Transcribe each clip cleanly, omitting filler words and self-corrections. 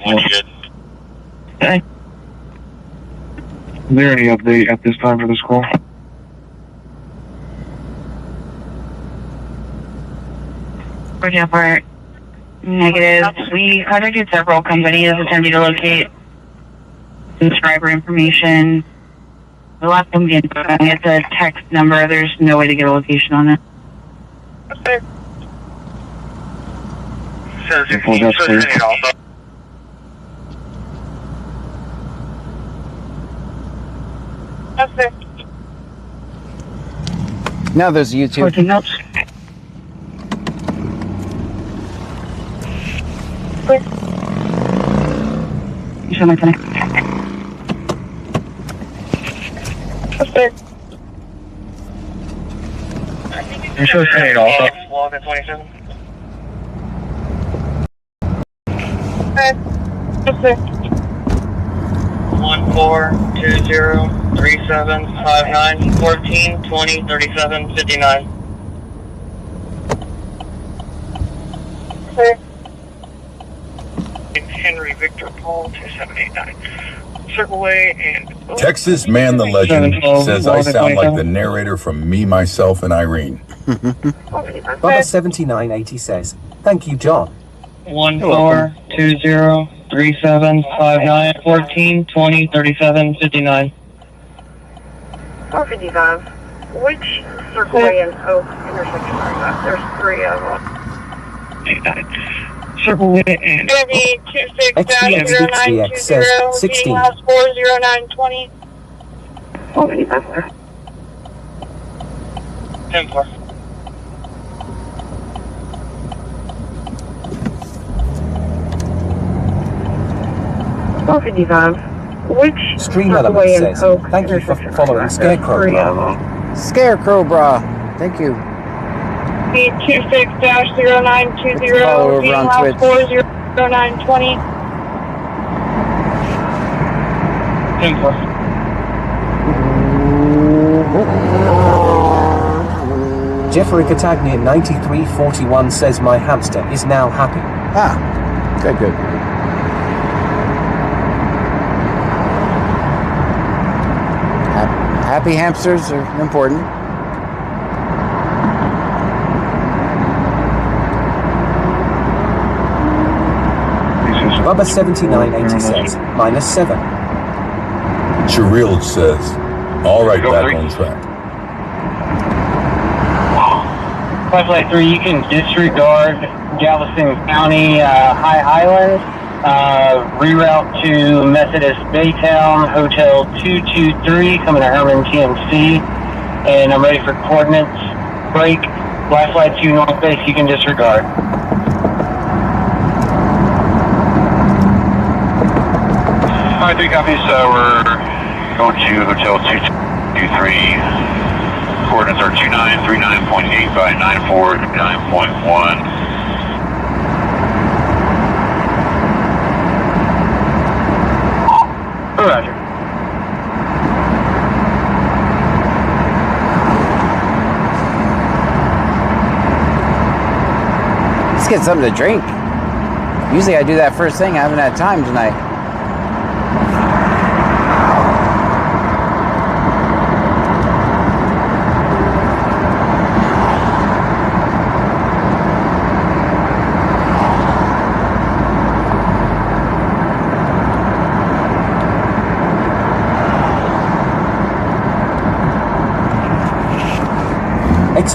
when needed. Okay. Is there any update at this time for this call? Report negative. We contacted several companies attempting to locate subscriber information. The last company it's a text number. There's no way to get a location on it. Okay. Says 16, so it's also. Okay. Now there's YouTube. 14 notes. You show my connect. Okay. You show it's also. Log in 27. Okay. 1420375914203759. Okay. Henry Victor Paul 2789. Circle Way and Texas Man the Legend says I sound like the narrator from Me, Myself, and Irene. Bubba 7980 says, thank you, John. 1420375914203759. 455. Which Circle Way and Oak intersection are that? There's 3 of them. Circle Way and XTX says 16. 40920. 455. 10-4. Which Stream Circle Element Way and says, Oak thank you for intersection following are that? Scarecrow. There's 3 of them. Scarecrow, brah. Thank you. 26-0920. Follow over on Twitch. 40920. 10-4. Jeffrey Catagnia 9341 says my hamster is now happy. Ah, good, good. Happy hamsters are important. Bubba 7980 says, -7. Cheryl says, all right, back on track. 553, you can disregard Galveston County, High Highlands, reroute to Methodist Baytown, Hotel 223, coming to Herman TMC, and I'm ready for coordinates. Break, Wi-Fi 2 North Base, you can disregard. Alright, 3 copies, we're going to Hotel 223. Coordinates are 2939.8 by 9439.1. Roger. Let's get something to drink. Usually I do that first thing. I haven't had time tonight.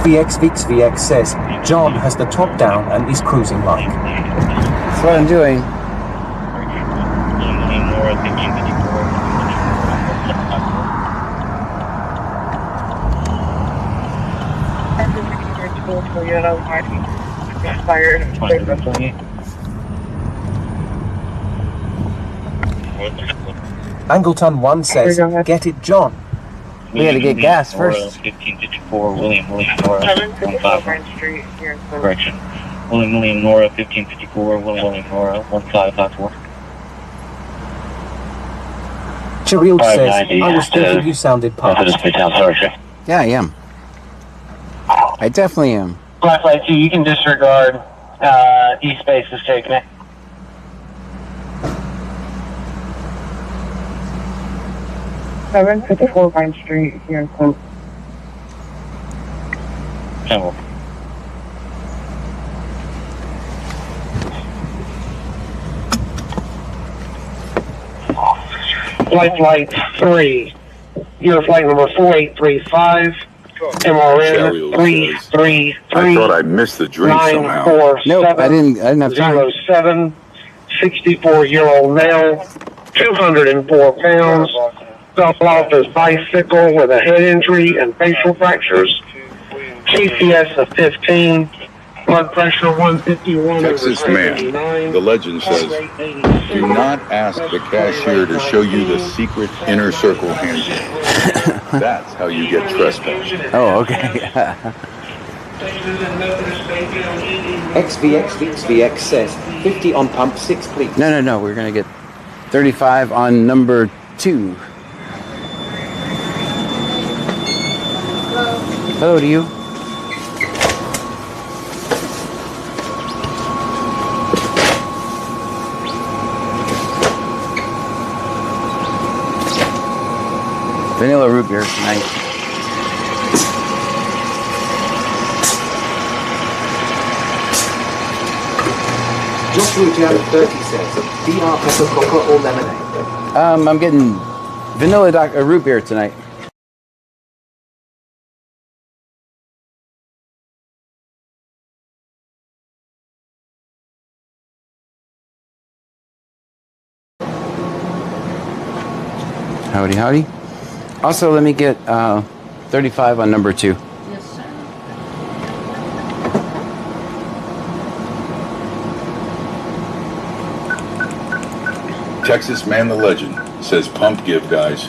XVX says, John has the top down and is cruising like. That's what I'm doing. Angleton 1 says, get it, John. We had to get gas first. 1554, William Nora, 1554. Correction. William Nora, 1554, William Nora, 1554. Cheryl says, I was thinking you sounded parched. Yeah, I am. I definitely am. Wi-Fi 2, you can disregard, East Base is taking it. 754 Pine Street here in Clinton. Oh. Flight 3. Your flight number 4835. MRN 333. I thought I'd missed the drink somehow. Nope, I didn't have time. 07, 64-year-old male, 204 pounds, fell off his bicycle with a head injury and facial fractures. GPS of 15, blood pressure 151 Texas over man, 79. the legend says, do not ask the cashier to show you the secret inner circle handshake. That's how you get trespassed. Oh, okay. XVX says 50 on pump 6, please. No. We're going to get 35 on number 2. Hello to you. Vanilla root beer tonight. Joshua Jam 30 says DR pepper coca or lemonade. I'm getting vanilla root beer tonight. Howdy, howdy. Also, let me get 35 on number 2. Yes, sir. Texas man, the legend, says pump give, guys.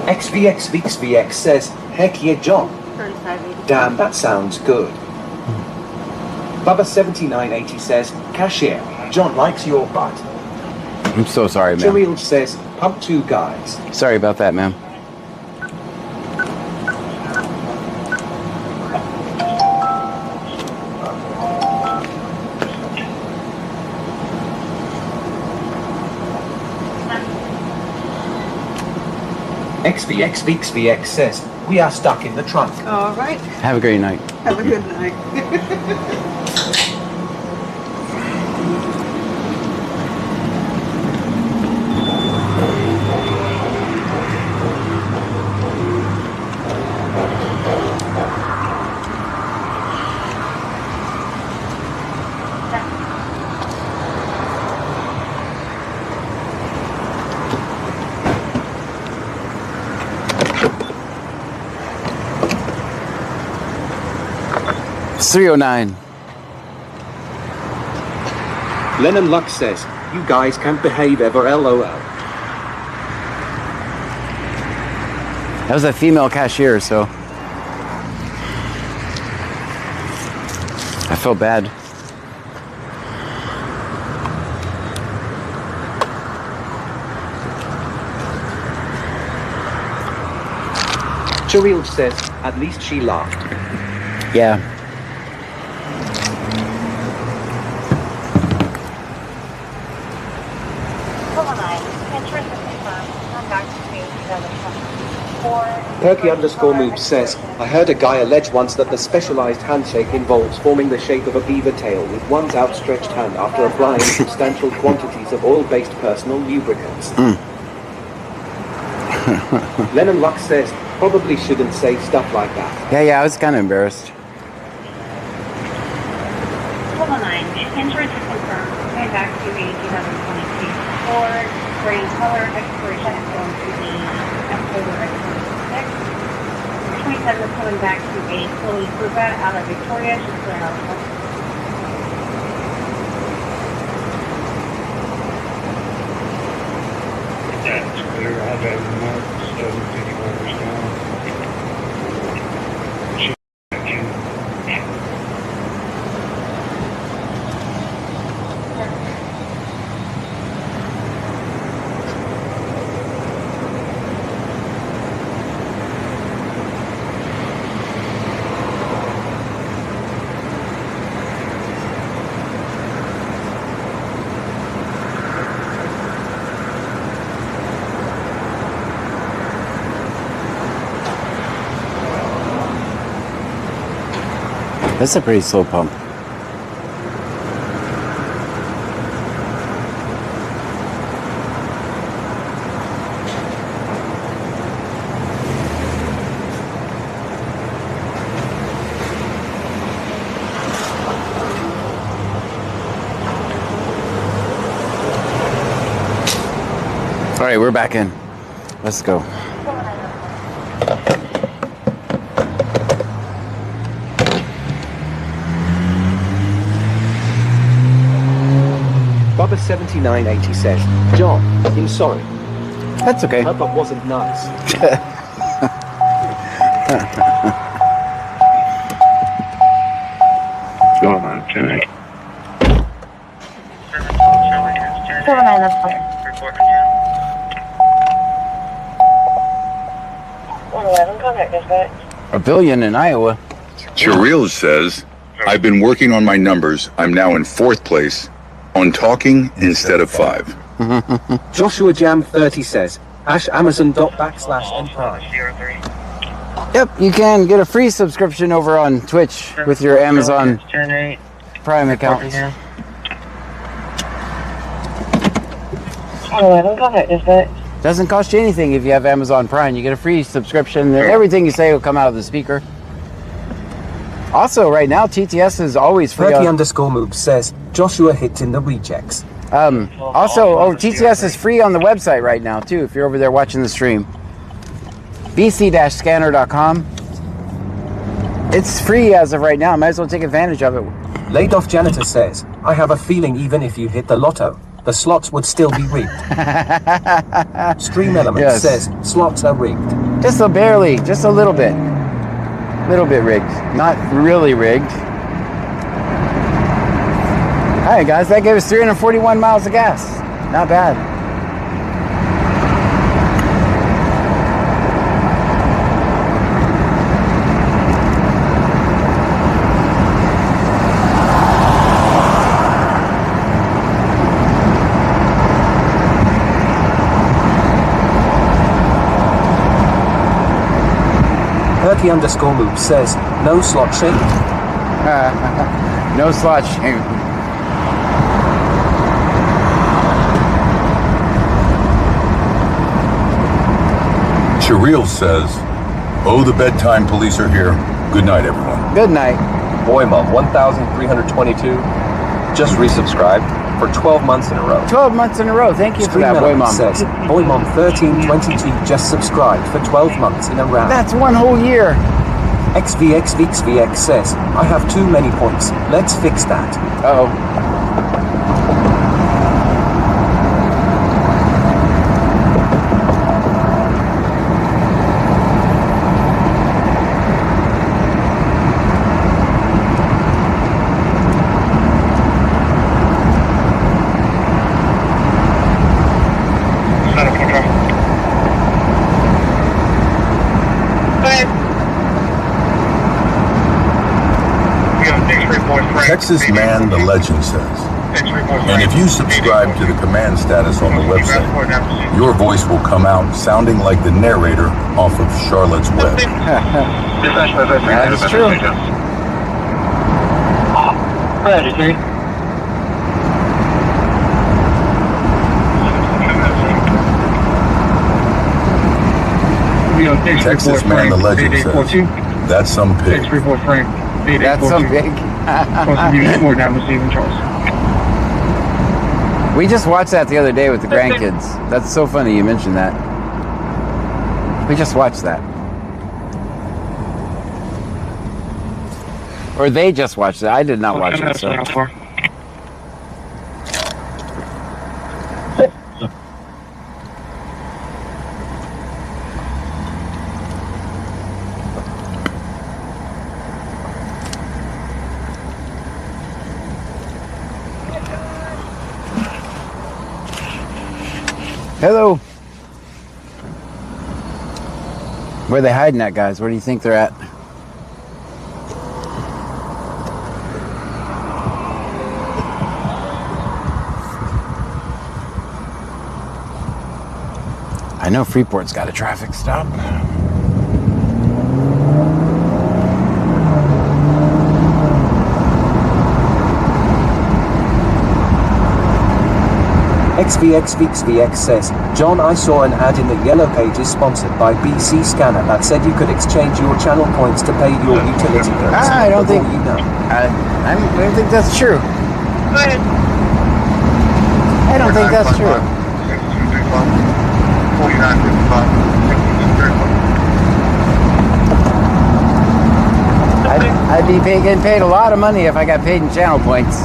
XVX says, heck yeah, John. 3580. Damn, that sounds good. Bubba 7980 says, cashier, John likes your butt. I'm so sorry, ma'am. Cheryl says, pump 2 guys. Sorry about that, ma'am. XVX says, we are stuck in the trunk. All right. Have a great night. Have a good night. 309. Lennon Lux says, you guys can't behave ever, LOL. That was a female cashier, so I felt bad. Cheryl says, at least she laughed. Yeah. Perky_move says, I heard a guy allege once that the specialized handshake involves forming the shape of a beaver tail with one's outstretched hand after applying substantial quantities of oil-based personal lubricants. Lennon Lux says, probably shouldn't say stuff like that. Yeah, I was kind of embarrassed. 9, insurance is confirmed. Coming back to the 2022 Ford, gray color, expiration is going to be October 26th. 27 is coming back to a Chloe Krupa out of Victoria. She's clearing out the That's clear. I've had remarks. Doesn't take orders now. That's a pretty slow pump. All right, we're back in. Let's go. Bubba7980 says, John, I'm sorry. That's okay. Hope it wasn't nice. Go on, Jimmy. 79, that's clear. 111, contact dispatch. A billion in Iowa. Cheryl says, I've been working on my numbers. I'm now in 4th place on talking instead of 5. Joshua Jam 30 says, Amazon.com/Empire. Yep, you can get a free subscription over on Twitch with your Amazon Prime account. 111, contact dispatch. Doesn't cost you anything if you have Amazon Prime. You get a free subscription. Everything you say will come out of the speaker. Also, right now, TTS is always free. Perky_moves says, Joshua hits in the rejects. TTS is free on the website right now, too, if you're over there watching the stream. bc-scanner.com. It's free as of right now. Might as well take advantage of it. Laid off janitor says, I have a feeling even if you hit the lotto, the slots would still be rigged. Stream Element says, slots are rigged. Just barely, just a little bit. Little bit rigged. Not really rigged. Alright guys, that gave us 341 miles of gas. Not bad. Perky_move says, no slot shame. No slot shame. Cheryl says, oh, the bedtime police are here. Good night, everyone. Good night. Boy Mom 1322 just resubscribed for 12 months in a row. 12 months in a row. Thank you for that, Boy Mom. Says, Boy Mom 1322 just subscribed for 12 months in a row. That's one whole year. XVXVXVX says, I have too many points. Let's fix that. Uh-oh. Texas Man the Legend says, and if you subscribe to the command status on the website, your voice will come out sounding like the narrator off of Charlotte's Web. That is true. Texas Man the Legend says, that's some pig. That's some big. We just watched that the other day with the grandkids. That's so funny you mentioned that. We just watched that. Or they just watched it. I did not watch it. So. Hello. Where are they hiding at, guys? Where do you think they're at? I know Freeport's got a traffic stop. XVXVXVX says, John, I saw an ad in the Yellow Pages sponsored by BC Scanner that said you could exchange your channel points to pay your utility bills. I don't think. You know. I don't think that's true. Go ahead. I don't think that's true. 49.55. I'd be getting paid a lot of money if I got paid in channel points.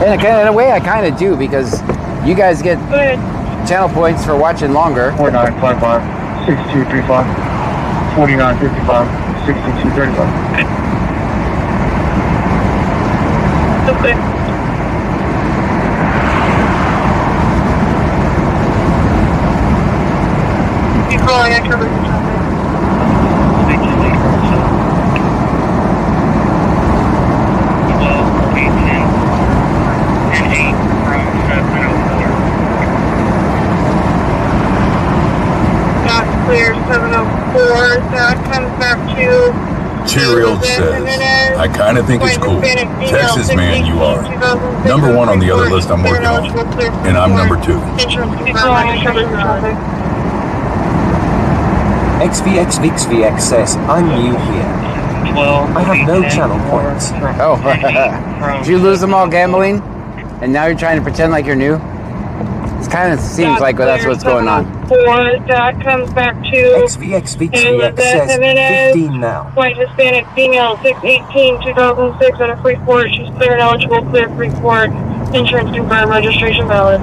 In a way, I kind of do, because you guys get channel points for watching longer. 49.55, 6235, 49.55, 6235. Okay. You calling extra good traffic? Clear 704, that comes back to Cheerio says, I kind of think it's cool. Texas man you are. Number one on the other list I'm working on. And I'm number 2. XVXVXVX says, I'm new here. I have no channel points. Oh, did you lose them all gambling? And now you're trying to pretend like you're new? It kind of seems like that's what's going on. That comes back to XVXVXVX says 15 now. White Hispanic female, 618, 2006, on a free port. She's clear and eligible, clear free port. Insurance confirmed, registration valid.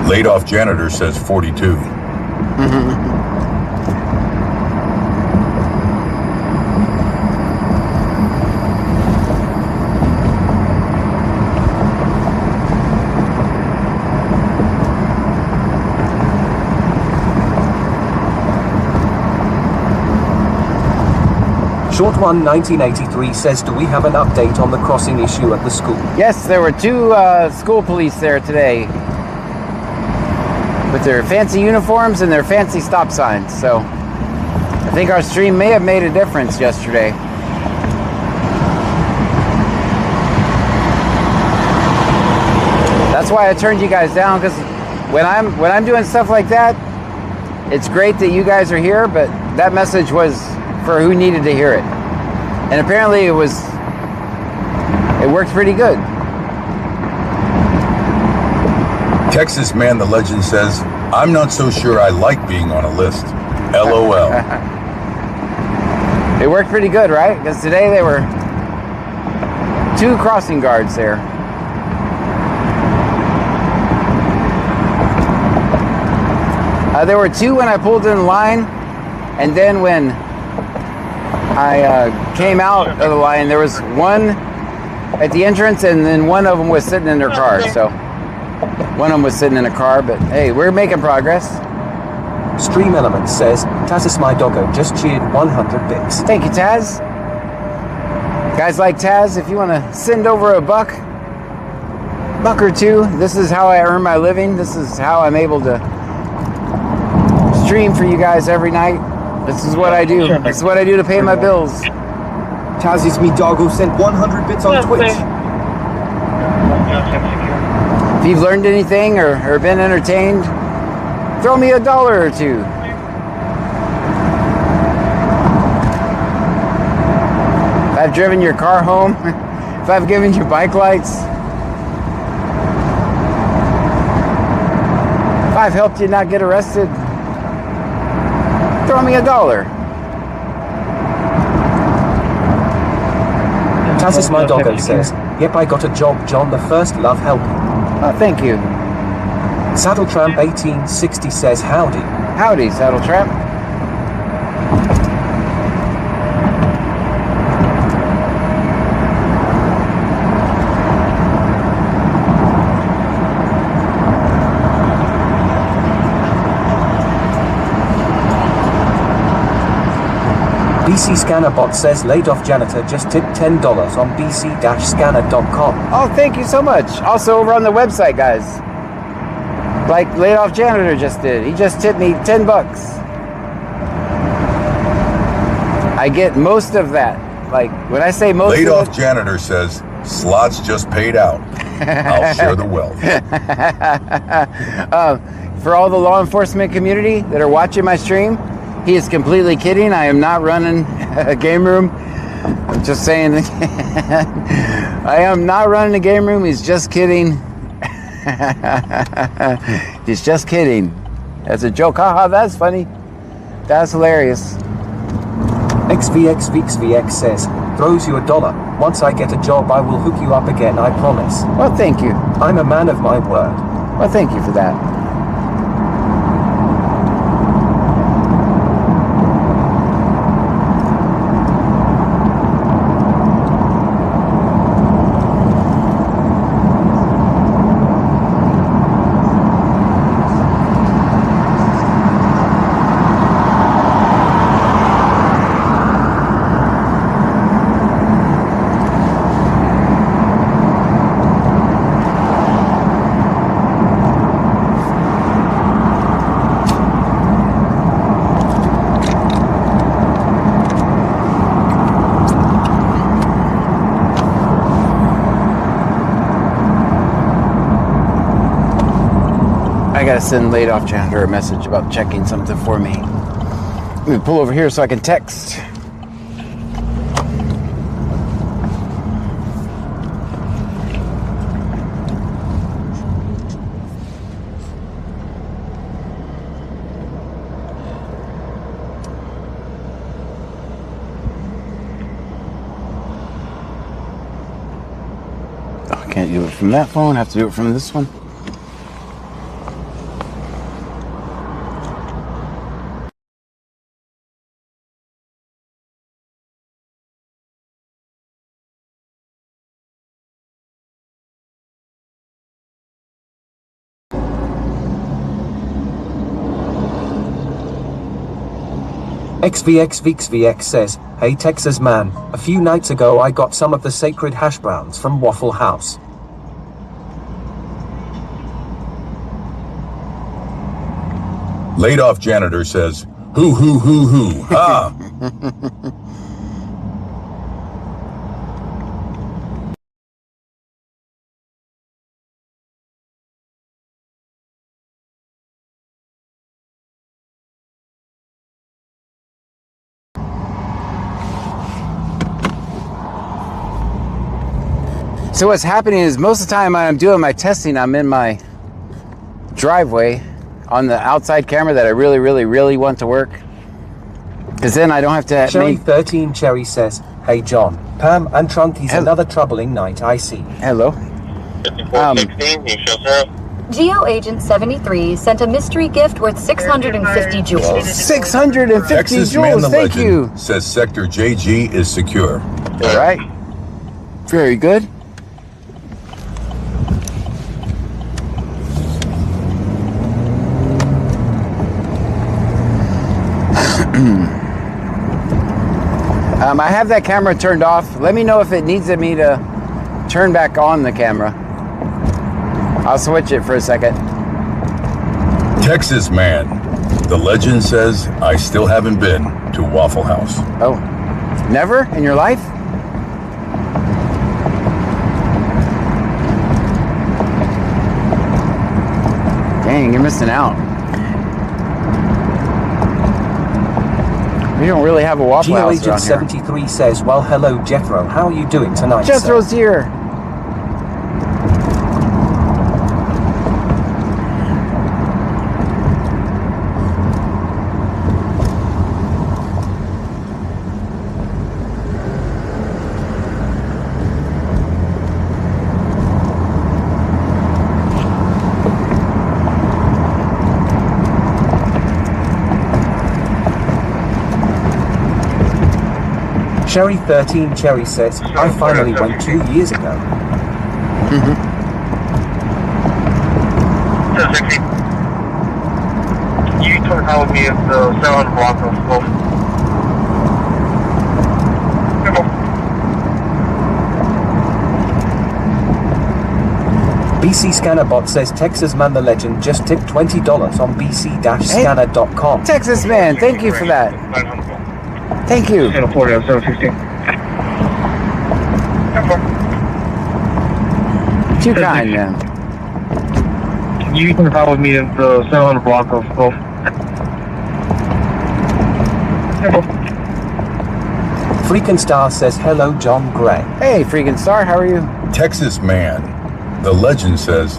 Laid off janitor says 42. Short One 1983 says, do we have an update on the crossing issue at the school? Yes, there were 2 school police there today with their fancy uniforms and their fancy stop signs. So I think our stream may have made a difference yesterday. That's why I turned you guys down, because when I'm doing stuff like that, it's great that you guys are here, but that message was for who needed to hear it. And apparently it worked pretty good. Texas man the legend says, I'm not so sure I like being on a list. LOL. It worked pretty good, right? Because today there were 2 crossing guards there. There were 2 when I pulled in line, and then when I came out of the line, there was 1 at the entrance, and then one of them was sitting in their car. So one of them was sitting in a car, but hey, we're making progress. Stream Element says, Taz is my doggo, just cheered 100 bits. Thank you, Taz. Guys like Taz, if you want to send over a buck or 2, this is how I earn my living. This is how I'm able to stream for you guys every night. This is what I do. This is what I do to pay my bills. Taz is me doggo sent 100 bits on Twitch. If you've learned anything or been entertained, throw me $1 or 2. If I've driven your car home, if I've given you bike lights, if I've helped you not get arrested, throw me $1. Taz is my doggo says, yep, I got a job, John, the first love helping. Oh, thank you. Saddle Tramp 1860 says, howdy. Howdy, Saddle Tramp. BC Scanner bot says laid off janitor just tipped $10 on bc-scanner.com. Oh, thank you so much. Also over on the website, guys. Like laid off janitor just did. He just tipped me $10. I get most of that. Like when I say most Laid of off it, janitor says, slots just paid out. I'll share the wealth. For all the law enforcement community that are watching my stream, he is completely kidding. I am not running a game room. I'm just saying. I am not running a game room. He's just kidding. He's just kidding. That's a joke. Haha, that's funny. That's hilarious. XVX says, throws you $1. Once I get a job, I will hook you up again, I promise. Well, thank you. I'm a man of my word. Well, thank you for that. I gotta send laid off janitor a message about checking something for me. Let me pull over here so I can text. Oh, I can't do it from that phone, I have to do it from this one. XVX says, hey Texas man, a few nights ago I got some of the sacred hash browns from Waffle House. Laid off janitor says, hoo, ha. So what's happening is most of the time I'm doing my testing, I'm in my driveway on the outside camera that I really want to work. Because then I don't have to... Cherry13 Cherry says, hey John, Pam and Trunky's another troubling night I see. Hello. 5416, you show zero. Geo Agent 73 sent a mystery gift worth 650 jewels. 650 Texas Man jewels, the thank Legend you. says Sector JG is secure. All right. Very good. I have that camera turned off. Let me know if it needs me to turn back on the camera. I'll switch it for a second. Texas Man, the legend says, I still haven't been to Waffle House. Oh, never in your life? Dang, you're missing out. We don't really have a Waffle House Agent around here. 73 says, well, hello, Jethro. How are you doing tonight, Jethro's sir? here. Cherry13 Cherry says, I finally went 2 years ago. So 60. You told how me of the 700 block of 12. BC Scanner Bot says Texas Man the Legend just tipped $20 on bc-scanner.com. Texas Man, thank you for that. Thank you. Too kind, man. You can follow me in the 700 block of both. Freakin' Star says hello, John Gray. Hey, Freakin' Star, how are you? Texas Man, the legend says,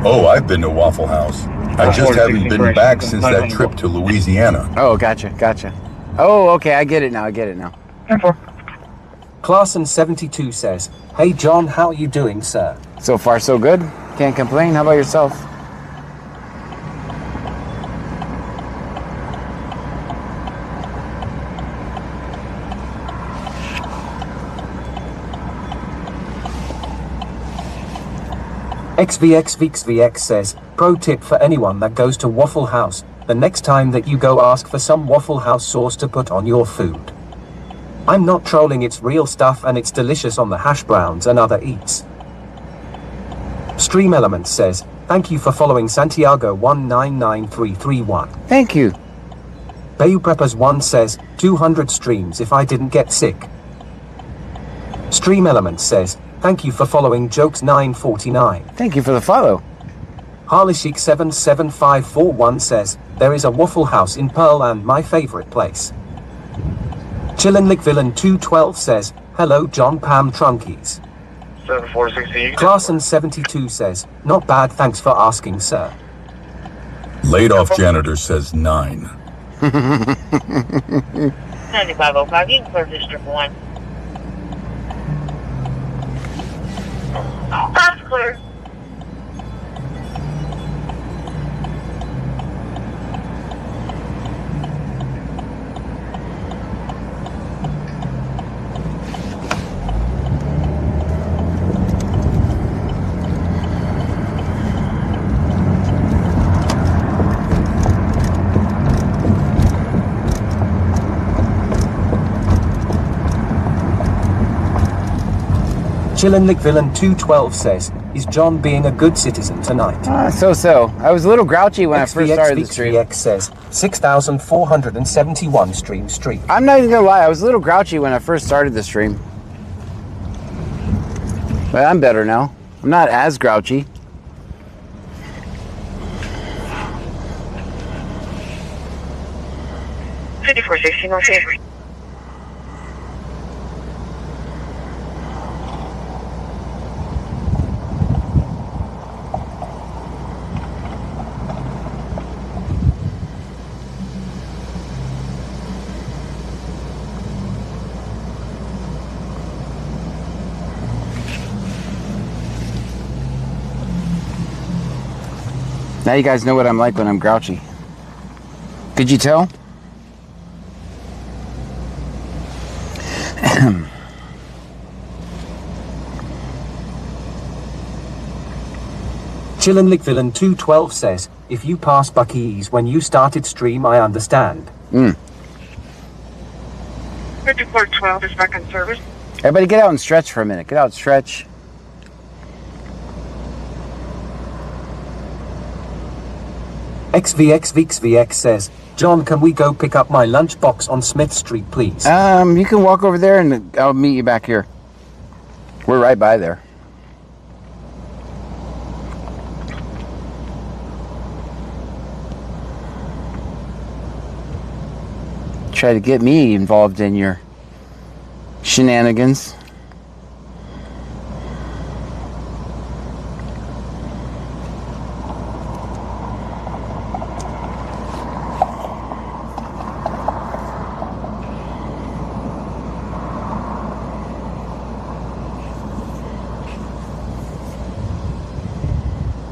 oh, I've been to Waffle House. I just haven't been back since that trip to Louisiana. Oh, gotcha. Oh, okay, I get it now. Clarson72 says, hey John, how are you doing, sir? So far, so good. Can't complain. How about yourself? XVXVXVX says, pro tip for anyone that goes to Waffle House, the next time that you go, ask for some Waffle House sauce to put on your food. I'm not trolling, it's real stuff and it's delicious on the hash browns and other eats. Stream Elements says, thank you for following Santiago 199331. Thank you. Bayou Preppers 1 says, 200 streams if I didn't get sick. Stream Elements says, thank you for following Jokes 949. Thank you for the follow. Harley Chic 77541 says, there is a Waffle House in Pearl and my favorite place. Chillin' Lick Villain 212 says, hello John Pam Trunkies. 7460. Clarson72 says, not bad, thanks for asking, sir. Laid off janitor says 9. 9505, you can clear District 1. That's clear. Chillin' Lick Villain 212 says, is John being a good citizen tonight? So. I was a little grouchy when I first started the stream. XVXVX says, 6,471 stream streak. I'm not even gonna lie, I was a little grouchy when I first started the stream. But I'm better now. I'm not as grouchy. Now you guys know what I'm like when I'm grouchy. Could you tell? Chillin' Lick Villain 212 says, if you pass Bucky's when you started stream, I understand. 5412 is back in service. Everybody get out and stretch for a minute. Get out and stretch. XVXVXVX says, John, can we go pick up my lunchbox on Smith Street, please? You can walk over there and I'll meet you back here. We're right by there. Try to get me involved in your shenanigans.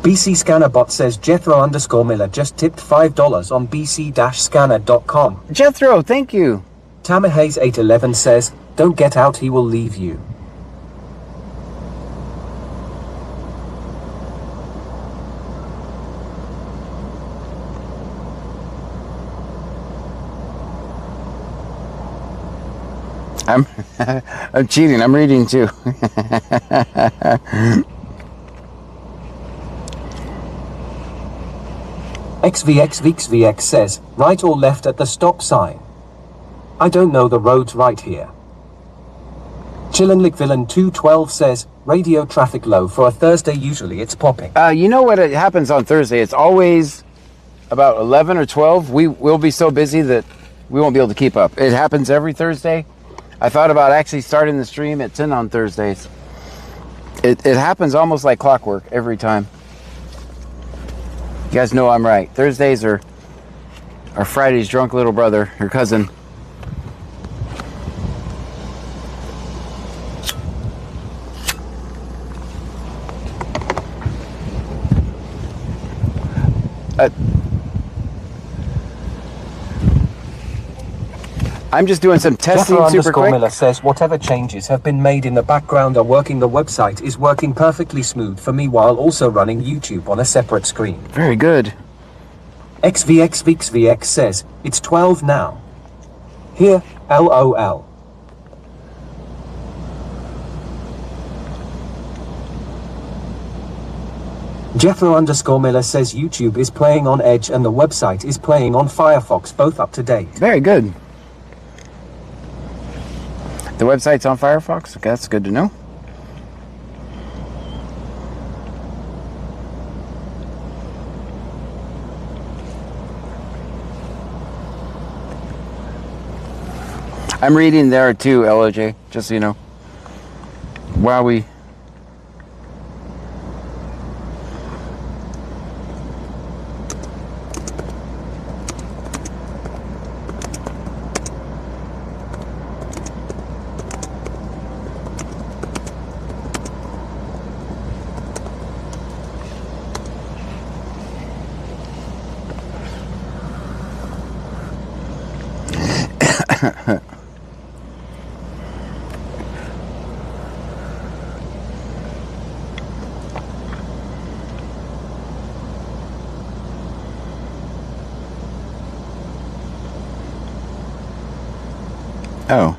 BC Scanner Bot says Jethro_Miller just tipped $5 on bc-scanner.com. Jethro, thank you. Tamahays 811 says, don't get out, he will leave you. I'm cheating. I'm reading too. XVXVXVX says, right or left at the stop sign. I don't know the roads right here. Chillenlickvillain 212 says, radio traffic low for a Thursday, usually it's popping. You know what happens on Thursday? It's always about 11 or 12. We'll be so busy that we won't be able to keep up. It happens every Thursday. I thought about actually starting the stream at 10 on Thursdays. It happens almost like clockwork every time. You guys know I'm right. Thursdays are Friday's drunk little brother, her cousin. I'm just doing some testing super quick. Miller says, whatever changes have been made in the background are working. The website is working perfectly smooth for me while also running YouTube on a separate screen. Very good. XVXVXVX says, it's 12 now. Here, LOL. Jeffro_Miller says YouTube is playing on Edge and the website is playing on Firefox, both up to date. Very good. The website's on Firefox? Okay, that's good to know. I'm reading there too, LOJ, just so you know. While we... Oh.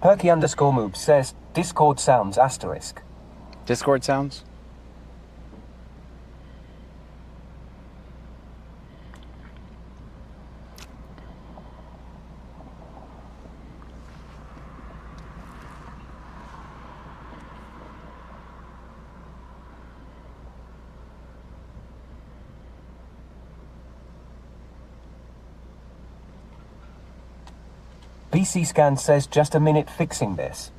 Perky_Moob says, Discord sounds asterisk. Discord sounds? BC Scan says, just a minute fixing this.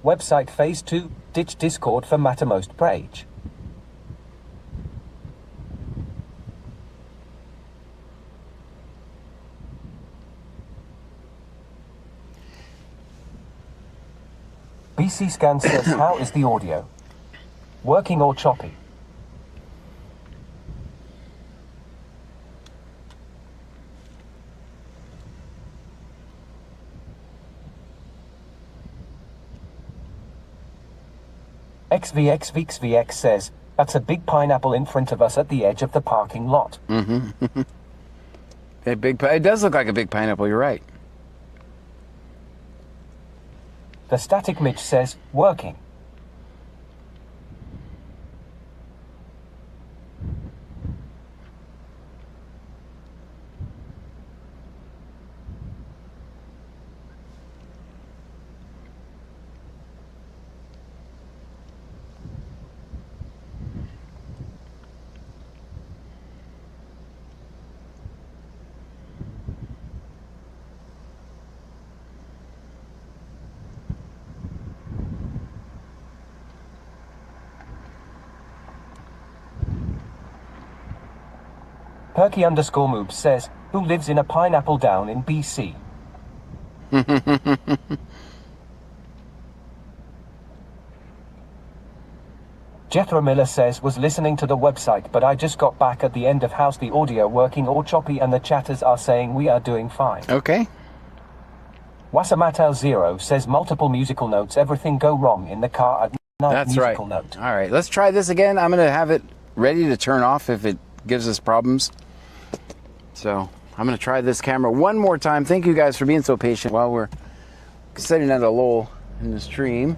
Website Phase 2, ditch Discord for Mattermost page. BC Scan says, how is the audio? Working or choppy? XVX says, that's a big pineapple in front of us at the edge of the parking lot. Mm-hmm. It does look like a big pineapple, you're right. The Static Mitch says, working. Perky_Moob says, who lives in a pineapple down in BC? Jethro Miller says, was listening to the website, but I just got back at the end of how's the audio working or choppy, and the chatters are saying we are doing fine. Okay. Wasamatel Zero says, multiple musical notes, everything go wrong in the car at night. That's right. Note. All right, let's try this again. I'm going to have it ready to turn off if it gives us problems. So I'm going to try this camera one more time. Thank you guys for being so patient while we're sitting at a lull in the stream.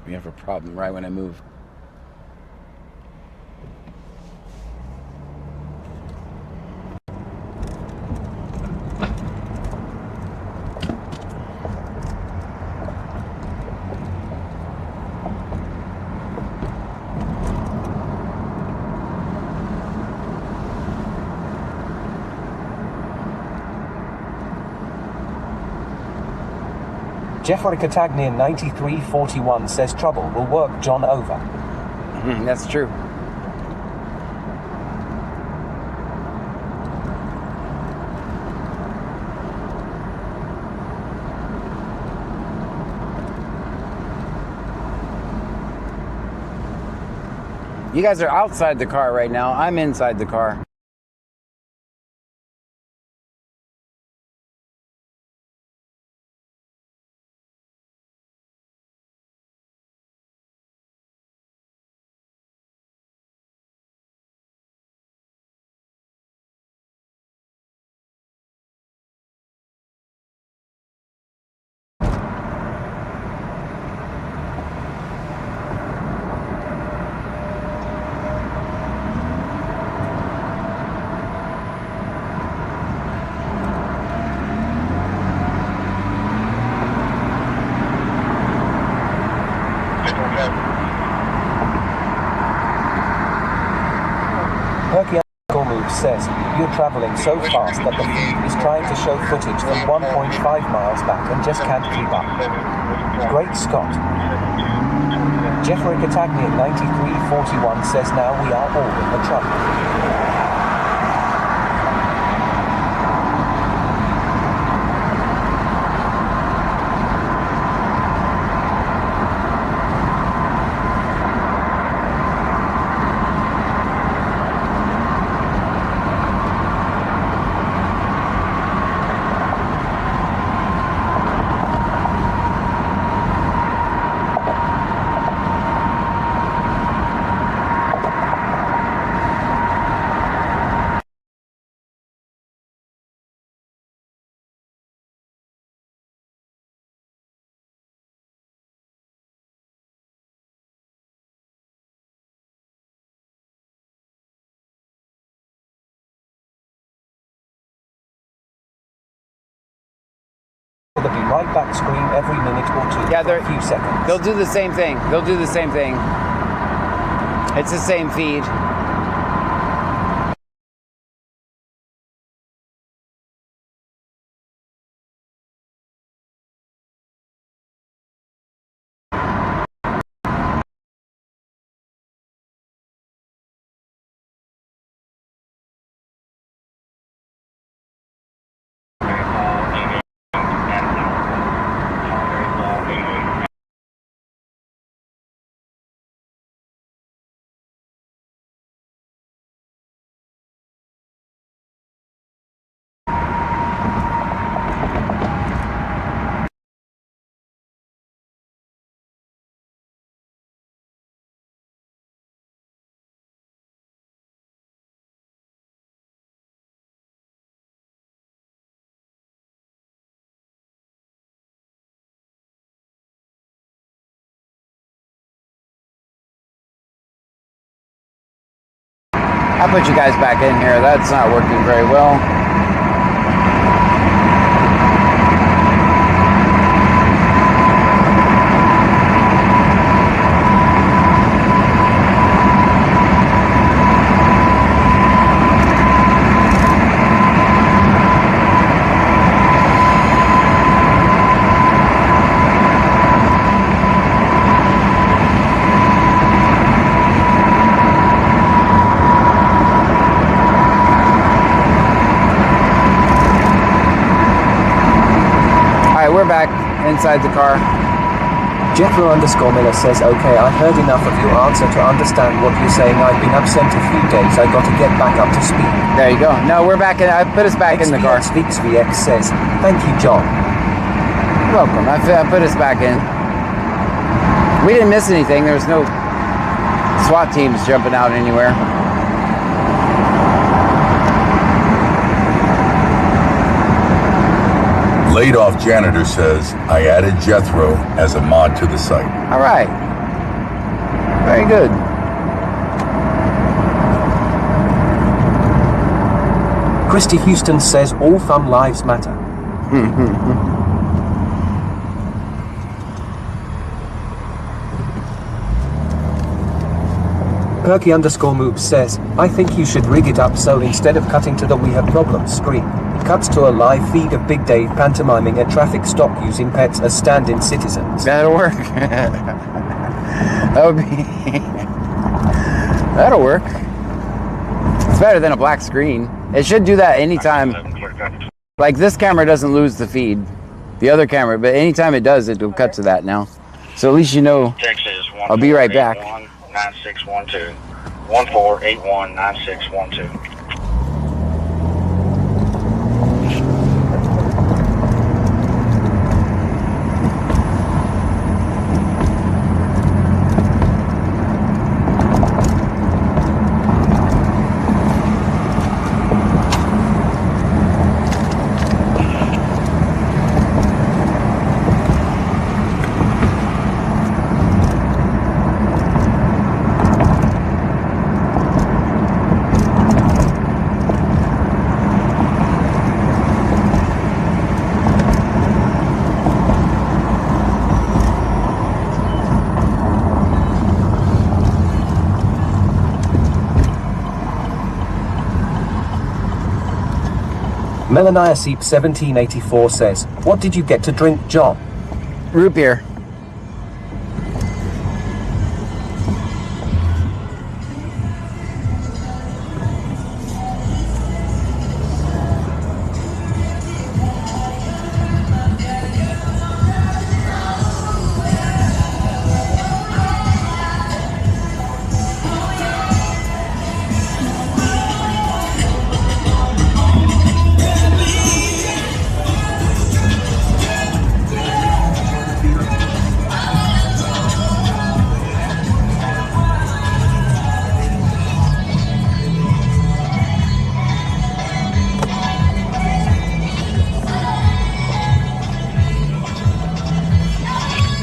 We have a problem right when I move. Jeffrey Catagnian 9341 says, trouble will work, John, over. That's true. You guys are outside the car right now. I'm inside the car. Move says, you're traveling so fast that the feed is trying to show footage from 1.5 miles back and just can't keep up. Great Scott. Jeffrey Catagni at 9341 says now we are all in the trouble. They'll be right back screen every minute or two. Yeah, for a few seconds. They'll do the same thing. They'll do the same thing. It's the same feed. I'll put you guys back in here. That's not working very well. We're back inside the car. Jethro _Miller says, okay, I heard enough of your answer to understand what you're saying. I've been absent a few days. I got to get back up to speed. There you go. No, we're back in. I put us back in the car. VX says, thank you, John. You're welcome. I put us back in. We didn't miss anything. There was no SWAT teams jumping out anywhere. Laid off janitor says, I added Jethro as a mod to the site. All right. Very good. Christy Houston says, all fun lives matter. Perky _Moobs says, I think you should rig it up so instead of cutting to the we have problems screen, it cuts to a live feed of Big Dave pantomiming a traffic stop using pets as stand-in citizens. That'll work. That would be... That'll work. It's better than a black screen. It should do that anytime. Like this camera doesn't lose the feed. The other camera, but anytime it does, it will cut to that now. So at least you know. I'll be right back. 9612 1481 9612. Melania Seep 1784 says, what did you get to drink, John? Root beer.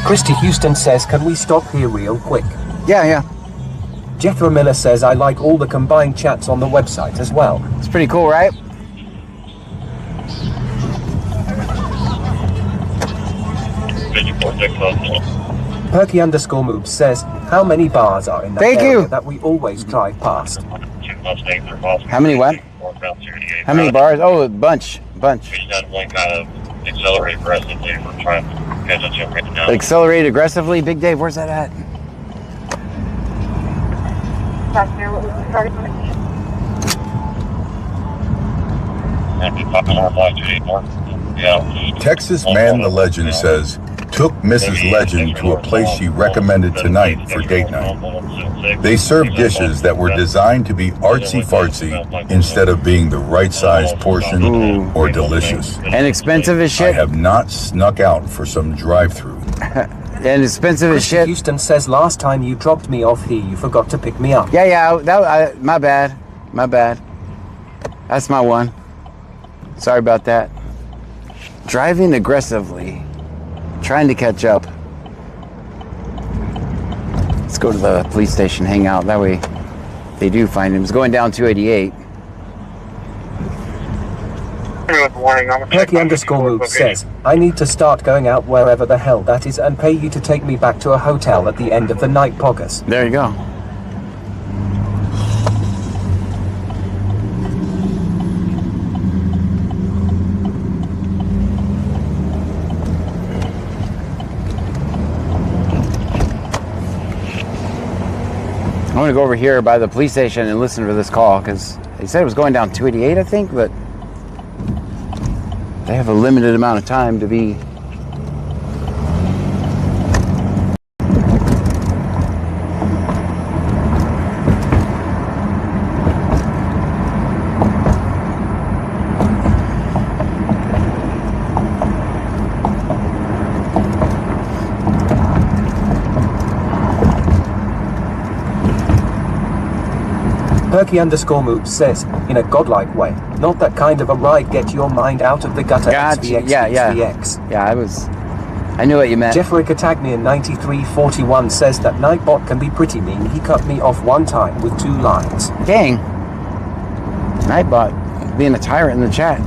Christy Houston says, can we stop here real quick? Yeah. Jethro Miller says, I like all the combined chats on the website as well. It's pretty cool, right? Perky_moves says, how many bars are in that area that we always drive past? How many what? How many bars? Oh, a bunch. We definitely kind of accelerate aggressively. We're trying to catch up to him right now. Accelerate aggressively? Big Dave, where's that at? Texas Man the Legend says, took Mrs. Legend to a place she recommended tonight for date night. They served dishes that were designed to be artsy-fartsy instead of being the right size portion or delicious. And expensive as shit? I have not snuck out for some drive-through. And expensive as shit? Houston says, last time you dropped me off here, you forgot to pick me up. Yeah, my bad. That's my one. Sorry about that. Driving aggressively. Trying to catch up. Let's go to the police station, hang out. That way they do find him. He's going down 288. Perky_move says, I need to start going out wherever the hell that is and pay you to take me back to a hotel at the end of the night, Poggers. There you go. I'm going to go over here by the police station and listen to this call because they said it was going down 288, I think, but they have a limited amount of time to be. Perky_move says, in a godlike way, not that kind of a ride, get your mind out of the gutter. Gotcha. I knew what you meant. Jeffrey Catagnian 9341 says that Nightbot can be pretty mean. He cut me off one time with 2 lines. Dang. Nightbot being a tyrant in the chat.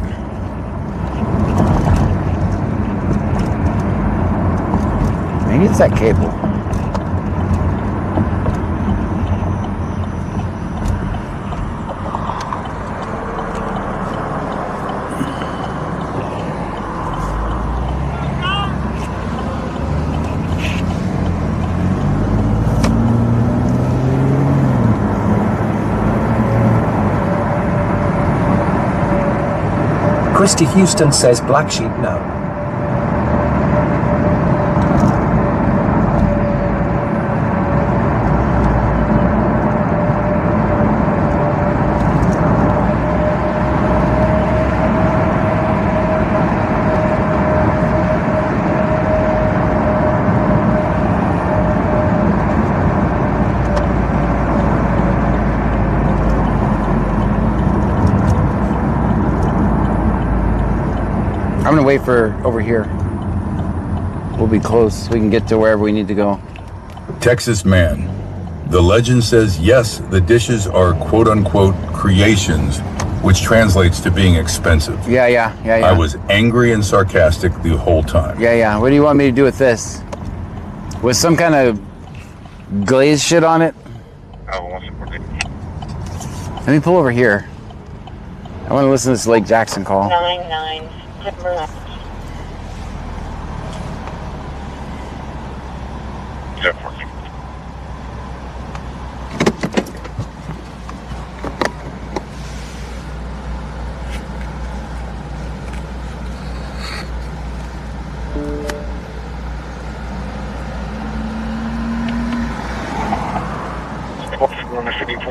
Maybe it's that cable. Christy Houston says Black Sheep no. I'm gonna wait for over here. We'll be close. We can get to wherever we need to go. Texas Man. The legend says, yes, the dishes are quote-unquote creations, which translates to being expensive. Yeah. I was angry and sarcastic the whole time. Yeah. What do you want me to do with this? With some kind of glazed shit on it? Let me pull over here. I I want to listen to this Lake Jackson call. 99 Timber. Yeah, 14.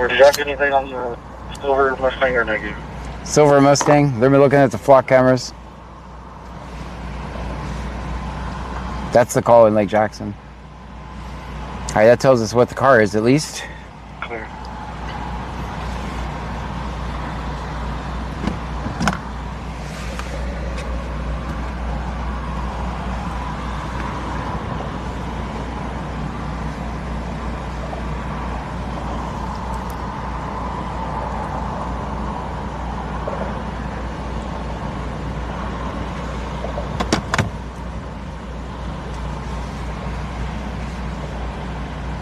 Did you have anything on the silver Mustang or negative? Silver Mustang. They've been looking at the flock cameras. That's the call in Lake Jackson. All right, that tells us what the car is at least. Clear.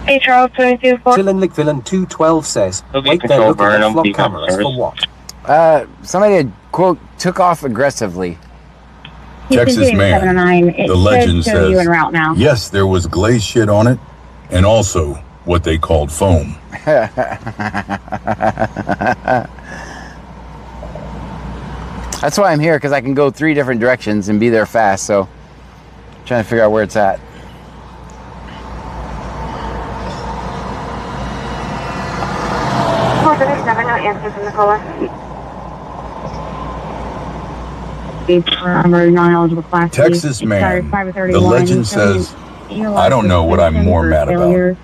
Hey, Charles, 22-4. Chillin' Villain 212 says, wait there looking at flock cameras for what? Somebody had, quote, took off aggressively. Texas man, the legend says, you en route now. yes, there was glazed shit on it, and also what they called foam. That's why I'm here, because I can go 3 different directions and be there fast, so I'm trying to figure out where it's at. No answer from the caller. Texas man, the legend says, I don't know what I'm more mad about.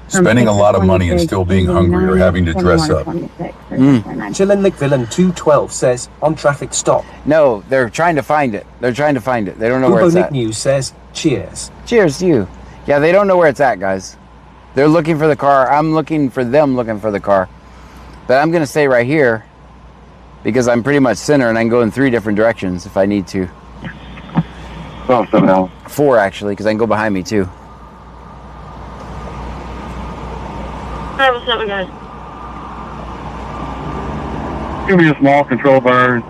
Spending a lot of money and still being hungry or having to dress up. Chillin' Villain 212 says, on traffic stop. No, they're trying to find it. They're trying to find it. They don't know where it's at. News says, cheers. Cheers to you. Yeah, they don't know where it's at, guys. They're looking for the car. I'm looking for them looking for the car. But I'm going to stay right here because I'm pretty much center and I can go in 3 different directions if I need to. Oh, 7 hours. 4 actually, because I can go behind me too. Hi, what's up, guys? Give me a small control burn.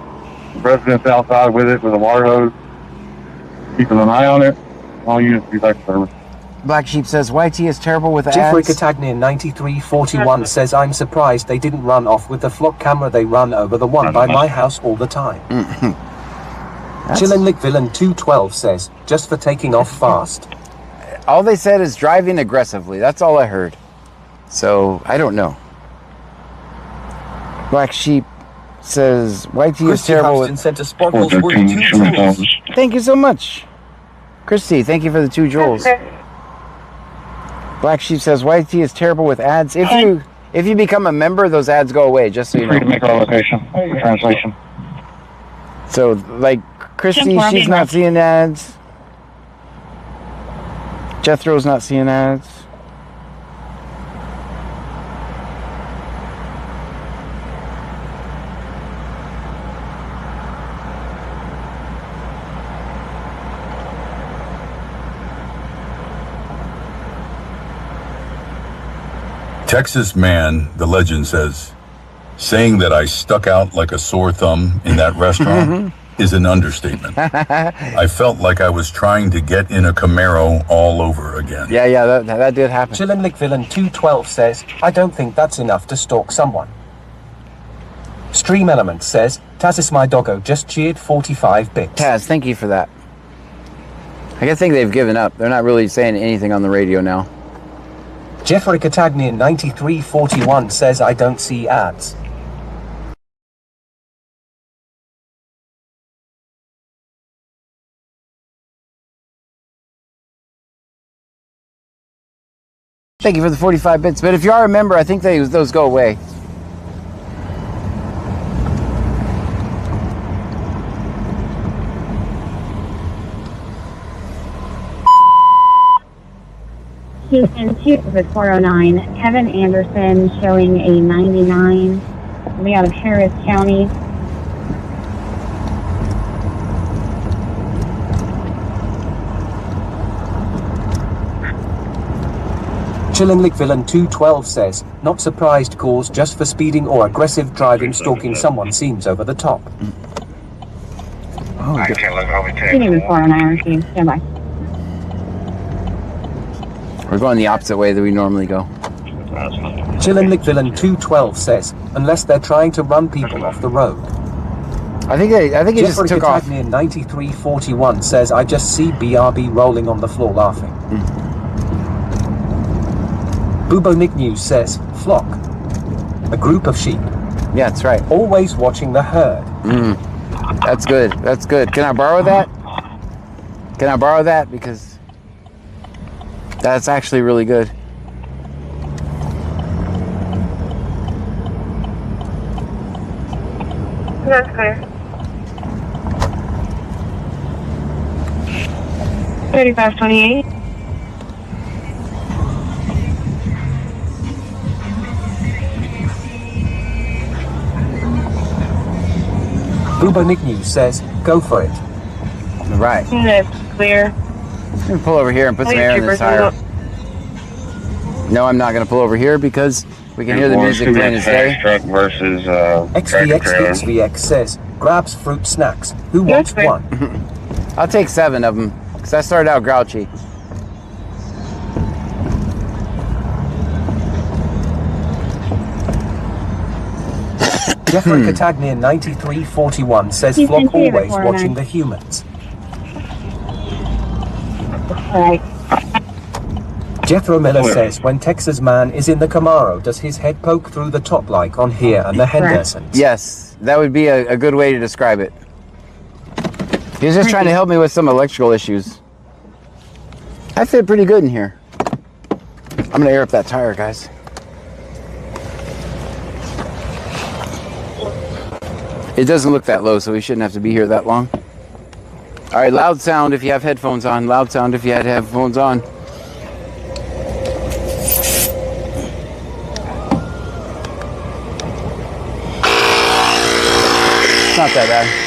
The residents outside with it with a water hose. Keeping an eye on it. All units be back to service. Black Sheep says, YT is terrible with Jeffrey ads. Catagnian 9341 says, I'm surprised they didn't run off with the flock camera they run over the one by my house all the time. Chillin' Villain 212 says, just for taking off fast. All they said is driving aggressively. That's all I heard. So, I don't know. Black Sheep says, YT is terrible with... Sent a sparkles worth 2 jewels. Thank you so much. Christy, thank you for the 2 jewels. Black Sheep says, YT is terrible with ads. If you become a member, those ads go away, just so you know. Free to make our location. Translation. So, like, Christy, she's not seeing ads. Jethro's not seeing ads. Texas man, the legend says, saying that I stuck out like a sore thumb in that restaurant is an understatement. I felt like I was trying to get in a Camaro all over again. Yeah, that did happen. Chillin' Villain 212 says, I don't think that's enough to stalk someone. Stream Element says, Taz is my doggo, just cheered 45 bits. Taz, thank you for that. I think they've given up. They're not really saying anything on the radio now. Jeffrey Catagnian 9341 says, I don't see ads. Thank you for the 45 bits. But if you are a member, I think those go away. Houston 2-409, Kevin Anderson showing a 99, coming out of Harris County. Chillinlick Villain 212 says, not surprised calls just for speeding or aggressive driving stalking someone seems over the top. Oh, You need to report on IRC. Stand by. we're going the opposite way that we normally go. Chillinlick Villain 212 says, unless they're trying to run people off the road. I think he just Jeffrey took off. Catagnier 9341 says, I just see BRB rolling on the floor laughing. Bubo Nick News says, flock. A group of sheep. Yeah, that's right. Always watching the herd. That's good. That's good. Can I borrow that? Can I borrow that? Because that's actually really good. That's clear. 3528. Bubo Nick News says, go for it. All right. That's clear. I'm going to pull over here and put some air in this tire. No, I'm not going to pull over here because we can hear the music playing as day. Truck versus XVX says, grabs fruit snacks. Who wants one? I'll take 7 of them because I started out grouchy. Jeffrey Catagnier 9341 says, You flock can see always before watching now. the humans. Alright. Jethro Miller says, when Texas man is in the Camaro, does his head poke through the top like on here and the Hendersons? Yes, that would be a good way to describe it. He was just trying to help me with some electrical issues. I fit pretty good in here. I'm going to air up that tire, guys. It doesn't look that low, so we shouldn't have to be here that long. All right, loud sound if you have headphones on. Loud sound if you had headphones on. It's not that bad.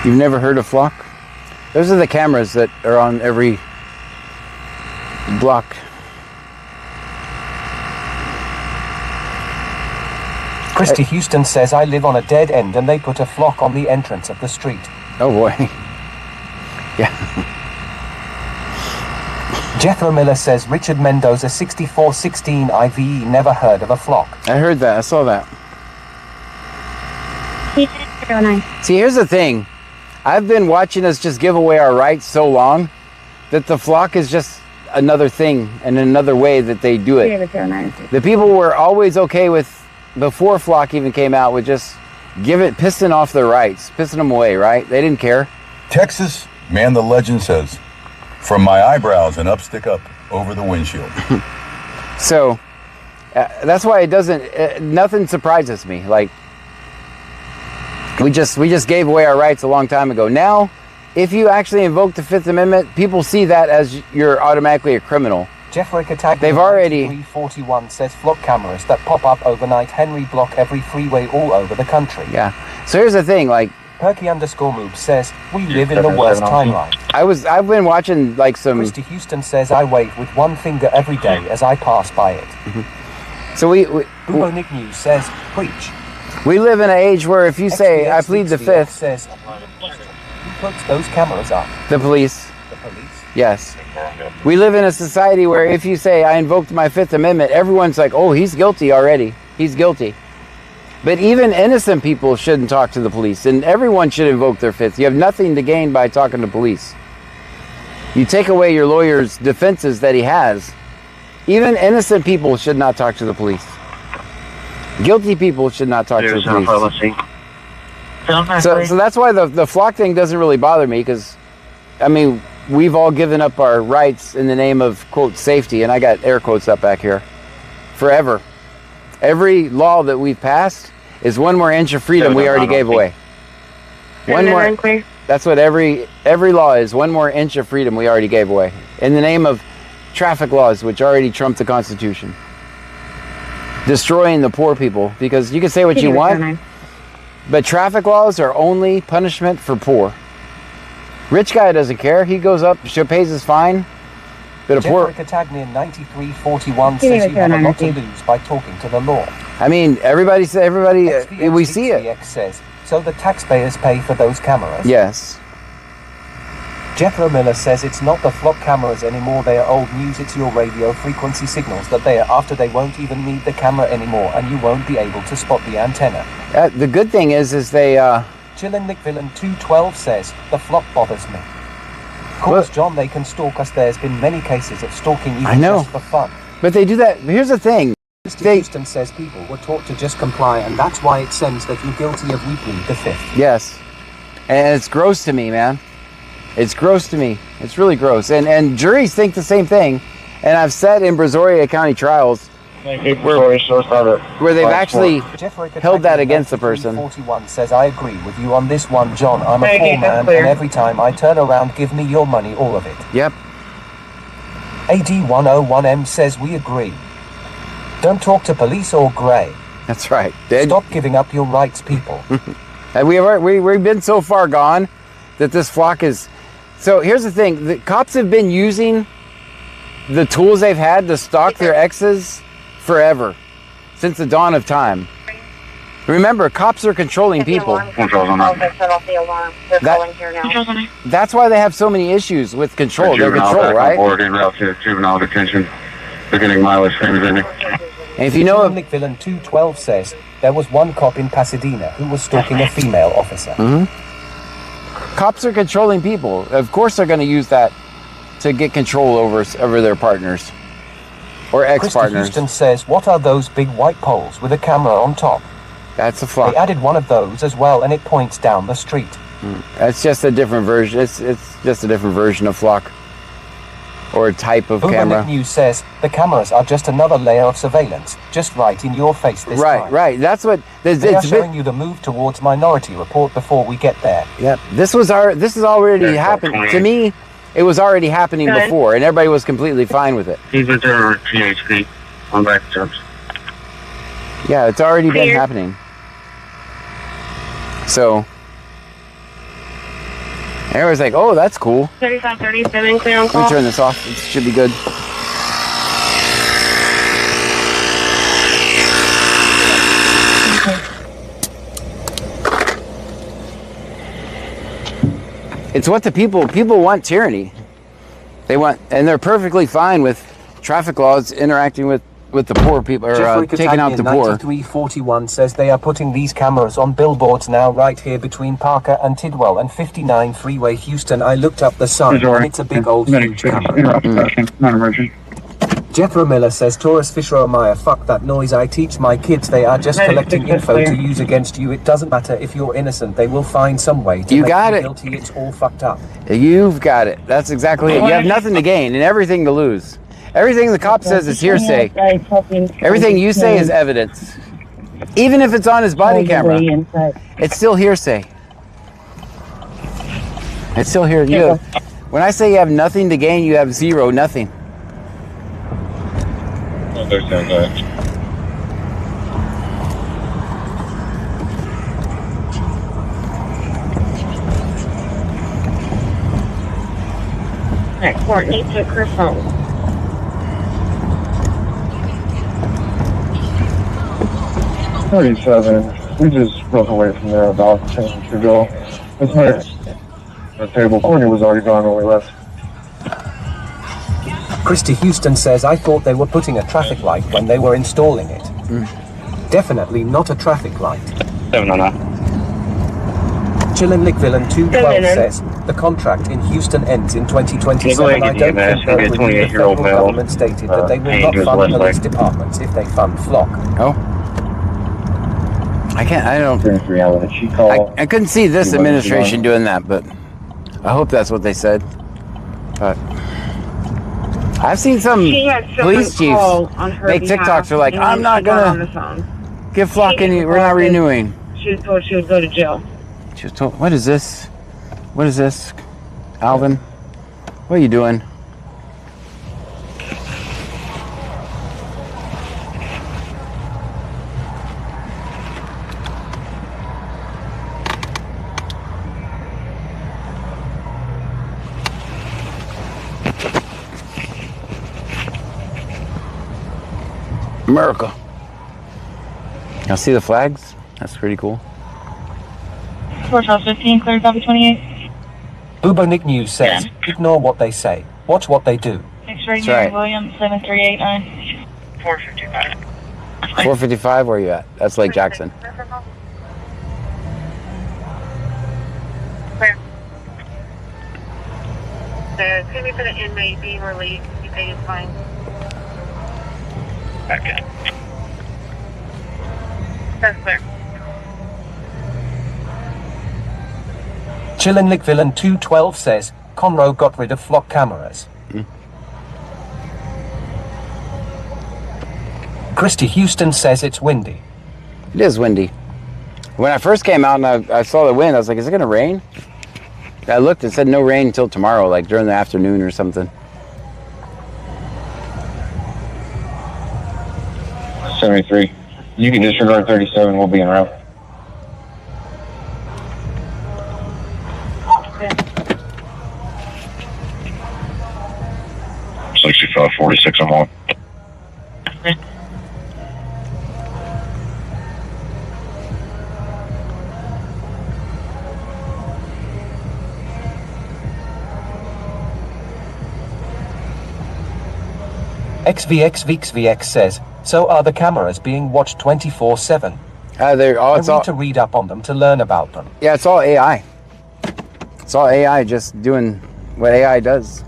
You've never heard of flock? Those are the cameras that are on every block. Christy Houston says, I live on a dead end and they put a flock on the entrance of the street. Oh boy. Yeah. Jethro Miller says, Richard Mendoza 6416 IVE never heard of a flock. I heard that. I saw that. See, here's the thing. I've been watching us just give away our rights so long that the flock is just another thing and another way that they do it. The people were always okay with, before flock even came out, with just pissing off their rights, pissing them away, right? They didn't care. Texas, man, the legend says, from my eyebrows and up stick up over the windshield. So that's why it doesn't, nothing surprises me. Like, we just gave away our rights a long time ago. Now, if you actually invoke the Fifth Amendment, people see that as you're automatically a criminal. Jeffrey Catagnier They've already 341 says flock cameras that pop up overnight Henry block every freeway all over the country. Yeah. So here's the thing, like Perky_move says, we live in the worst timeline. I've been watching like some Christy Houston says, I wave with one finger every day as I pass by it. So we Bubo Nick News says, preach. We live in an age where if you say, I plead the Fifth, says, who puts those cameras up? the police. The police. Yes. We live in a society where if you say, I invoked my Fifth Amendment, everyone's like, oh, he's guilty already. He's guilty. But even innocent people shouldn't talk to the police, and everyone should invoke their Fifth. You have nothing to gain by talking to police. You take away your lawyer's defenses that he has. Even innocent people should not talk to the police. Guilty people should not talk to the police. So that's why the flock thing doesn't really bother me, because, I mean, we've all given up our rights in the name of, quote, safety, and I got air quotes up back here, forever. Every law that we've passed is one more inch of freedom we already gave away. One more. That's what every law is. One more inch of freedom we already gave away in the name of traffic laws, which already trump the Constitution. Destroying the poor people, because you can say what you want, but traffic laws are only punishment for poor. Rich guy doesn't care. He goes up, pays his fine. But a poor... Catagnian 9341 says you have a lot to lose by talking to the law. I mean, everybody, we see it. Says, so the taxpayers pay for those cameras? Yes. Jethro Miller says it's not the flock cameras anymore, they are old news, it's your radio frequency signals that they are after. They won't even need the camera anymore and you won't be able to spot the antenna. The good thing is they... Chillin' Villain 212 says, the flock bothers me. Of course, John, they can stalk us. There's been many cases of stalking even just for fun. But they do that. Here's the thing. Mr. Houston says people were taught to just comply, and that's why it sends that you're guilty of we plead the fifth. Yes. And it's gross to me, man. It's gross to me. It's really gross. And juries think the same thing. And I've said in Brazoria County trials where they've actually held that against the person. 41 says, I agree with you on this one, John. I'm a poor man, and every time I turn around, give me your money, all of it. Yep. AD101M says, we agree. Don't talk to police or grey. That's right. Stop giving up your rights, people. And we've been so far gone that this flock is... So here's the thing. The cops have been using the tools they've had to stalk their exes forever, since the dawn of time. Remember, cops are controlling people. That's why they have so many issues with control. Their control, right? Juvenile detention, beginning mileage. And if you know... Villain 212 says, there was one cop in Pasadena who was stalking a female officer. Cops are controlling people. Of course they're going to use that to get control over their partners. Or ex-partners. Houston says, what are those big white poles with a camera on top? That's a flock. They added one of those as well, and it points down the street. That's just a different version. It's just a different version of flock. Or a type of camera. News says, the cameras are just another layer of surveillance, just right in your face this time. Right. That's what... They are showing you the move towards Minority Report before we get there. Yep. This is already happened. To me... It was already happening before, and everybody was completely fine with it. He's a PHP on back jumps. Yeah, it's already been happening. So, everybody's like, oh, that's cool. 3537, clear on call. Let me turn this off. It should be good. It's what the people want tyranny. They want, and they're perfectly fine with traffic laws interacting with the poor people, or taking out the poor. 9341 says they are putting these cameras on billboards now right here between Parker and Tidwell and 59 Freeway Houston. I looked up the sign and it's a big old huge camera. Non-emergent. Jethro Miller says, Taurus Fisher O'Meara, fuck that noise. I teach my kids they are just collecting info to use against you. It doesn't matter if you're innocent. They will find some way to make you guilty. It's all fucked up. You've got it. That's exactly it. You have nothing to gain and everything to lose. Everything the cop says is hearsay. Everything you say is evidence. Even if it's on his body camera, it's still hearsay. It's still here. When I say you have nothing to gain, you have zero, nothing. Alright, Courtney took her phone. We just broke away from there about 10 minutes ago. It's right. The table. Courtney was already gone when we left. Christy Houston says, I thought they were putting a traffic light when they were installing it. Definitely not a traffic light. 709. Chillin' Villain 212 says, the contract in Houston ends in 2027. I don't think the federal government stated that they will not fund police departments if they fund flock. Oh. I couldn't see this administration doing that, but I hope that's what they said. But I've seen some police chiefs make TikToks. They're like, I'm not gonna Get flocking. We're not renewing. She was told she would go to jail. She was told. What is this? What is this? Alvin? What are you doing? America. Y'all see the flags? That's pretty cool. Force House 15, clear copy 28. Bubonic News says, ignore what they say, watch what they do. X-ray Gary Williams, 7389. 455. 455, where are you at? That's Lake Jackson. Clear. Excuse me for the inmate being released. You pay his fine. Okay. That's clear. Chillinlick Villain 212 says, Conroe got rid of flock cameras. Christy Houston says it's windy. It is windy. When I first came out and I saw the wind, I was like, is it going to rain? I looked, it said no rain until tomorrow, like during the afternoon or something. 73. You can disregard 37, we'll be en route. 6546, I'm on. XVXVXVX says, so are the cameras being watched 24/7? They're all, it's I need all to read up on them to learn about them. Yeah, it's all AI. It's all AI just doing what AI does.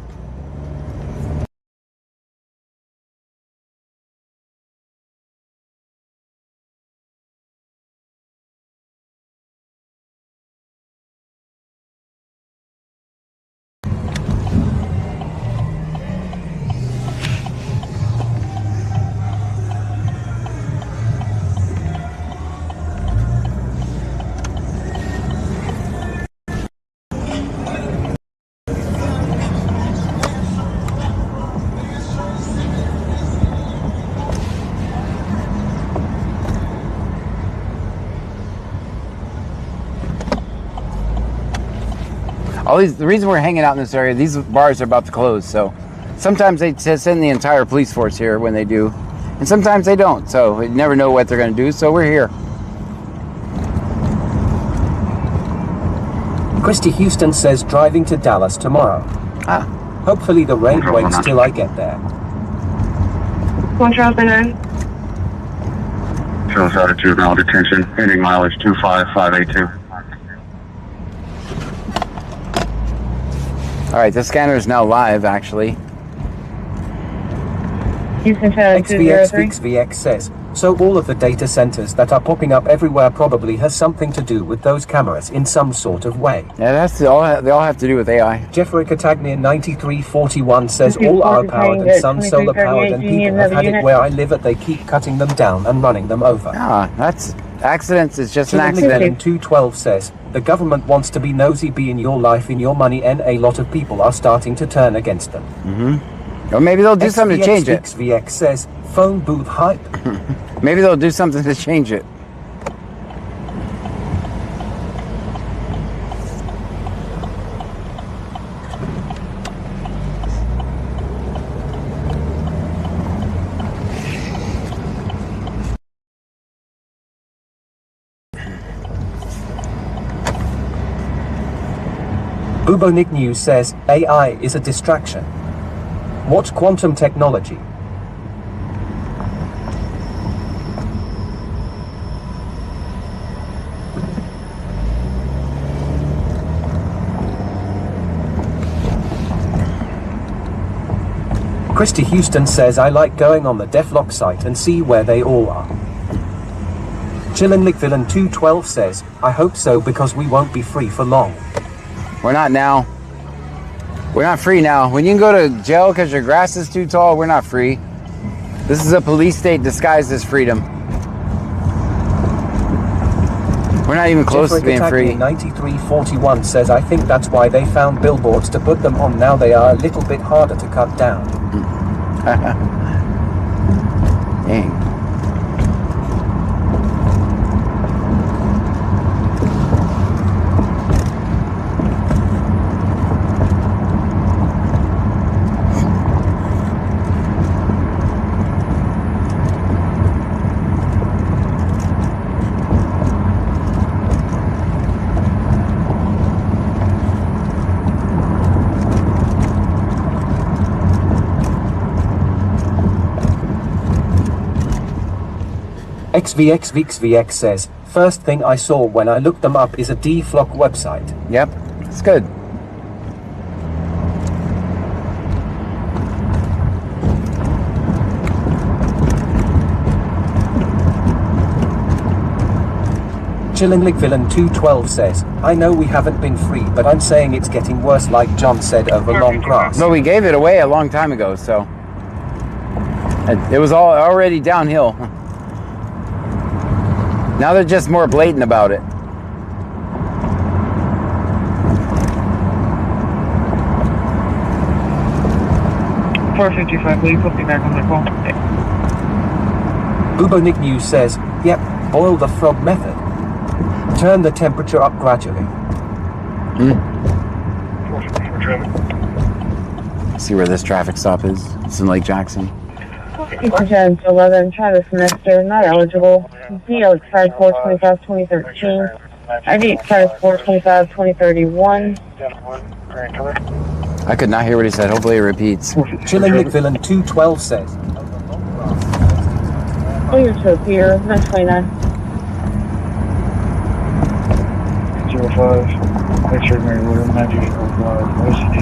The reason we're hanging out in this area, these bars are about to close, so sometimes they send the entire police force here when they do, and sometimes they don't, so we never know what they're going to do, so we're here. Christy Houston says driving to Dallas tomorrow. Hopefully the rain waits till I get there. 109. Shows attitude, now detention, ending mileage 25582. All right, the scanner is now live, actually. XVXVX says, so all of the data centers that are popping up everywhere probably has something to do with those cameras in some sort of way. Yeah, they all have to do with AI. Jeffrey Catagnia 9341 says all are powered and some solar powered, and people have had it where I live at they keep cutting them down and running them over. That's accidents is just an accident. accident. 212 says, the government wants to be nosy, be in your life, in your money, and a lot of people are starting to turn against them. Or maybe they'll do something to change it. XVX says, phone booth hype. Maybe they'll do something to change it. Bubonic News says, AI is a distraction. What's quantum technology? Christy Houston says, I like going on the Deflock site and see where they all are. Chillin' McVillain 212 says, I hope so because we won't be free for long. We're not now. We're not free now. When you can go to jail because your grass is too tall, we're not free. This is a police state disguised as freedom. We're not even close to being free. 9341 says, I think that's why they found billboards to put them on. Now they are a little bit harder to cut down. Dang. XVXVXVX says, first thing I saw when I looked them up is a D-Flock website. Yep, it's good. Chillinglick Villain 212 says, I know we haven't been free, but I'm saying it's getting worse like John said over long grass. Well, we gave it away a long time ago, so it was all already downhill. Now they're just more blatant about it. $4.55, will you put me back on the phone? Bubonic News says, yep, boil the frog method. Turn the temperature up gradually. See where this traffic stop is. It's in Lake Jackson. 11, Travis Semester, not eligible. DL expired 4/25/2013. ID expired 4/25/2031. I could not hear what he said. Hopefully it repeats. Chillinglick Villain 212 says, Clear to appear, 929. 05, extraordinary order, 9805, OCD,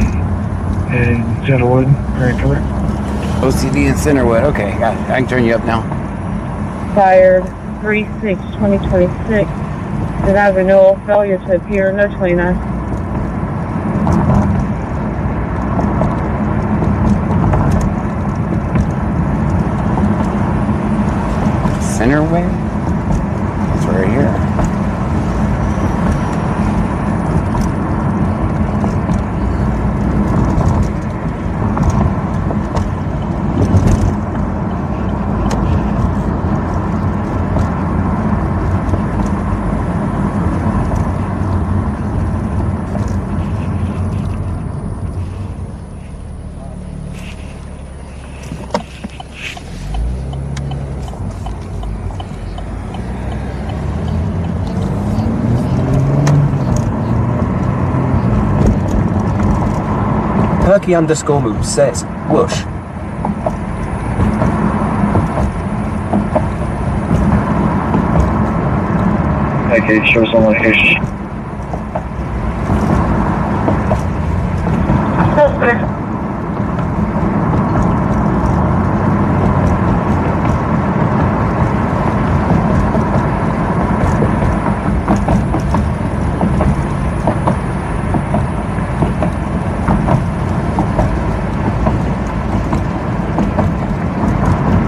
and Gentlewood, Grand Cover. OCD and Centerwood. Okay, got it. I can turn you up now. Expired 3/6/2026. Denied renewal, failure to appear, no 29. Centerway? It's right here. Perky_move says, whoosh. Okay, show us on location.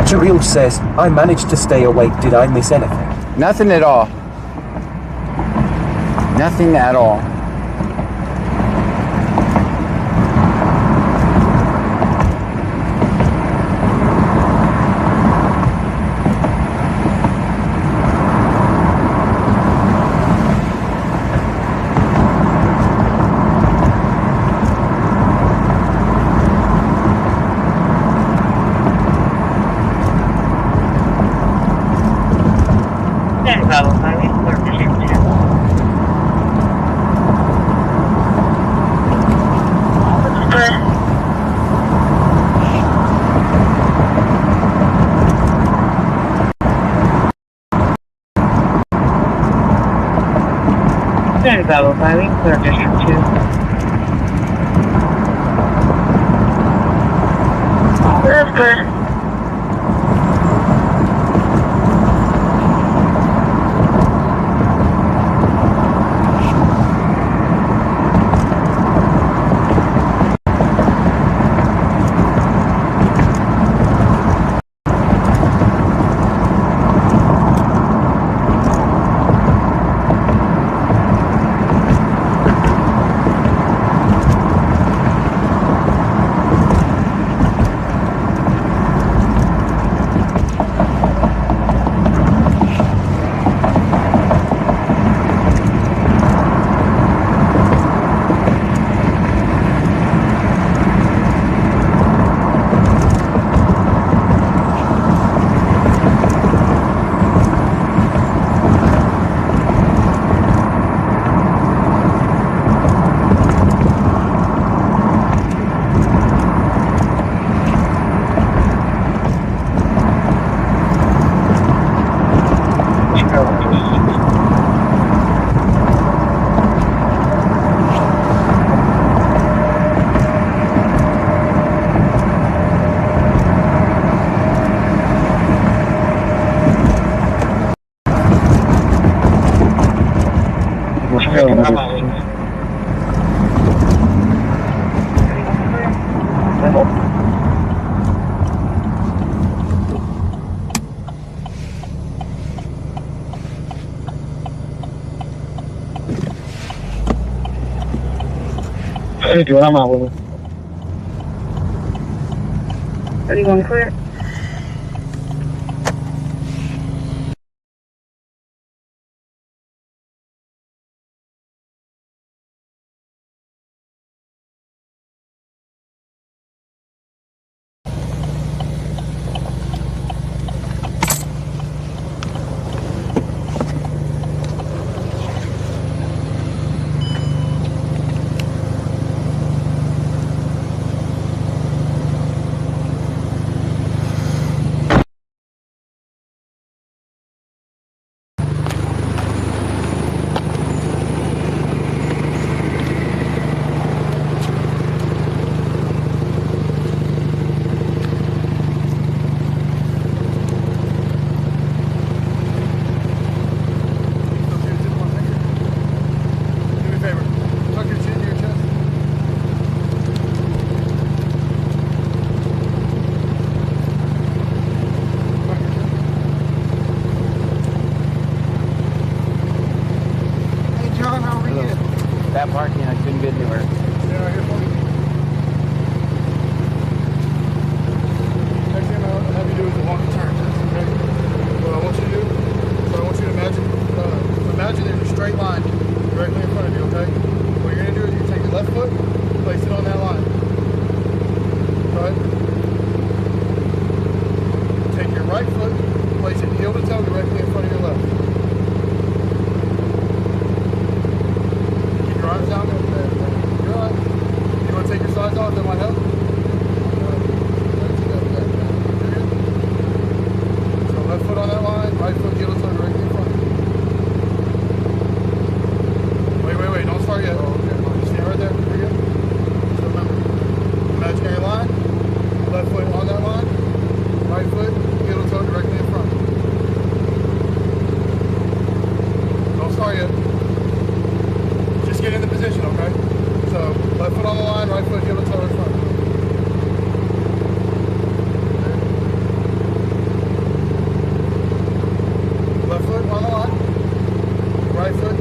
Cheryl says, I managed to stay awake. Did I miss anything? Nothing at all. Nothing at all. Bravo 5, clear District 2. That's clear. with you when I'm out with him. Are you going clear? That parking, I couldn't get anywhere. Yeah, here for me. Next thing I'll have you do is a walk and turn test, okay? What I want you to do, imagine there's a straight line directly in front of you, okay? What you're gonna do is you take your left foot, place it on that line. Right? Take your right foot, place it heel to toe directly in front of your left. Arms down there. You're all right. You want to take your slides off? That might help. So left foot on that line, right foot heel to toe directly in front. Wait. Don't start yet. Just stay right there. You're good. So remember, imaginary line, left foot on that line, right foot heel to toe directly in front. Don't start yet. Get in the position, okay? So left foot on the line, right foot heel to toe in front. Left foot on the line, right foot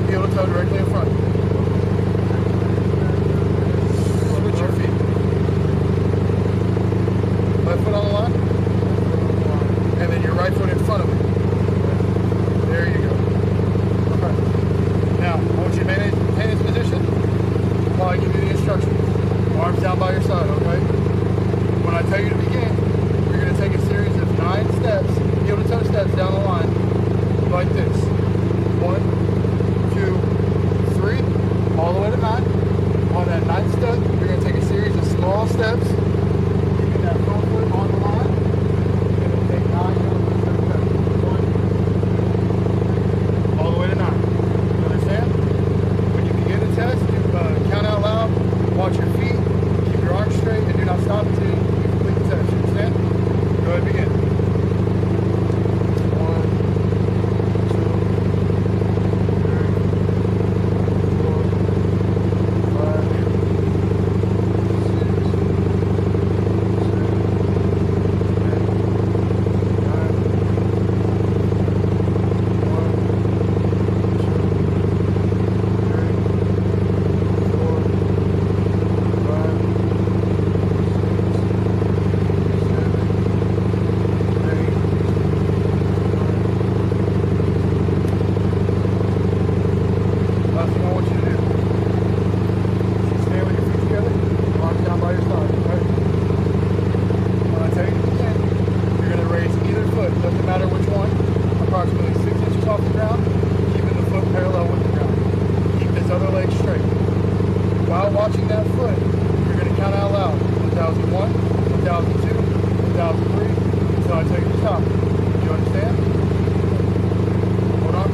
heel to toe directly in front. Switch your feet. Left foot on the line, and then your right foot in front of it. There you go. Okay. Now, I want you to maintain this position while I give you the instructions. Arms down by your side, okay? When I tell you to begin, you're going to take a series of 9 steps, heel to toe steps down the line, like this. 1, 2, 3, all the way to 9. On that 9th step, you're going to take a series of small steps, keeping that front foot on the line. You're going to take 9 heel to toe steps. 1, all the way to 9. When you begin the test, you count out loud, watch your feet, keep your arms straight, and do not stop until you complete the test. You understand? Go ahead and begin. 1, 2, 1,003 until I tell you to stop. Do you understand? Hold on.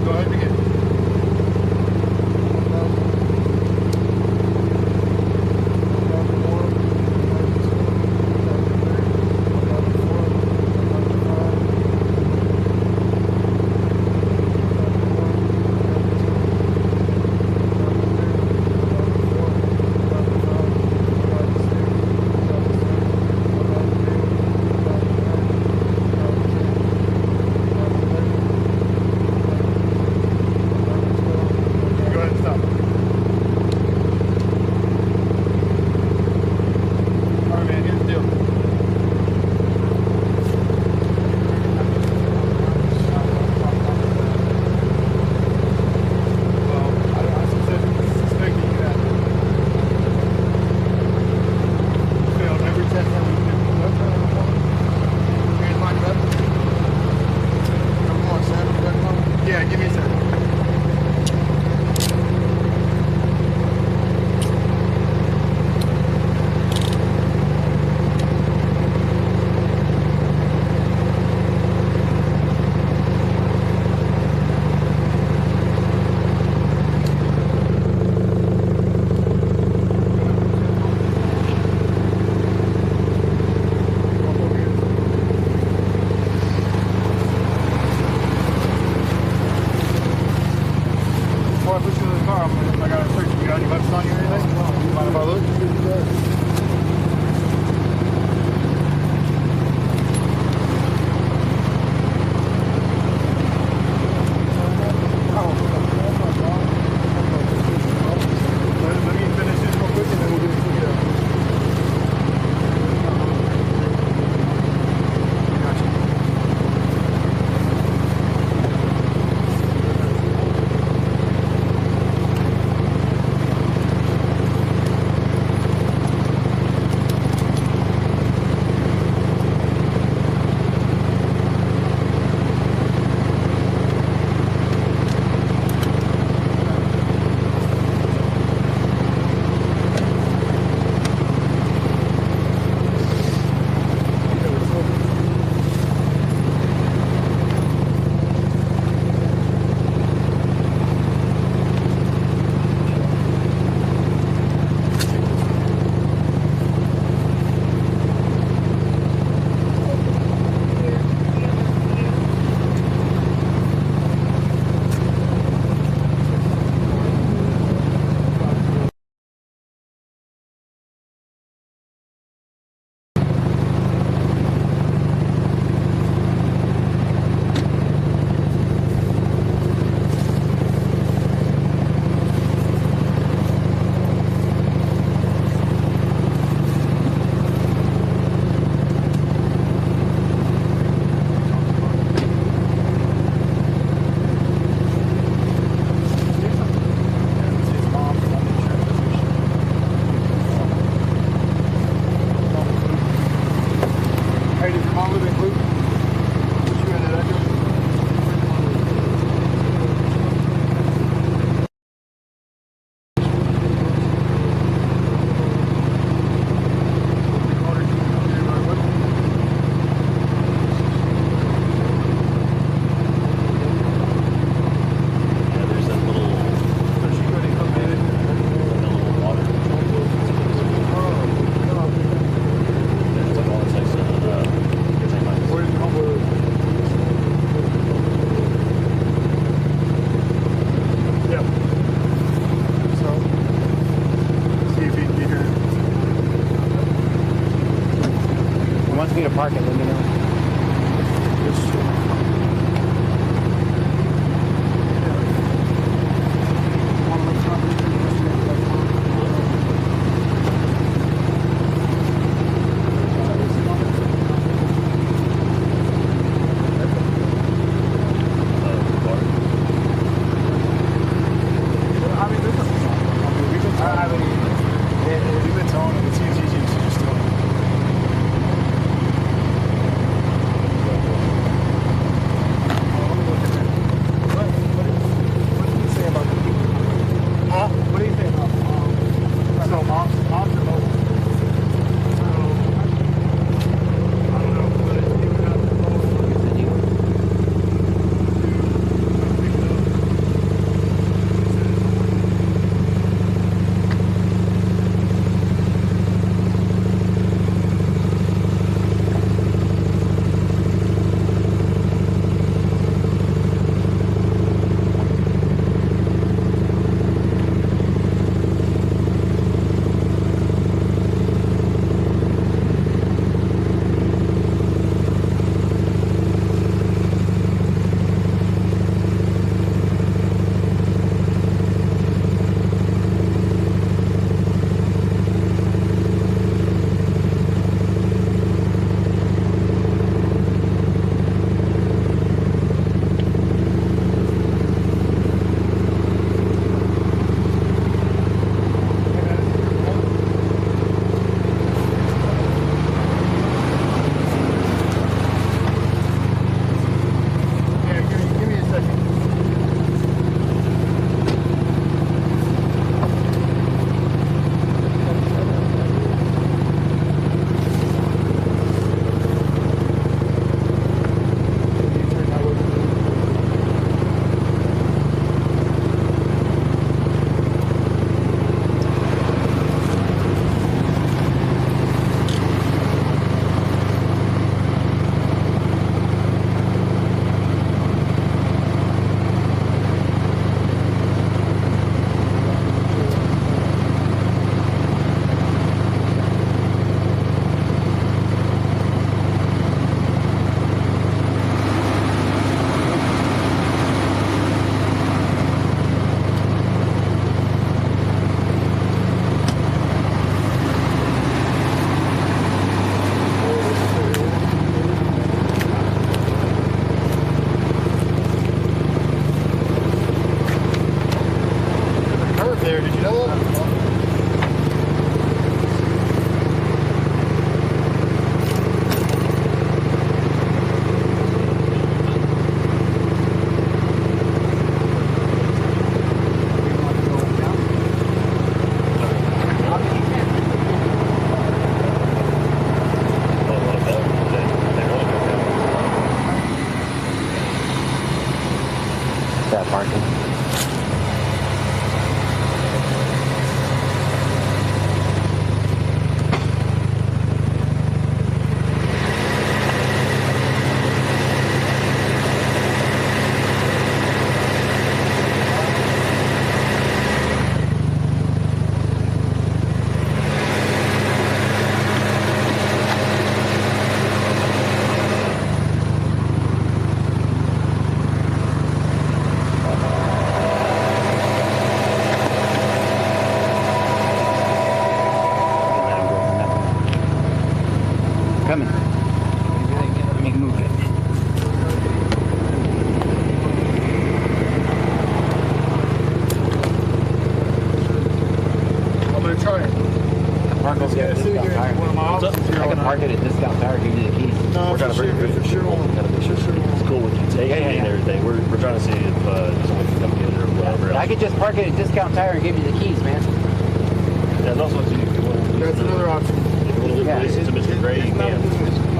Go ahead and begin. 1,003, 1,004, 1,005, 1,006, car. I got a search. You got any weapons on you or anything? Mind if I look? Let me finish this real quick and then we'll get it figured out. wants me to park it, let me know. there. Did you know that? That parking. Coming. Let me move it. I'm gonna try it. Park over here at Discount Tire. One of my officers here. I can park it at Discount Tire, give you the keys. No, We're trying to bring it for sure. It's cool with you taking it and everything. We're trying to see if someone can come get it or whatever. I could just park it at Discount Tire and give you the keys, man. Yeah, that's what you want. That's another option. If you want to leave it to Mr. Gray, you can.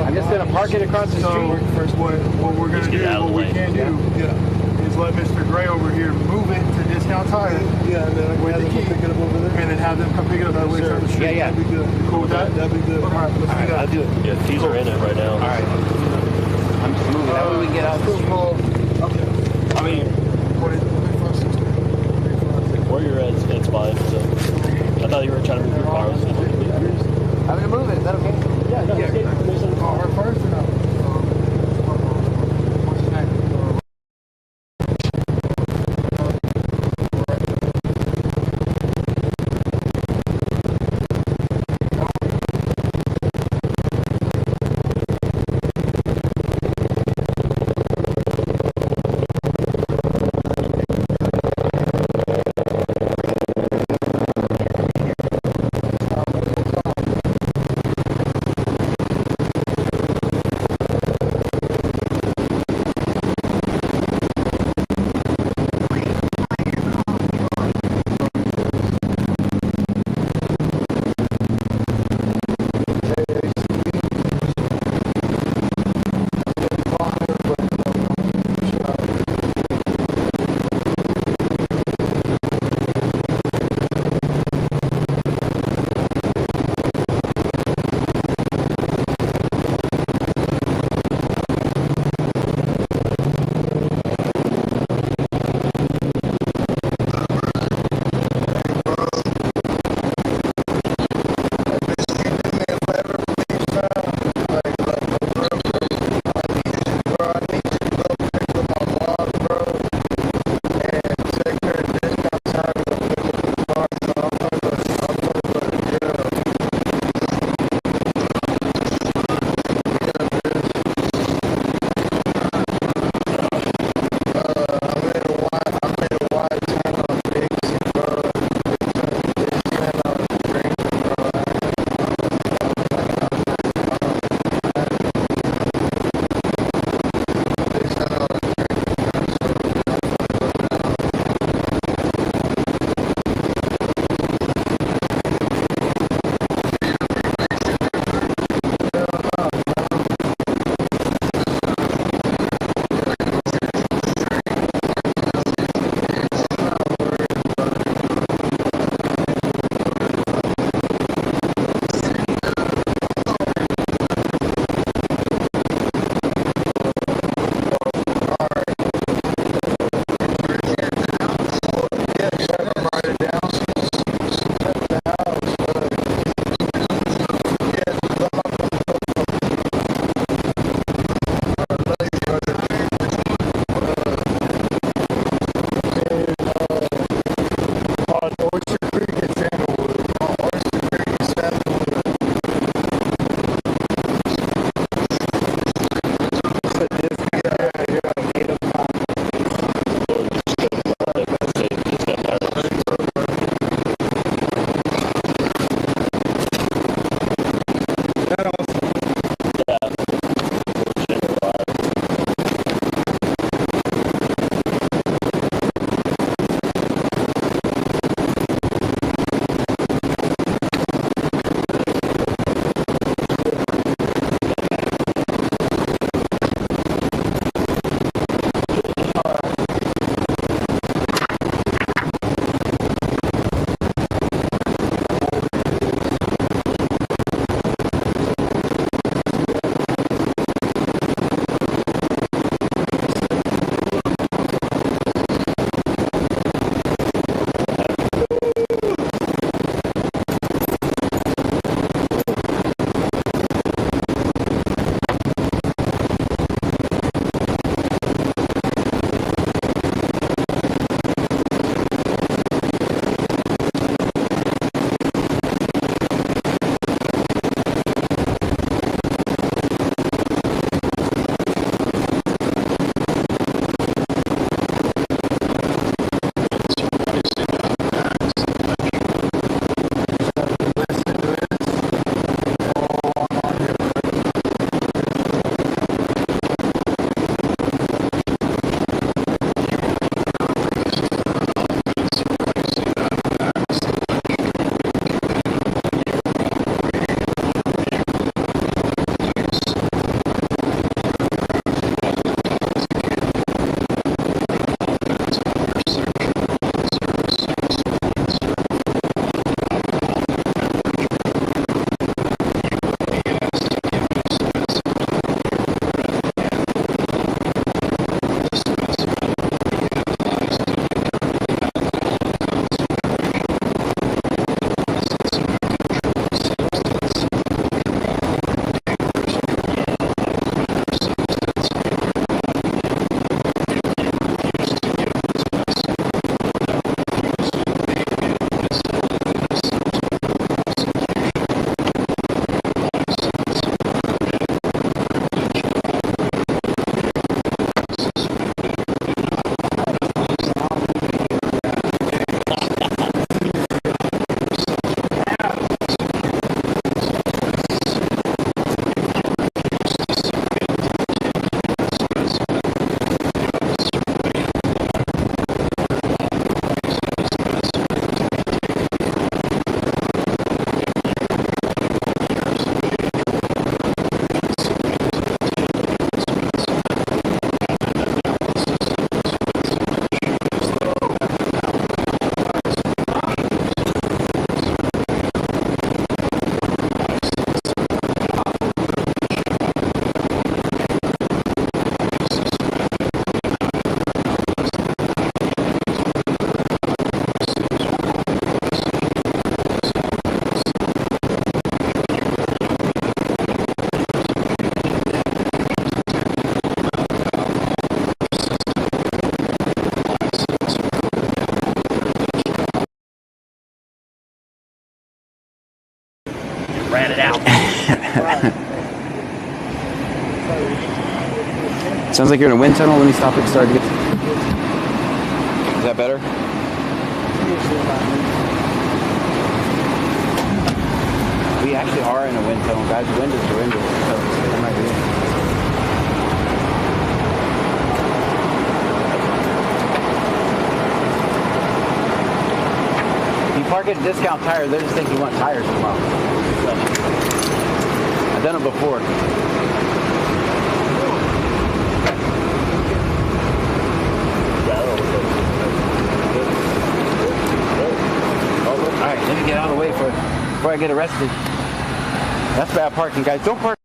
I'm just gonna park it across the street. First, what we're gonna do, what we can do, is let Mr. Gray over here move it to Discount Tire. Yeah, and then I can have them pick it up over there. And then have them come pick it up that way down the street. Yeah, yeah. That'd be good. You cool with that? That'd be good. All right, let's do that. I'll do it. Yeah, the keys are in it right now. All right. I'm just moving. That way we can get out of the street. Okay. I mean, Where you're at, it's fine. So I thought you were trying to move your car. I'm gonna move it. Is that okay? Yeah, no, her first or no? rat it out. Sounds like you're in a wind tunnel. Let me stop it. Start again. Is that better? We actually are in a wind tunnel, guys. The wind is horrendous. So it might be. You park at Discount Tire, they just think you want tires tomorrow. So, I've done it before. Alright, let me get out of the way before I get arrested. That's bad parking, guys. Don't park.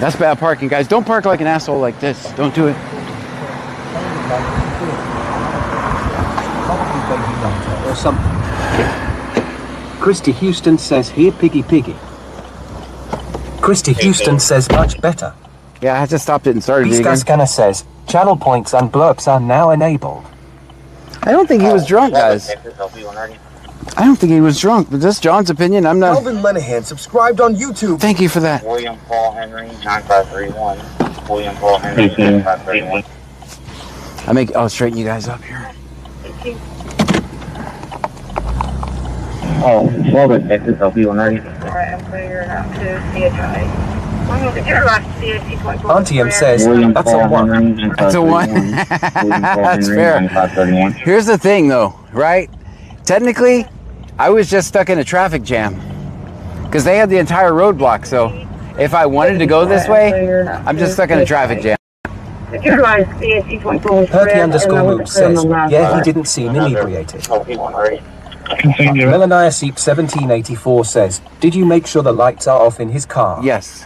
That's bad parking, guys. Don't park like an asshole like this. Don't do it. Or something. Christy Houston says, here, piggy, piggy. Christy Houston says, much better. Yeah, I just stopped it and started it Vista again. Scanner says, channel points and blurps are now enabled. I don't think he was drunk, guys. I don't think he was drunk, but that's John's opinion. I'm not. Calvin Lenahan subscribed on YouTube. Thank you for that. William Paul Henry, 9531. William Paul Henry, 9531. I'll straighten you guys up here. Oh, well, but Texas, I'll be 190. Alright, I'm clear out to CHI. I'm going to get last CHC.4. Auntie M says, that's a 1. That's a 1. That's fair. Here's the thing, though, right? Technically, I was just stuck in a traffic jam because they had the entire roadblock. So if I wanted to go this way, I'm just stuck in a traffic jam. Perky underscore move says, yeah, he didn't seem inebriated. Melania Seep 1784 says, did you make sure the lights are off in his car? Yes.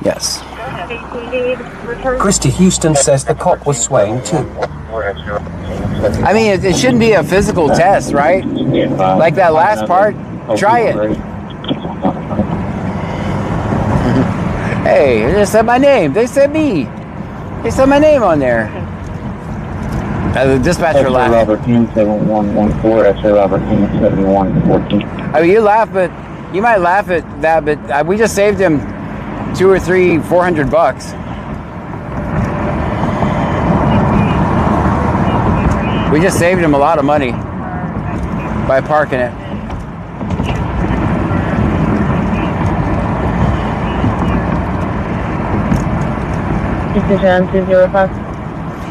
Yes. Christy Houston says the cop was swaying too. I mean, it shouldn't be a physical test, right? Like that last part, try it. Hey, they just said my name. They said me. They said my name on there. The dispatcher laughed. Robert 7114, X-ray Robert 7114. I mean, you laugh, but you might laugh at that, but we just saved him $200 or $400. We just saved him a lot of money by parking it.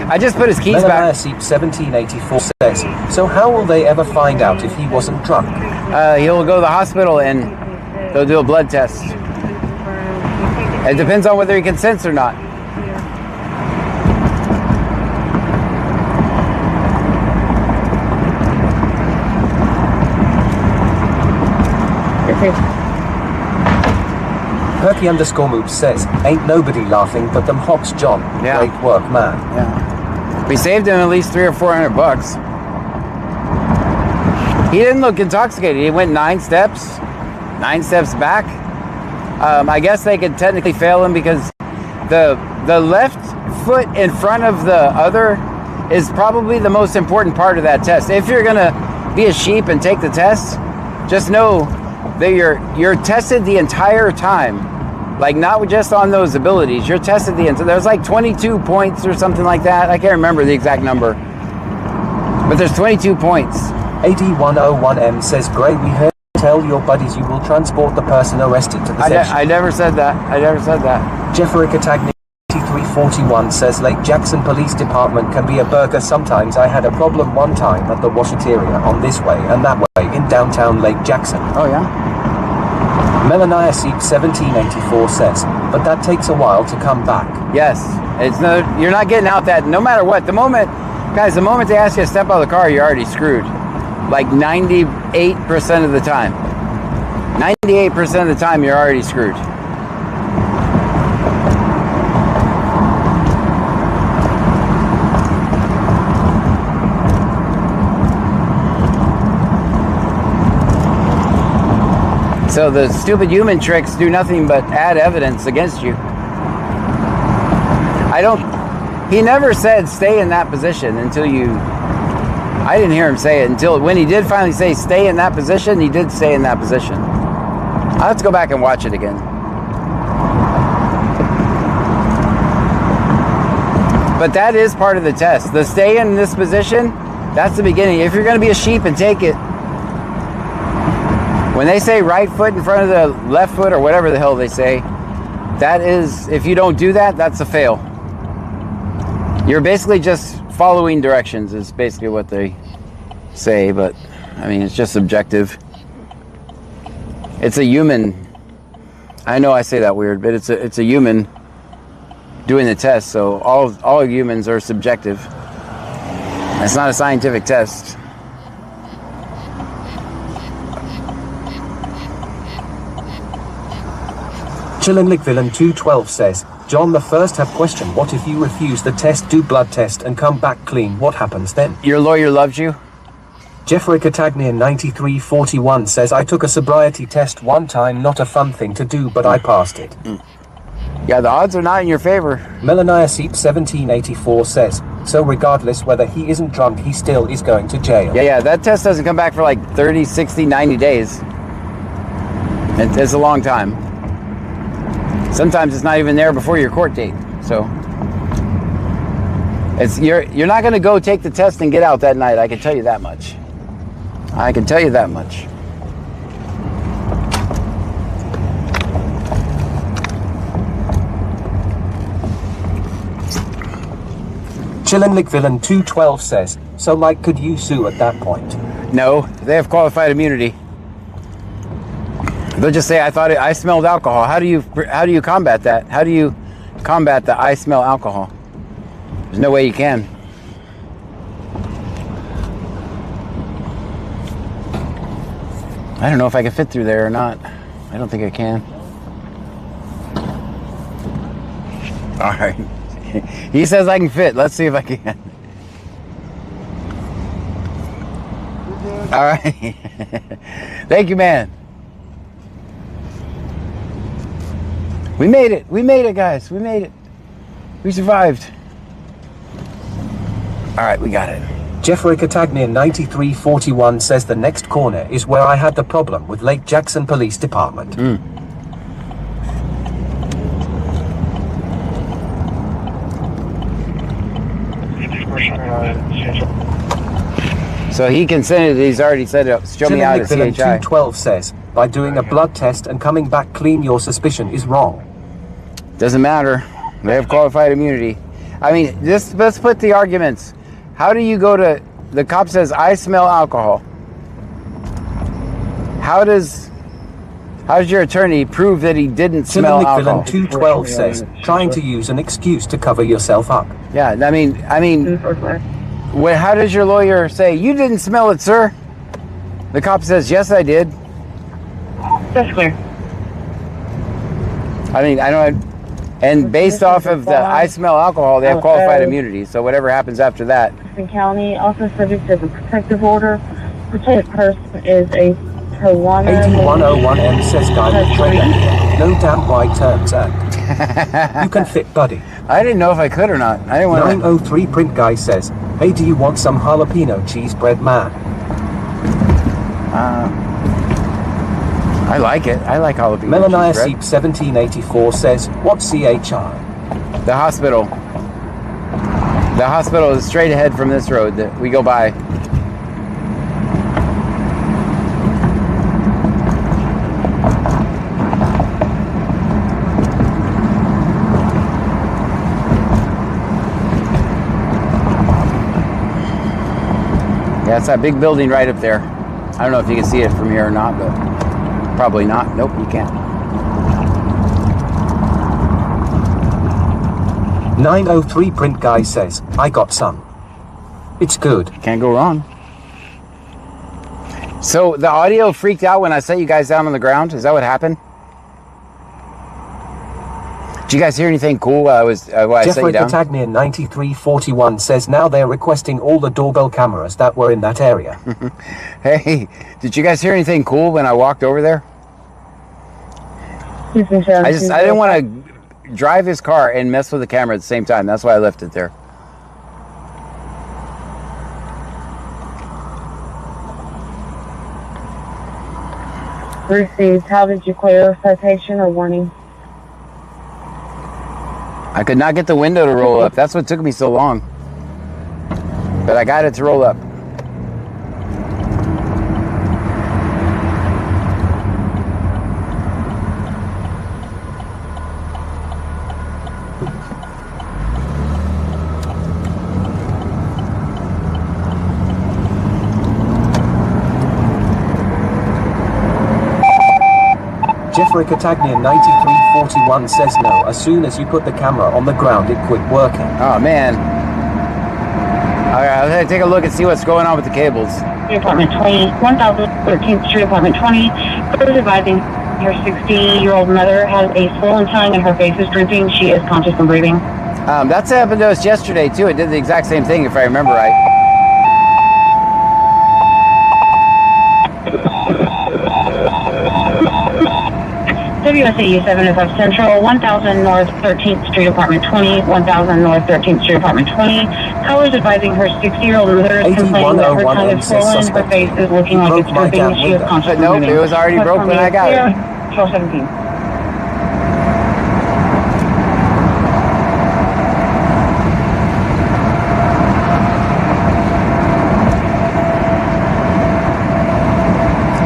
I just put his keys back. Seep 1784 says, so how will they ever find out if he wasn't drunk? He'll go to the hospital and they'll do a blood test. It depends on whether he consents or not. Perky underscore move says, ain't nobody laughing but them hops, John. Yeah. Great work, man. Yeah. We saved him at least $300 or $400. He didn't look intoxicated. He went 9 steps back. I guess they could technically fail him because the left foot in front of the other is probably the most important part of that test. If you're gonna be a sheep and take the test, just know that you're tested the entire time. Like, not just on those abilities. You're tested there's like 22 points or something like that. I can't remember the exact number. But there's 22 points. AD101M says, Gray, we heard you tell your buddies you will transport the person arrested to the section. I never said that. Jeffrey Catagni 8341 says, Lake Jackson Police Department can be a burger sometimes. I had a problem one time at the Washateria on this way and that way in downtown Lake Jackson. Oh, yeah? Melania Seep 1784 says, but that takes a while to come back. Yes. You're not getting out that, no matter what. The moment they ask you to step out of the car, you're already screwed. Like 98% of the time. 98% of the time, you're already screwed. So the stupid human tricks do nothing but add evidence against you. He never said stay in that position until you I didn't hear him say it until when he did finally say stay in that position. He did stay in that position. I'll have to go back and watch it again. But that is part of the test. The stay in this position, that's the beginning. If you're going to be a sheep and take it, when they say right foot in front of the left foot or whatever the hell they say, that is, if you don't do that, that's a fail. You're basically just following directions is basically what they say, but I mean, it's just subjective. It's a human. I know I say that weird, but it's a human doing the test, so all humans are subjective. It's not a scientific test. Chillinlick Villain 212 says, John the First have question, what if you refuse the test, do blood test and come back clean, what happens then? Your lawyer loves you? Jeffrey Catagnian 9341 says, I took a sobriety test one time, not a fun thing to do, but I passed it. Yeah, the odds are not in your favor. Melania Seep 1784 says, so regardless whether he isn't drunk, he still is going to jail. Yeah, that test doesn't come back for like 30, 60, 90 days. It's a long time. Sometimes it's not even there before your court date. So you're not going to go take the test and get out that night. I can tell you that much. I can tell you that much. Chillinlick Villain 212 says, so Mike, could you sue at that point? No, they have qualified immunity. They'll just say, I smelled alcohol. How do you combat that? How do you combat the I smell alcohol? There's no way you can. I don't know if I can fit through there or not. I don't think I can. All right. He says I can fit. Let's see if I can. All right. Thank you, man. We made it. We made it, guys. We made it. We survived. All right, we got it. Jeffrey Catagnian 9341 says the next corner is where I had the problem with Lake Jackson Police Department. So he consented. He's already set it up. Show me how to CHI. 212 says, by doing a blood test and coming back clean, your suspicion is wrong. Doesn't matter. They have qualified immunity. I mean, let's put the arguments. How do you go to, the cop says, I smell alcohol. How does your attorney prove that he didn't smell alcohol? Villain 212 says, trying to use an excuse to cover yourself up. Yeah, I mean, how does your lawyer say, you didn't smell it, sir? The cop says, yes, I did. That's clear. I mean, I don't. And based off of the I smell alcohol, they have qualified immunity. So whatever happens after that. County, also subject to the protective order. Protected person is a Tawana. 8101M says guy with trainer. No damn right turns out. You can fit, buddy. I didn't know if I could or not. I didn't want 903 print guy says, hey, do you want some jalapeno cheese bread, man? I like it. I like jalapeno Melania cheese Seep 1784 says, what's CHI? The hospital. The hospital is straight ahead from this road that we go by. Yeah, it's that big building right up there. I don't know if you can see it from here or not, but probably not. Nope, you can't. 903 print guy says, I got some. It's good. Can't go wrong. So the audio freaked out when I set you guys down on the ground? Is that what happened? Did you guys hear anything cool while I set you down? Jeffrey Catagnian 9341 says now they're requesting all the doorbell cameras that were in that area. Hey, did you guys hear anything cool when I walked over there? I didn't want to drive his car and mess with the camera at the same time. That's why I left it there. received. How did you clear? Citation or warning? I could not get the window to roll up. That's what took me so long. But I got it to roll up. Jeffrey Catagnia 9341 says no. As soon as you put the camera on the ground, it quit working. Oh, man. All right, let's take a look and see what's going on with the cables. Apartment 20, 1013th Street, Apartment 20. Further advising her 60-year-old mother has a swollen tongue and her face is drooping. She is conscious and breathing. That's happened to us yesterday, too. It did the exact same thing, if I remember right. WSAU 7 is up Central, 1000 North 13th Street, Apartment 20, 1000 North 13th Street, Apartment 20. Callers advising her 60-year-old mother is complaining that her tongue is swollen, her face is looking like it's dripping, she is conscious. But nope, it was already broke when I got it. 1217.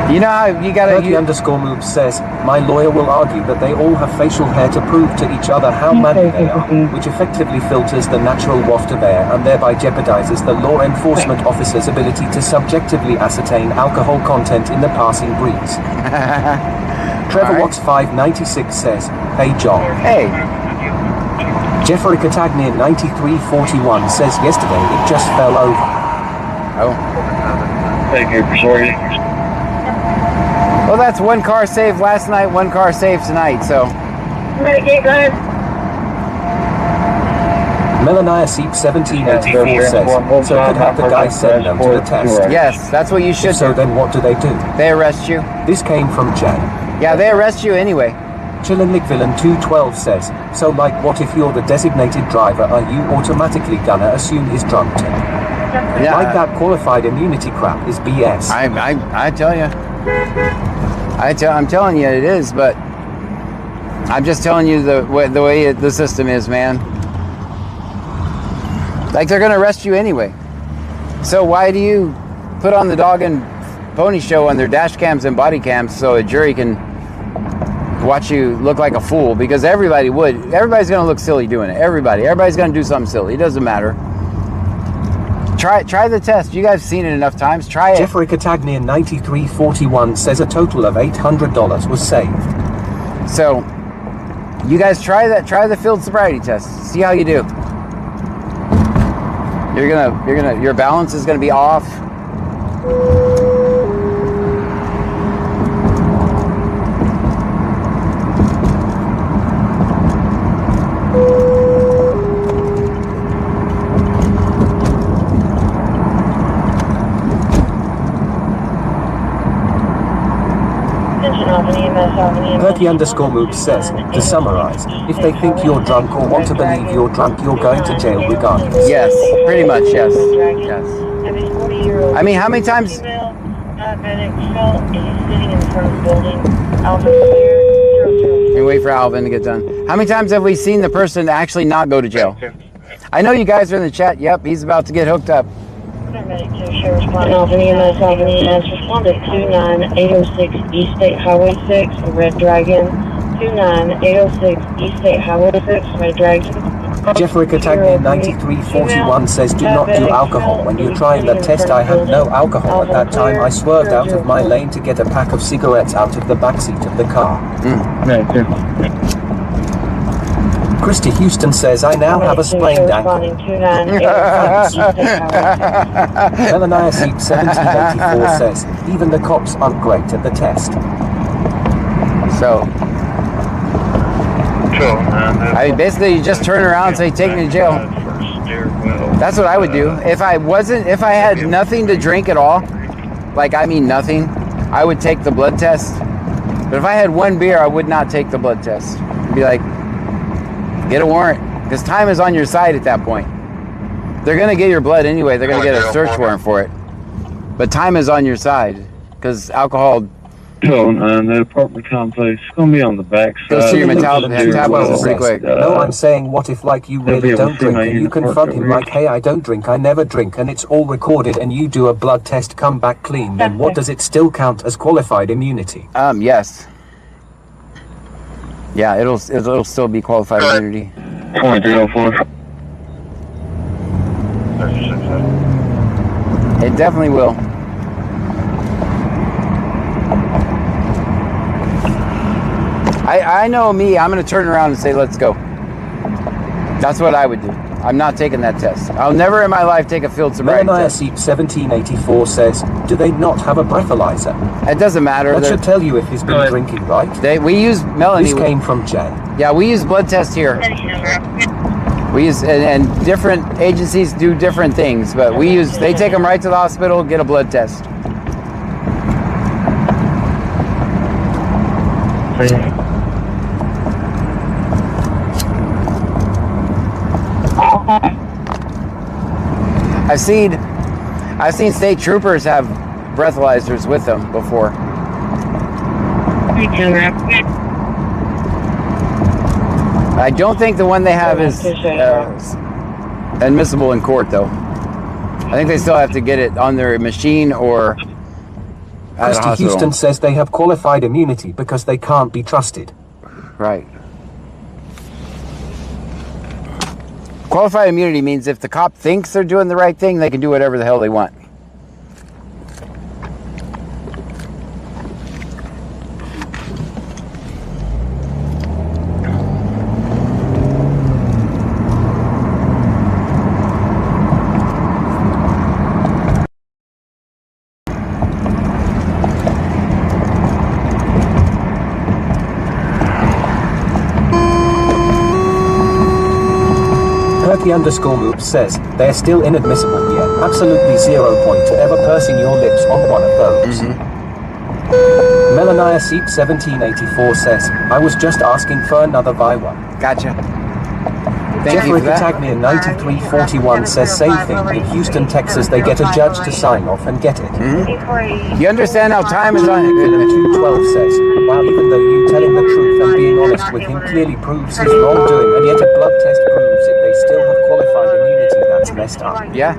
You know how you gotta... _move says, my lawyer will argue that they all have facial hair to prove to each other how muddy they are, which effectively filters the natural waft of air and thereby jeopardizes the law enforcement officer's ability to subjectively ascertain alcohol content in the passing breeze. Trevor Watts 596 says, hey John. Hey. Jeffrey Catagnia 9341 says yesterday it just fell over. Oh. Thank you, Brazoria. Well, that's one car saved last night, one car saved tonight, so. Medicaid, go ahead. Melania Seep 1784 says, so could have the guy said no to the test. Yes, that's what you should do. So then what do? They arrest you. This came from Jay. Yeah, they arrest you anyway. Chillinlickvillain 212 says, so like what if you're the designated driver, are you automatically gonna assume he's drunk? Yeah. Like that qualified immunity crap is BS. I tell you. I'm telling you it is, but I'm just telling you the way the system is, man. Like, they're going to arrest you anyway. So why do you put on the dog and pony show on their dash cams and body cams so a jury can watch you look like a fool? Because everybody would. Everybody's going to look silly doing it. Everybody's going to do something silly. It doesn't matter. Try the test. You guys have seen it enough times. Try it. Jeffrey Catagnia 9341 says a total of $800 was saved. So, you guys try that. Try the field sobriety test. See how you do. Your balance is gonna be off. _move says, to summarize, if they think you're drunk or want to believe you're drunk, you're going to jail regardless. Yes, pretty much, yes. Yes. I mean, how many times... We wait for Alvin to get done. How many times have we seen the person actually not go to jail? I know you guys are in the chat. Yep, he's about to get hooked up. Albany responded 29806 East State Highway 6, Red Dragon. 29806 East State Highway 6, Red Dragon. Jeffrey Catagnia 9341 says, do not do alcohol. When you're trying the test, I had no alcohol at that time. I swerved out of my lane to get a pack of cigarettes out of the backseat of the car. Christy Houston says, I now have a sprained ankle. Melania Seep 1784 says, even the cops aren't great at the test. So, I mean, basically, you just turn around and say, take me to jail. That's what I would do. If I had nothing to drink at all, like, I mean nothing, I would take the blood test. But if I had one beer, I would not take the blood test. I'd be like, get a warrant, because time is on your side at that point. They're going to get your blood anyway. They're going to get a search warrant for it. But time is on your side, because alcohol The apartment complex is going to be on the back side. Go see your metabolism pretty quick. No, I'm saying, what if, like, you really don't drink and you confront him like, hey, I don't drink, I never drink, and it's all recorded, and you do a blood test, come back clean, then what does it still count as qualified immunity? Yes. Yeah, it'll still be qualified immunity. 2304. It definitely will. I know me, I'm going to turn around and say, let's go. That's what I would do. I'm not taking that test. I'll never in my life take a field sobriety test. Seat 1784 says, do they not have a breathalyzer? It doesn't matter. That should tell you if he's been drinking, right? We use, Melanie. This came from Jen. Yeah, we use blood tests here. We use, and different agencies do different things, but they take them right to the hospital, get a blood test. I've seen state troopers have breathalyzers with them before. I don't think the one they have is admissible in court, though. I think they still have to get it on their machine or at a Christy hospital. Houston says they have qualified immunity because they can't be trusted. Right. Qualified immunity means if the cop thinks they're doing the right thing, they can do whatever the hell they want. _Moops says, they're still inadmissible yet. Absolutely 0 point to ever pursing your lips on one of those. Melania Seat 1784 says, I was just asking for another buy one. Gotcha. Thank Jeffrey Catagnia 9341 says same thing. In Houston, Texas, they get a judge to sign off and get it. You understand how time is on it? 212 says, wow, even though you telling the truth and being honest with him clearly proves his wrongdoing, and yet a blood test proves it, they still have qualified immunity. That's messed up. Yeah.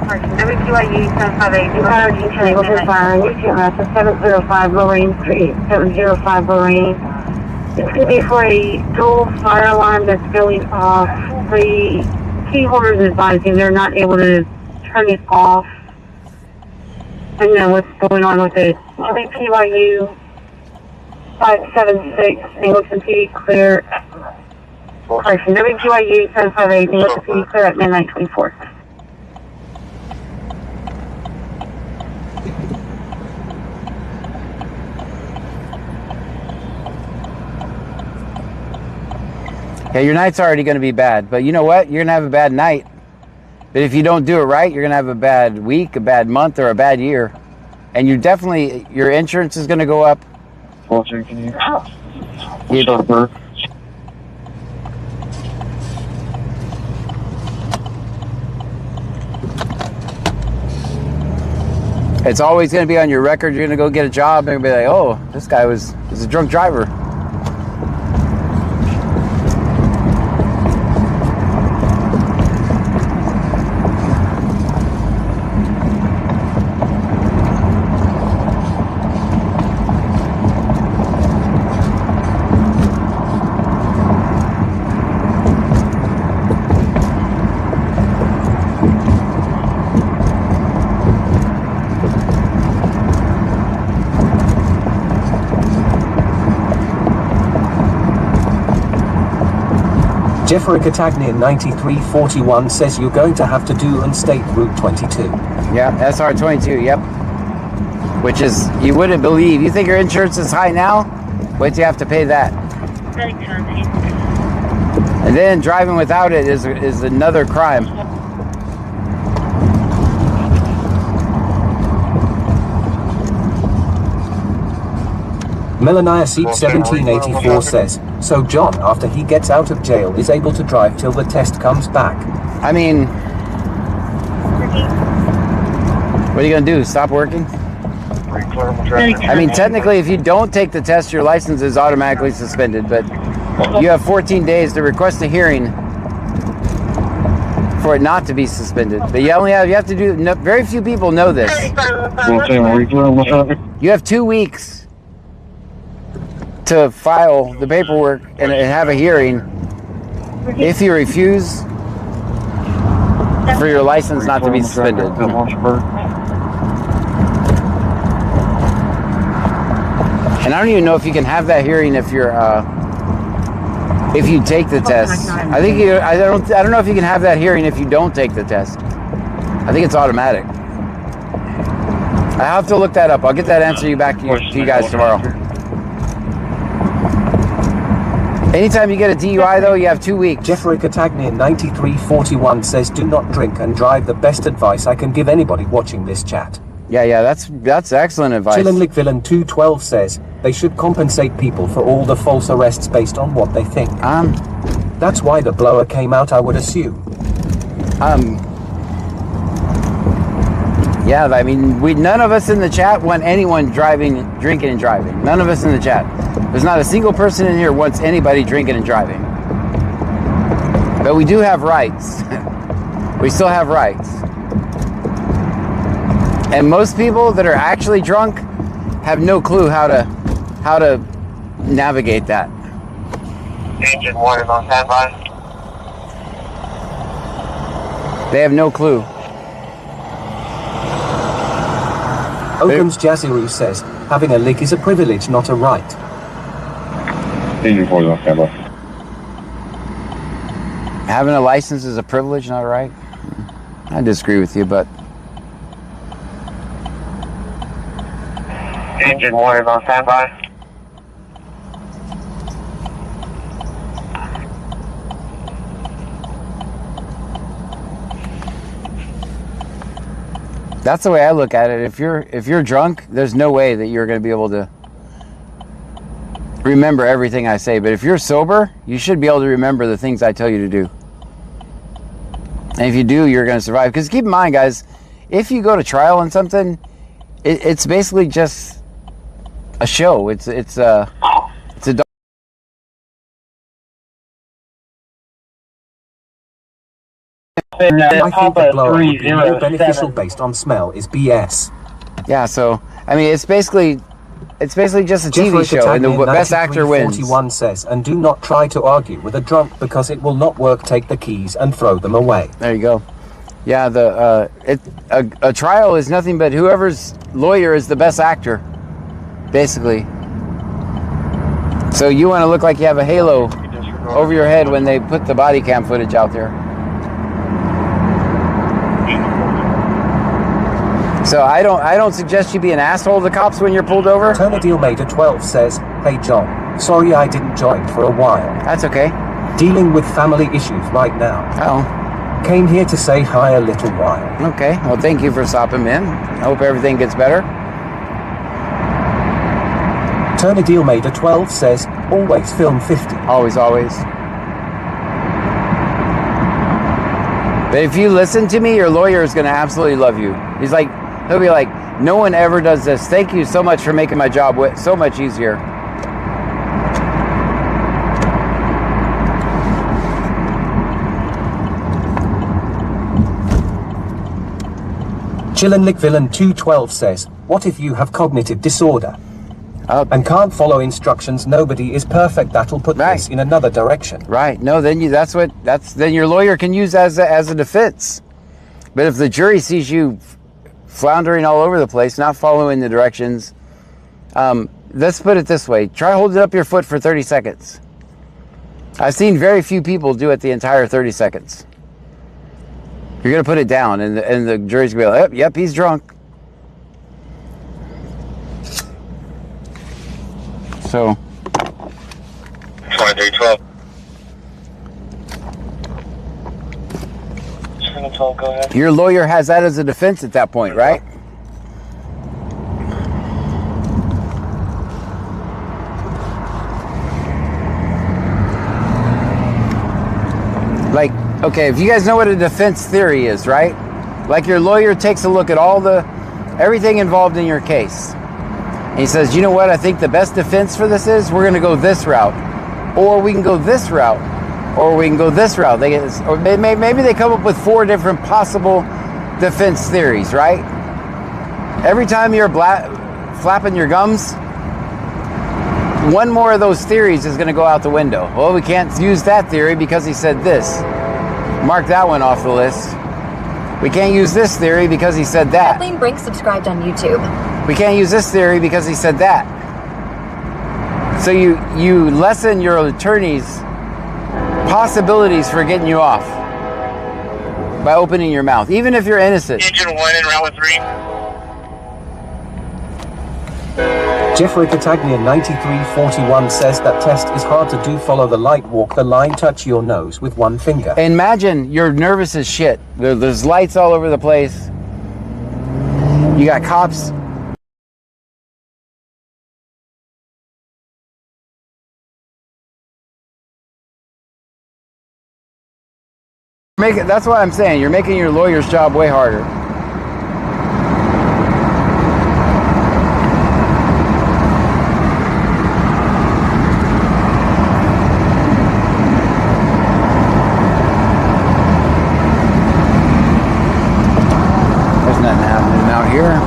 WQIU 705 Lorraine Street, 705 Lorraine. It's going to be for a dual fire alarm that's going off. The key holder is advising they're not able to turn it off. I don't know what's going on with it. WQIU 576, Angleton PD clear. Correction, WQIU 758, Angleton PD clear at midnight 24. Yeah, your night's already going to be bad, but you know what? You're going to have a bad night. But if you don't do it right, you're going to have a bad week, a bad month, or a bad year. And you definitely, your insurance is going to go up. Walter, can you? It's always going to be on your record. You're going to go get a job and be like, oh, this guy was a drunk driver. Jeffrey Catagnia 9341 says you're going to have to do on State Route 22. Yeah, SR 22, yep. Which is, you wouldn't believe. You think your insurance is high now? Wait till you have to pay that. And then driving without it is another crime. Melania Seat 1784 says, so John, after he gets out of jail, is able to drive till the test comes back. I mean, What are you going to do? Stop working? I mean, technically, if you don't take the test, your license is automatically suspended, but you have 14 days to request a hearing for it not to be suspended. But you have to do, very few people know this. You have 2 weeks to file the paperwork and have a hearing. If you refuse, for your license not to be suspended. And I don't even know if you can have that hearing if you're if you take the test. I think I don't know if you can have that hearing if you don't take the test. I think it's automatic. I have to look that up. I'll get that answer back to you guys tomorrow. Anytime you get a DUI, though, you have 2 weeks. Jeffrey Catagnian 9341 says, "Do not drink and drive. The best advice I can give anybody watching this chat." Yeah, that's excellent advice. Chillinlick Villain 212 says, "They should compensate people for all the false arrests based on what they think." That's why the blower came out, I would assume. Yeah, I mean, none of us in the chat want anyone drinking and driving. None of us in the chat. There's not a single person in here wants anybody drinking and driving. But we do have rights. We still have rights. And most people that are actually drunk have no clue how to navigate that. Engine 1 is on standby. They have no clue. Oakham's Jaziru says, "Having a lick is a privilege, not a right." Engine 4 is on standby. Having a license is a privilege, not a right? I disagree with you, but... Engine 1 is on standby. That's the way I look at it. If you're drunk, there's no way that you're going to be able to remember everything I say. But if you're sober, you should be able to remember the things I tell you to do. And if you do, you're going to survive. Because keep in mind, guys, if you go to trial on something, it's basically just a show. It's a I think the blower would be more beneficial based on smell is BS. Yeah, so I mean, it's basically just a TV show, and the best actor wins. 41 says, "And do not try to argue with a drunk because it will not work. Take the keys and throw them away." There you go. Yeah, a trial is nothing but whoever's lawyer is the best actor, basically. So you want to look like you have a halo over your head when they put the body cam footage out there. So I don't suggest you be an asshole to the cops when you're pulled over. Turnadeal Mater 12 says, "Hey John, sorry I didn't join for a while. That's okay. Dealing with family issues right now. Oh. Came here to say hi a little while." Okay, well thank you for stopping in. I hope everything gets better. Turnadeal Mater 12 says, "Always film 50. Always, always. But if you listen to me, your lawyer is going to absolutely love you. He'll be like, "No one ever does this. Thank you so much for making my job so much easier." Chillinlick Villain 212 says, "What if you have cognitive disorder and can't follow instructions? Nobody is perfect. That'll put this in another direction." Right. No, then then your lawyer can use as a defense. But if the jury sees you floundering all over the place, not following the directions, let's put it this way: try holding up your foot for 30 seconds. I've seen very few people do it the entire 30 seconds. You're gonna put it down, and the jury's gonna be like, "Yep, he's drunk." So 2312. 2312, go ahead. Your lawyer has that as a defense at that point, right? Like, okay, if you guys know what a defense theory is, right? Like your lawyer takes a look at all the everything involved in your case. And he says, you know what, I think the best defense for this is we're going to go this route, or we can go this route, or we can go this route. Or maybe they come up with 4 different possible defense theories, right? Every time you're flapping your gums, one more of those theories is going to go out the window. Well, we can't use that theory because he said this. Mark that one off the list. We can't use this theory because he said that. Kathleen Brink subscribed on YouTube. We can't use this theory because he said that. So you lessen your attorney's possibilities for getting you off by opening your mouth, even if you're innocent. Engine 1 in route 3. Jeffrey Catagnia 9341 says that test is hard to do. Follow the light, walk the line, touch your nose with one finger. Imagine you're nervous as shit. There's lights all over the place. You got cops. That's what I'm saying. You're making your lawyer's job way harder. There's nothing happening out here.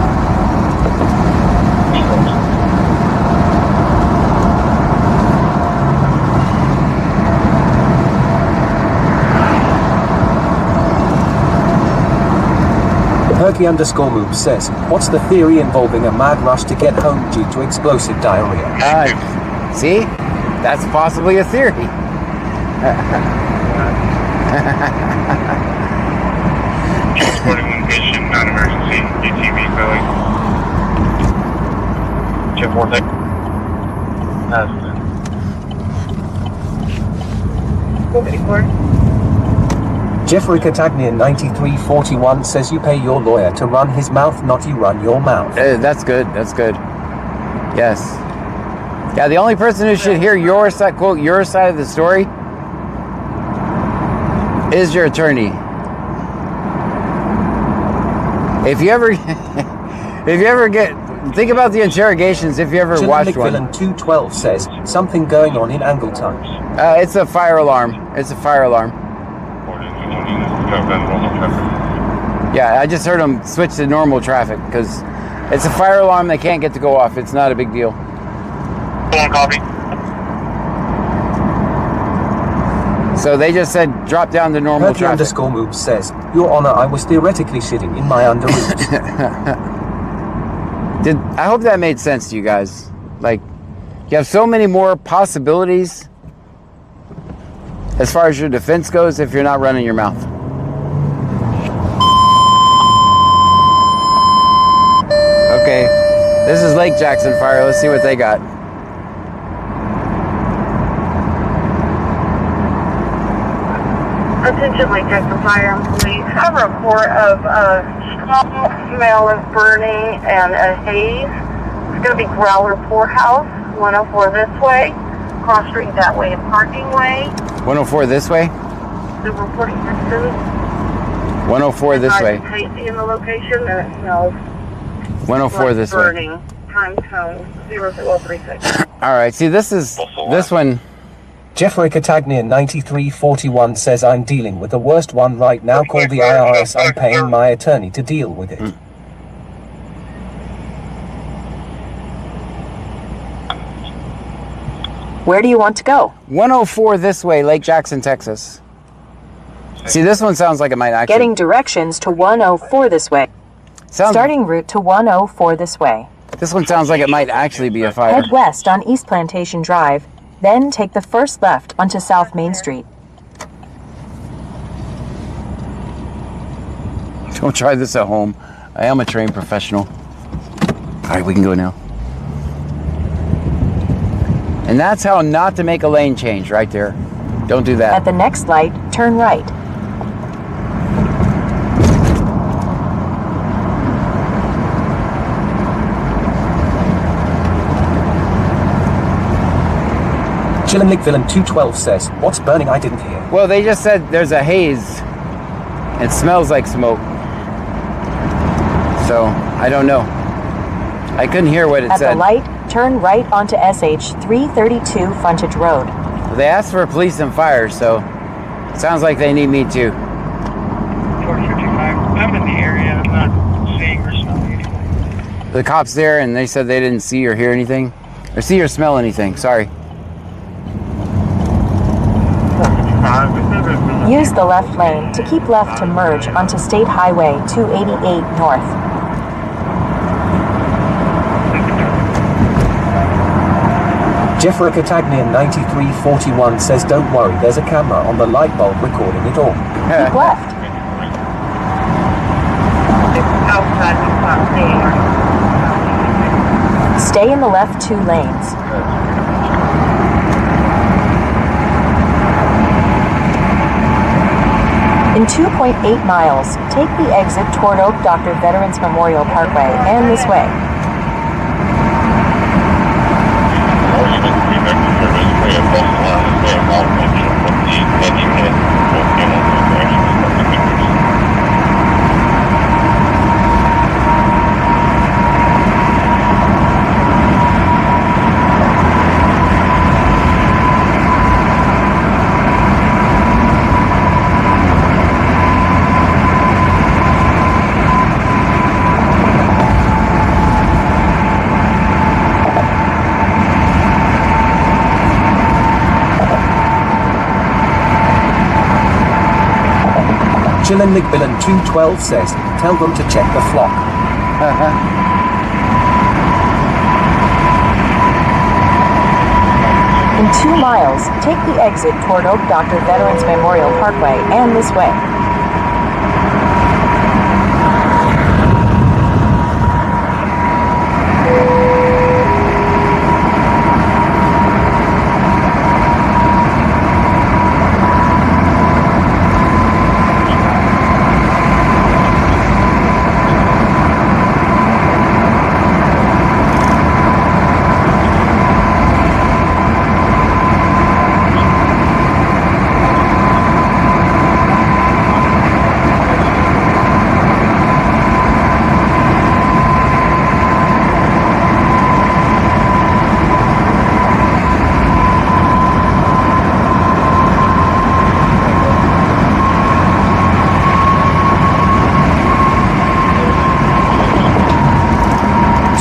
Perky_move says, what's the theory involving a mad rush to get home due to explosive diarrhea? See? That's possibly a theory. Transporting patient, non-emergency, ATV filling. Jeff Wartech. Jeffrey Catagnia 9341 says you pay your lawyer to run his mouth, not you run your mouth. That's good. That's good. Yes. Yeah, the only person who should hear your side, quote, your side of the story is your attorney. If you ever think about the interrogations, if you ever watched one. Villain 212 says, something going on in Angleton. It's a fire alarm. It's a fire alarm. Yeah, I just heard them switch to normal traffic because it's a fire alarm. They can't get to go off. It's not a big deal. Copy. So they just said drop down to normal traffic. Perky_move says, Your Honor, I was theoretically shitting in my underoos. I hope that made sense to you guys. Like, you have so many more possibilities as far as your defense goes if you're not running your mouth. Okay, this is Lake Jackson Fire. Let's see what they got. Attention Lake Jackson Fire Police. I have a report of a strong smell of burning and a haze. It's going to be Growler Poorhouse, 104 this way, cross street that way, and parking way. 104 this way? The reporting distance. 104 this way. Safety in the location, and it smells 104 this way. burning. Time zone 0036. All right, see, this one. Jeffrey Catagnia 9341 says, I'm dealing with the worst one right now. Call the IRS. I'm paying my attorney to deal with it. Where do you want to go? 104 this way, Lake Jackson, Texas. See, this one sounds like it might actually... Getting directions to 104 this way. Starting route to 104 this way. This one sounds like it might actually be a fire. Head west on East Plantation Drive, then take the first left onto South Main Street. Don't try this at home. I am a trained professional. All right, we can go now. And that's how not to make a lane change right there. Don't do that. At the next light, turn right. Chillinlick Villain 212 says, what's burning? I didn't hear. Well, they just said there's a haze. It smells like smoke. So, I don't know. I couldn't hear what it At said. the light, turn right onto SH 332 Frontage Road. They asked for police and fire, so it sounds like they need me too. 455. I'm in the area. I'm not seeing or smelling anything. The cops there, and they said they didn't see or hear anything, or see or smell anything. Sorry. Use the left lane to keep left to merge onto State Highway 288 North. Jeffrey Catagnian 9341 says don't worry, there's a camera on the light bulb recording it all. Keep left. Stay in the left 2 lanes. In 2.8 miles, take the exit toward Oak Dr. Veterans Memorial Parkway and this way. Chillin McBillan 212 says, tell them to check the flock. In 2 miles, take the exit toward Oak Dr. Veterans Memorial Parkway and this way.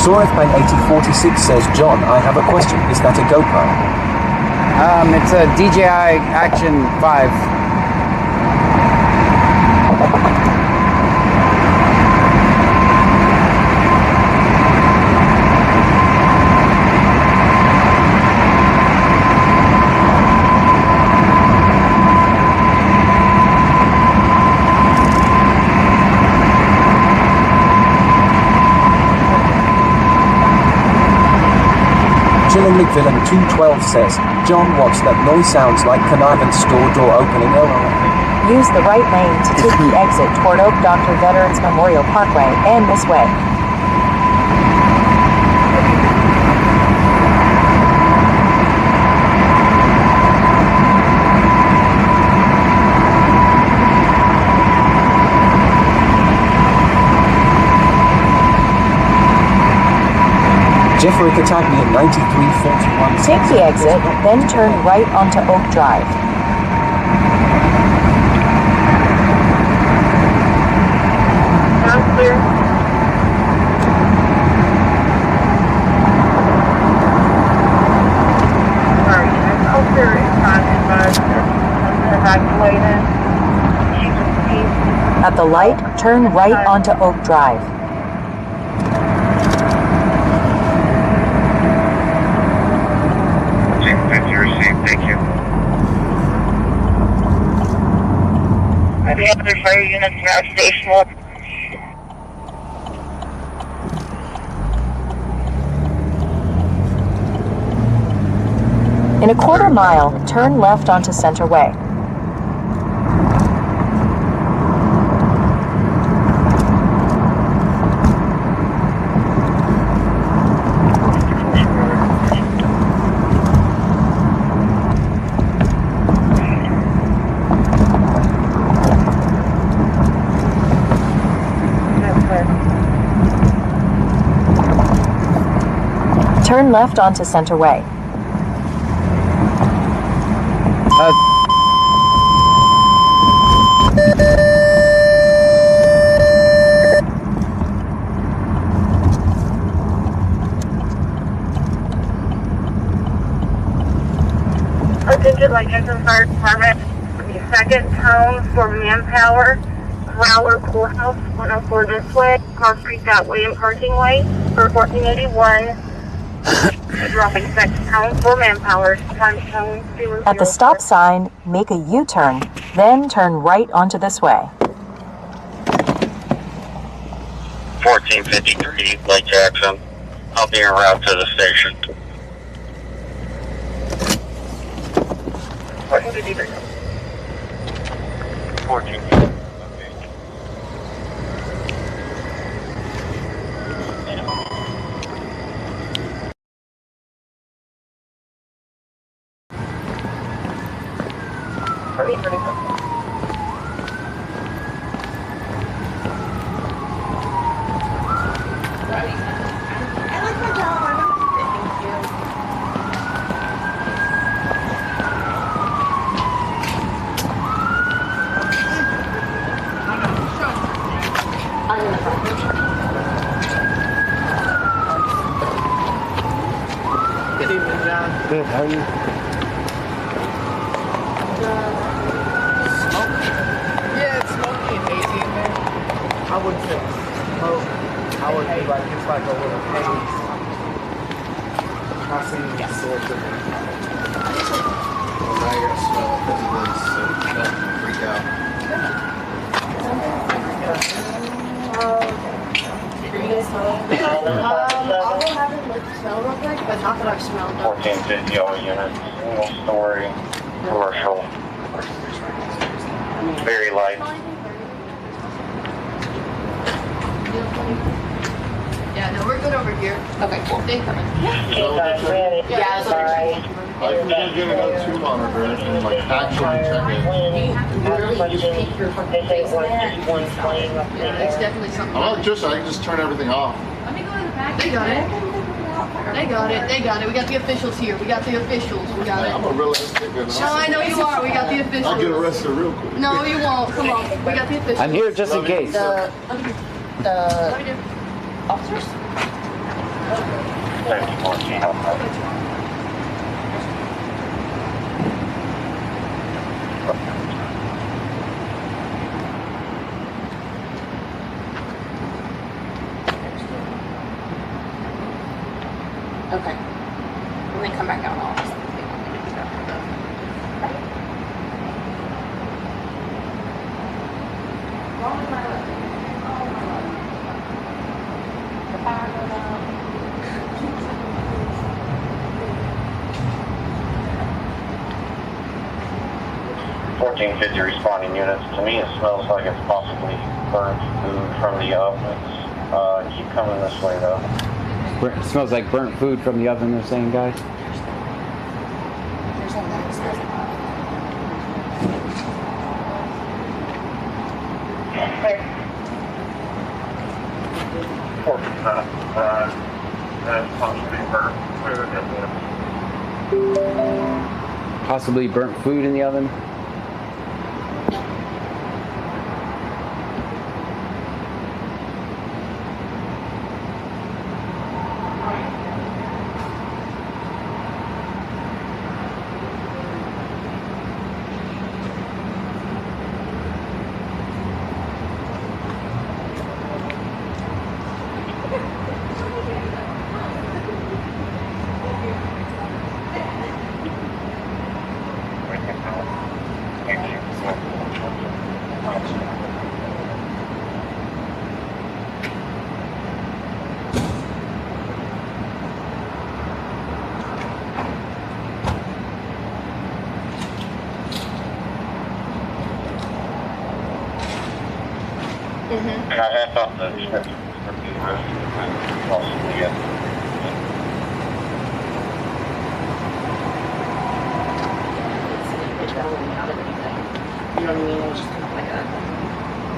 Sorethbang 8046 says, John, I have a question. Is that a GoPro? It's a DJI Action 5. Chillin McVillain 212 says, John, what's that noise? Sounds like connivance store door opening. Use the right lane to take the exit toward Oak Dr. Veterans Memorial Parkway and this way. Jeffrey Catagnian 9341. Take the exit, then turn right onto Oak Drive. Sounds clear. Alright, I'm closer in front of evacuated. At the light, turn right onto Oak Drive. Thank you. I have other fire units now stationed. In a quarter mile, turn left onto Center Way. Turn left onto Center Way. Attention Lexington Fire Department. The second tone for manpower. Growler Courthouse, 104 this way. Cross Street that way and parking way. For 1481. Dropping second tone for manpower. Time tone 004. At the stop sign, make a U-turn, then turn right onto this way. 1453, Lake Jackson. I'll be en route to the station. 1453. 1453. Good, how are you? Yeah, it's smoky and hazy in there. I wouldn't say smoke. I would be like, it's like a little haze. Not seeing the source of it. Well, now you're gonna smell it physically, so don't freak out. I'll go have it smell real quick, but not that I've smelled it. 1450 all units, single story, commercial. Very light. Yeah, no, we're good over here. Okay, cool. They coming. Yeah, it's alright. I think we're gonna get another 2 monitor and like actually check it. Yeah, it's definitely something. I can just turn everything off. Let me go in the back. They got it. They got it. They got it. We got the officials here. We got the officials. We got it. I'm a realistic. No, I know you are. We got the officials. I'll get arrested real quick. No, you won't. Come on. We got the officials. I'm here just in case. The officers? Okay. When they come back out, I'll ask them if they want me to do that. $14.50 responding units. To me, it smells like it's possibly burnt food from the ovens. Keep coming this way, though. It smells like burnt food from the oven, they're saying, guys. Possibly burnt food in the oven. I thought the description was pretty good. Possibly, yeah. You know what I mean? It's just kind of like a...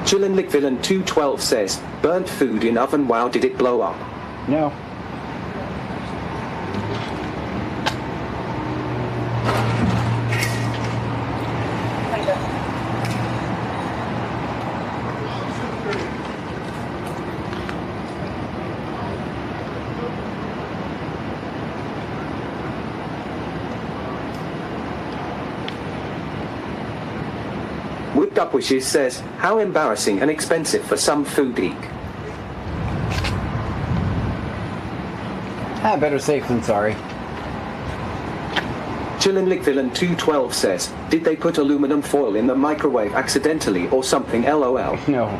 Chillin' Villain 212 says, burnt food in oven, wow, did it blow up? No. Whipped Up Wishes says, how embarrassing and expensive for some food geek. Better safe than sorry. Chillinlick Villain 212 says, did they put aluminum foil in the microwave accidentally or something, LOL? No.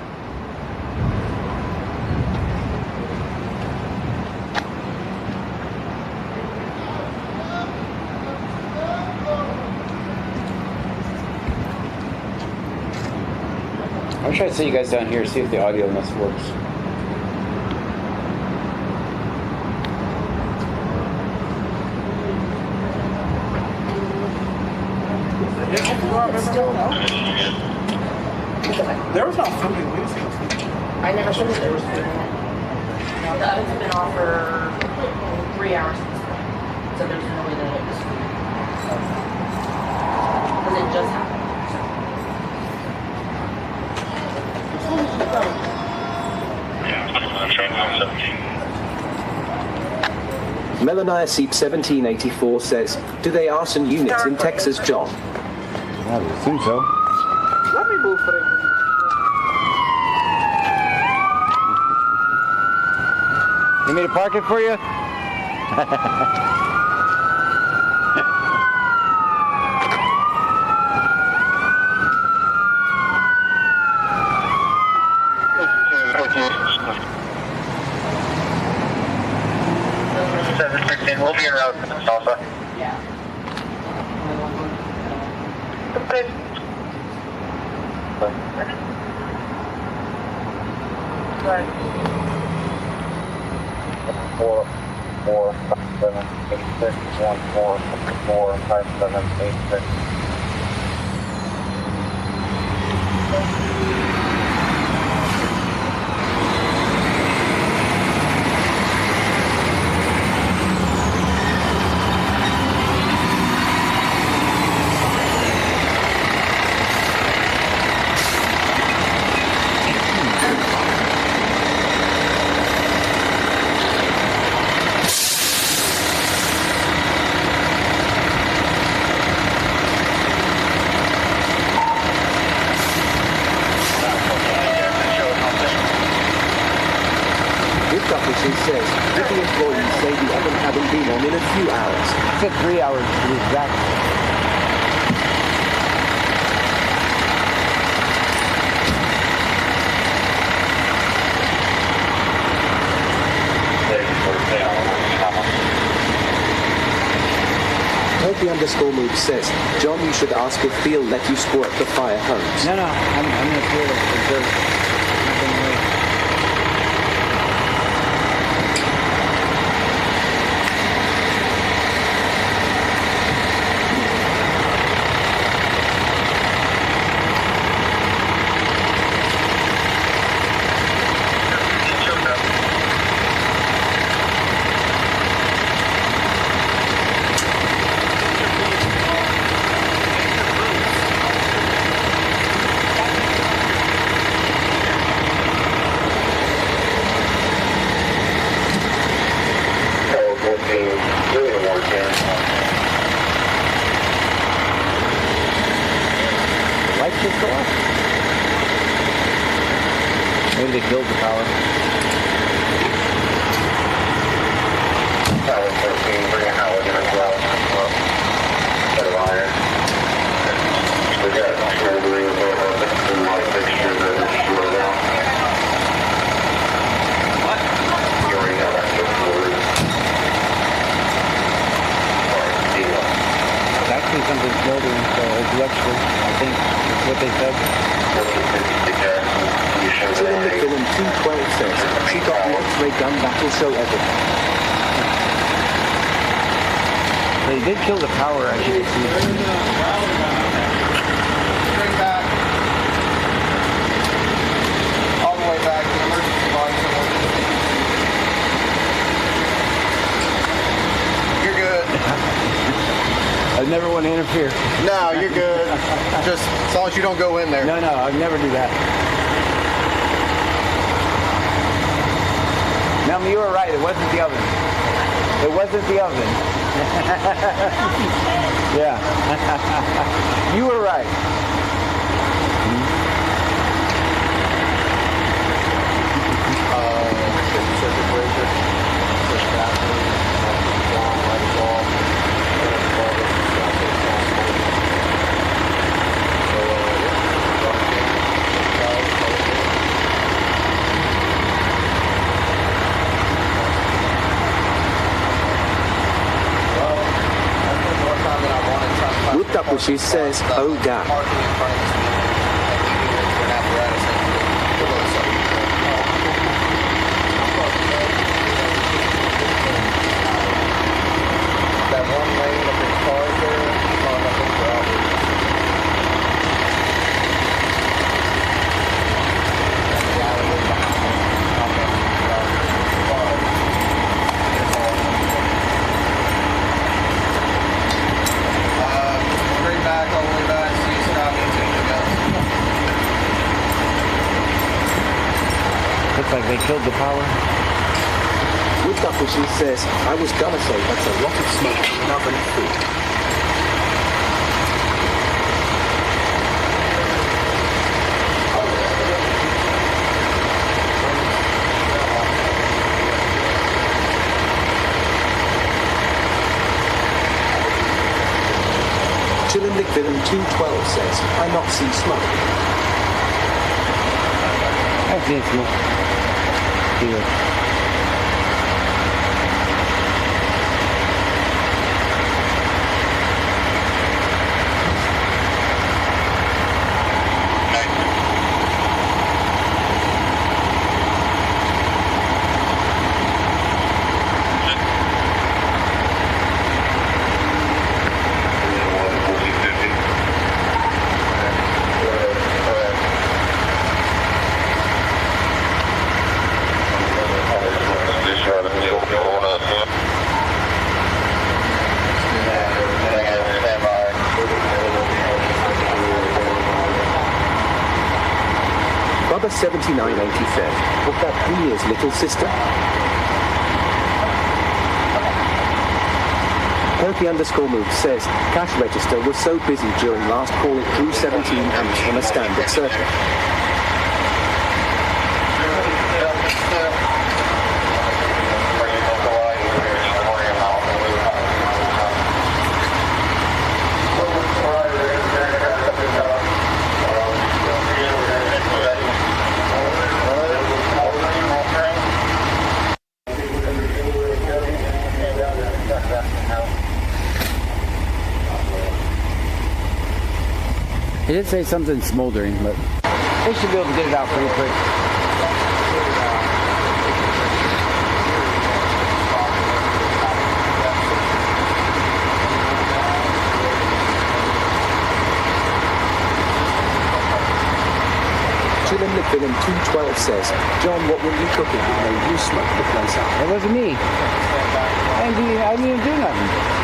I'm trying to see you guys down here, see if the audio on this works. There was no food in Wednesday. I never said that there was food in it. No, the ovens have been off for 3 hours at this point. So there's no way that it was food. Because it just happened. Melania Seep 1784 says, do they arson units in Texas, John? I would assume so. Let me move for it. You need me to park it for you? We'll be in route to Salsa. Yeah. Right. 4, 4, 5, 7, 8, 6, 1, 4, 4, 5, 7, 8, 6. says, if the employees say the oven hadn't been on in a few hours. I said 3 hours to be exact. Healthy_move says, John, you should ask if Phil let you squirt the fire hose. No, I'm going to clear the dirt. Lights just go off? Maybe they killed the power. Tower 14, bring a halogen as well. Set of iron. We got surgery with the light fixture that is slow down. What? You already know that just forward. It's actually something smoldering, so it's electrical, I think. That's what they said. Film 212 says, she got the X-ray gun battle show everything. They did kill the power, I should see. Bring back. All the way back to the emergency line. You're good. I never want to interfere. No, you're good. Just as long as you don't go in there. No, I'd never do that. No, you were right. It wasn't the oven. It wasn't the oven. Yeah. You were right. Fishes says, oh damn. That one lane of the cars there, on up in the bring back all the way back, see Scott and anything else. Looks like they killed the power. With that Fishes says, I was gonna say that's a lot of smoke in an oven food. Chillindick Villain 212 says, I not see smoke. I see smoke. Here. Bubba 7980 says, what that Premier's little sister? Perky_move says, cash register was so busy during last call it drew 17 amps on a standard circuit. He did say something smoldering, but they should be able to get it out pretty quick. Chillin' Villain 212 says, John, what were you cooking? You smoked the place out. It wasn't me. I didn't even do nothing.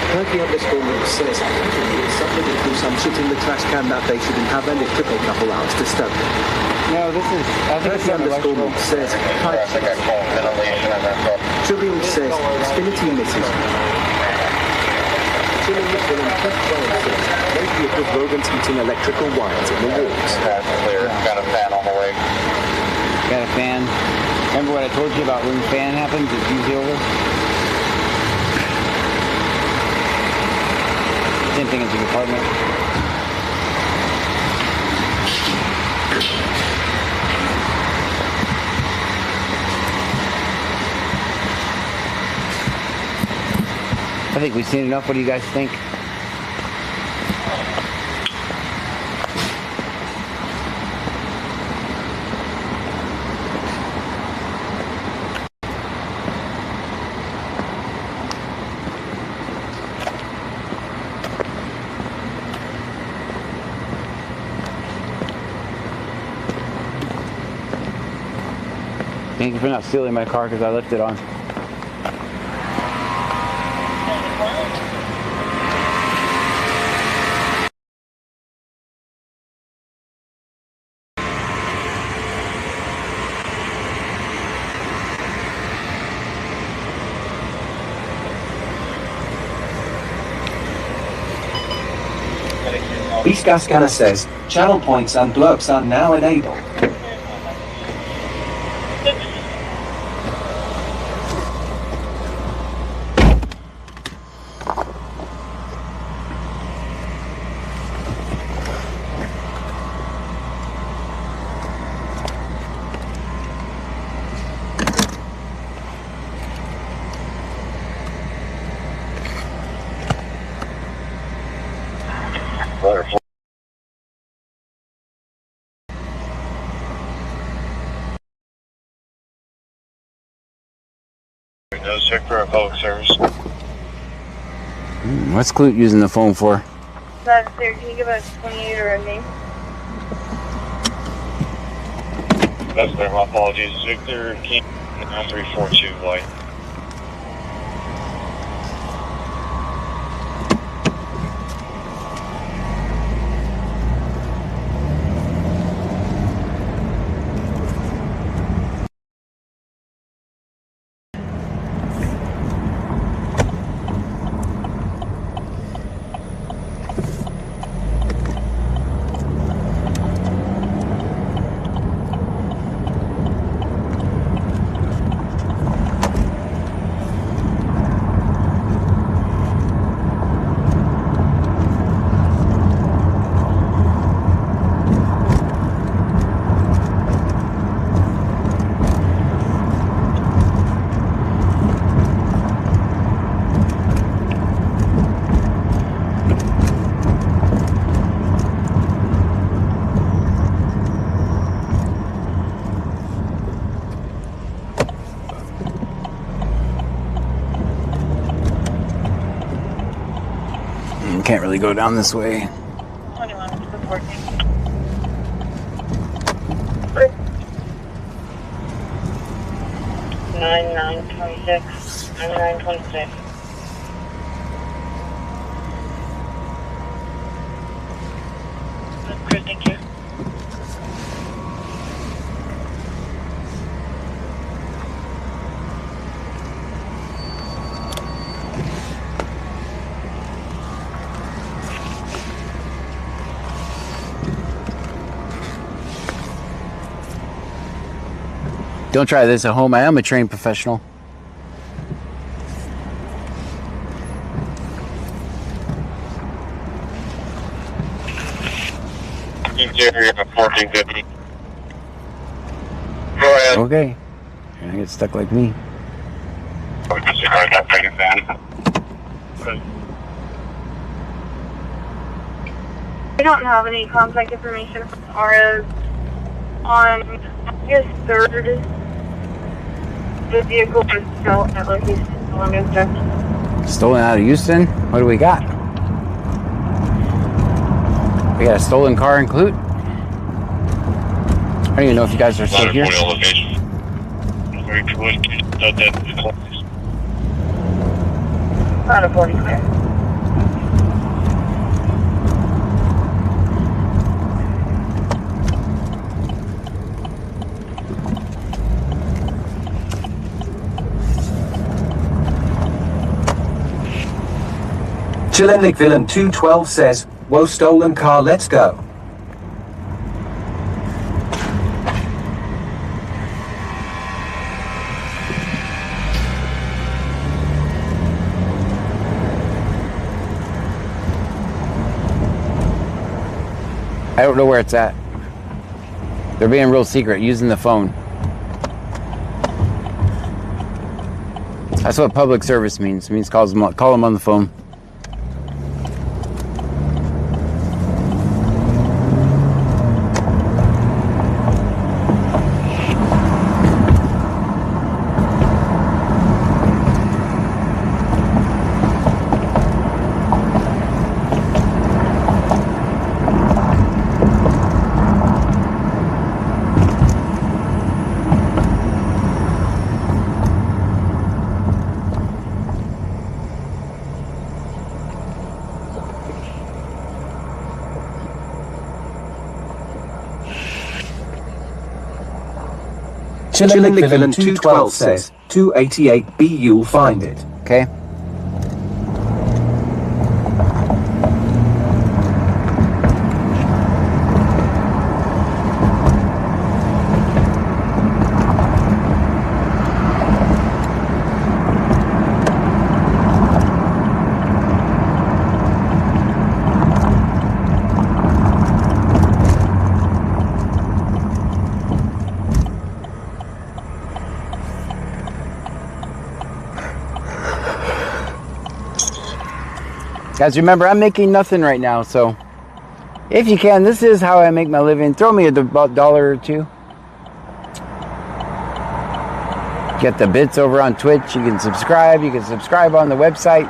Perky_move says, somebody threw some shit in the trash can that they shouldn't have and it took a couple hours to stow. No, this is... Perky_move says, Trivial says, Xfinity misses. Chilling will increase balancing. No vehicle rodents eating electrical wires in the walls. That's clear. Got a fan on the way. Got a fan. Remember what I told you about when fan happens? It's usually over. Same thing as the apartment. I think we've seen enough. What do you guys think? Thank you for not stealing my car because I left it on. Vista scanner says channel points and blocks are now enabled. No check for a public service. What's Clute using the phone for? Sir, can you give us 28 or a name? That's there. My apologies. Victor King 9342 White. Can't really go down this way. 21 to the 14. 9926. 9926. Chris, thank you. Don't try this at home. I am a trained professional. Interior of 1450. Go ahead. Okay. You're gonna get stuck like me. We don't have any contact information from RO on August 3rd. The vehicle was stolen at location Columbia. Stolen out of Houston? What do we got? We got a stolen car in Clute? I don't even know if you guys are still here. Not a 40 clear. Chillenic Villain 212 says, "Whoa, stolen car, let's go." I don't know where it's at. They're being real secret, using the phone. That's what public service means. It means call them on the phone. Chillenic Villain 212 says, 288B, you'll find it. Okay. Guys, remember, I'm making nothing right now, so if you can, this is how I make my living. Throw me about $1 or $2. Get the bits over on Twitch. You can subscribe. You can subscribe on the website.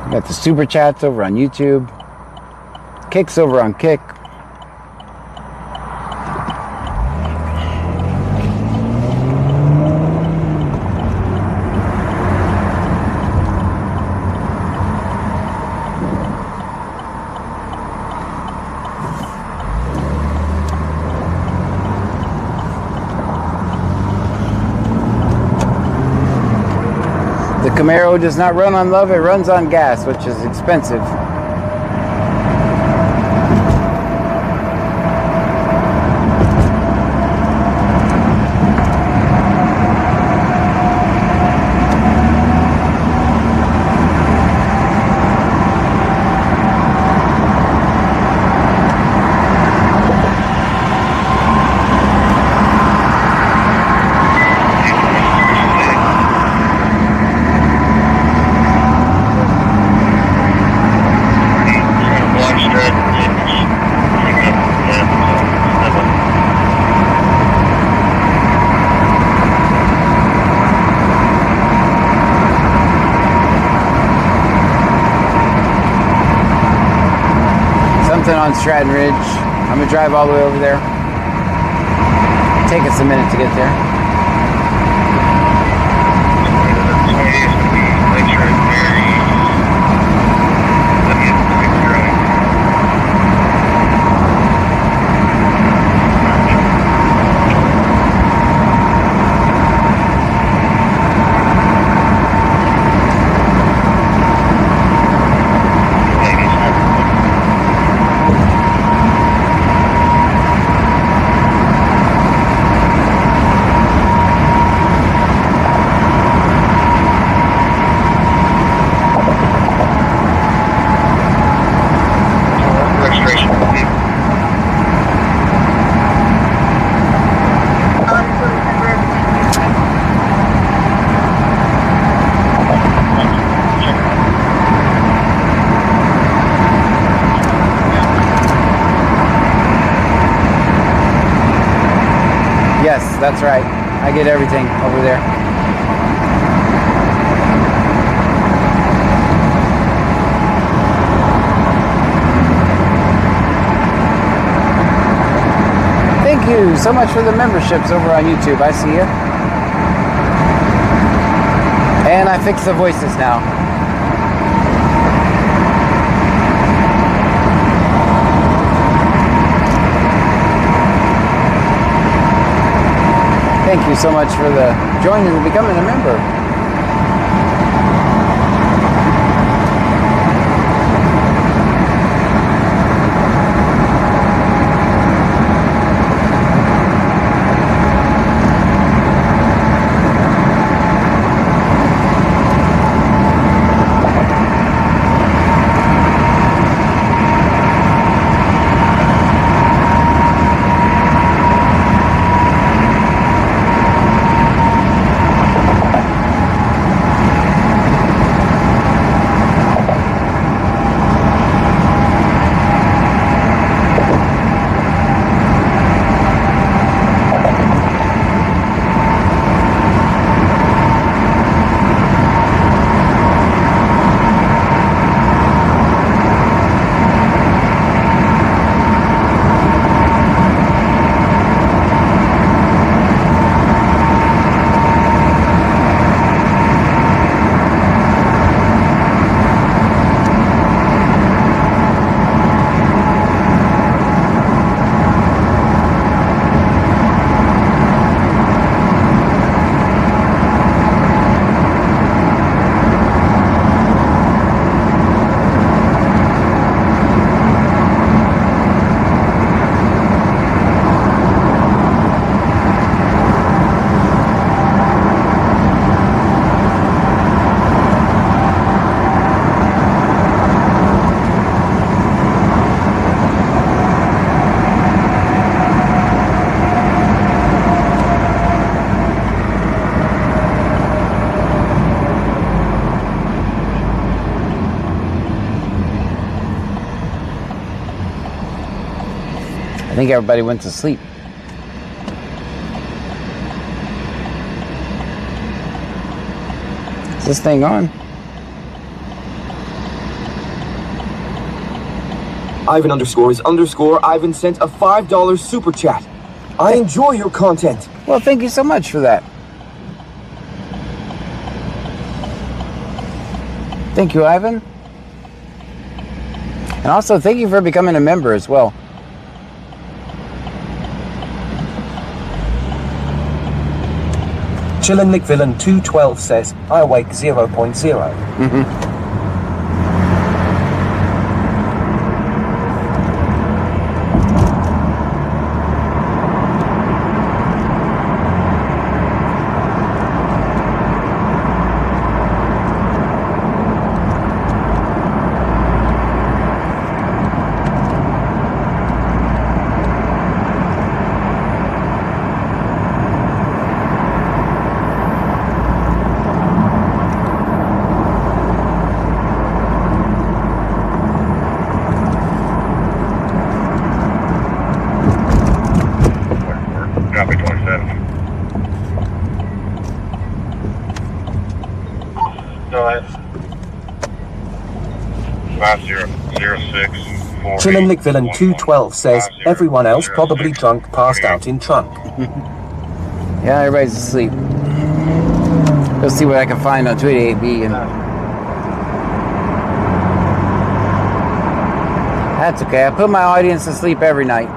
Got the super chats over on YouTube. Kicks over on Kick. The Camaro does not run on love, it runs on gas, which is expensive. On Stratton Ridge. I'm gonna drive all the way over there. Take us a minute to get there. Yes, that's right. I get everything over there. Thank you so much for the memberships over on YouTube. I see you. And I fixed the voices now. Thank you so much for the joining and becoming a member. I think everybody went to sleep. Is this thing on? Ivan Ivan sent a $5 super chat. I enjoy your content. Well, thank you so much for that. Thank you, Ivan. And also, thank you for becoming a member as well. Chillin' McVillain 212 says, I awake 0.0. Chillin' McVillain 212 says, everyone else probably drunk, passed out in trunk. Yeah, everybody's asleep. Let's see what I can find on Twitter AB. And that's okay. I put my audience to sleep every night.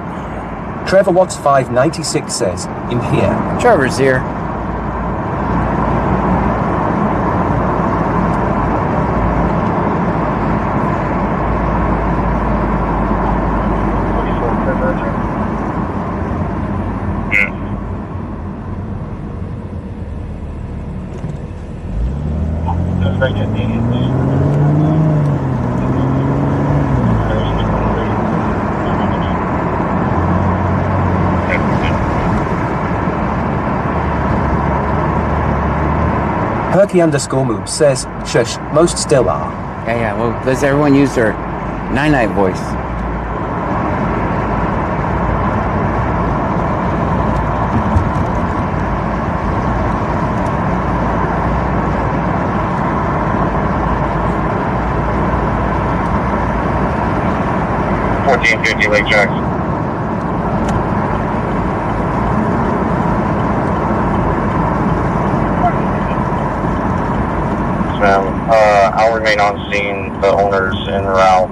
Trevor Watts 596 says, in here. Trevor's here. Perky_Moob says, shush, most still are. Yeah, well, does everyone use their night-night voice? $14.50 Lake Jackson. I'll remain on scene. The owners en route.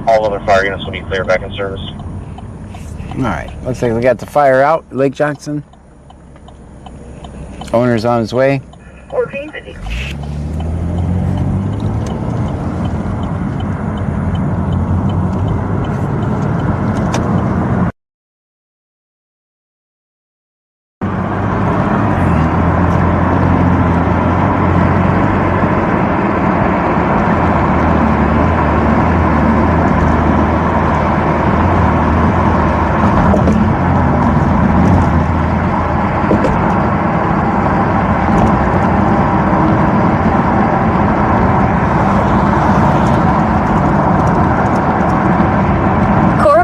All other fire units will be clear back in service. All right. Looks like we got the fire out, Lake Jackson. Owner's on his way. 1450.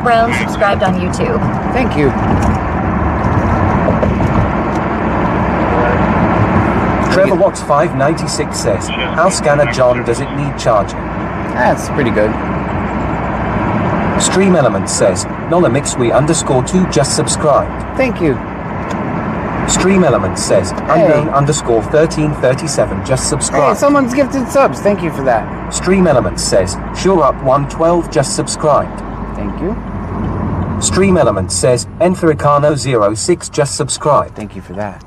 Brown subscribed on YouTube. Thank you. Trevor Watts 596 says, how scanner John does it need charging? That's pretty good. Stream Element says, Nolamixwe_2 just subscribed. Thank you. Stream Element says, unknown_1337 just subscribed. Hey, someone's gifted subs. Thank you for that. Stream Element says, Sure Up 112 just subscribed. Thank you. Stream Element says, Enthericano06 just subscribed. Thank you for that.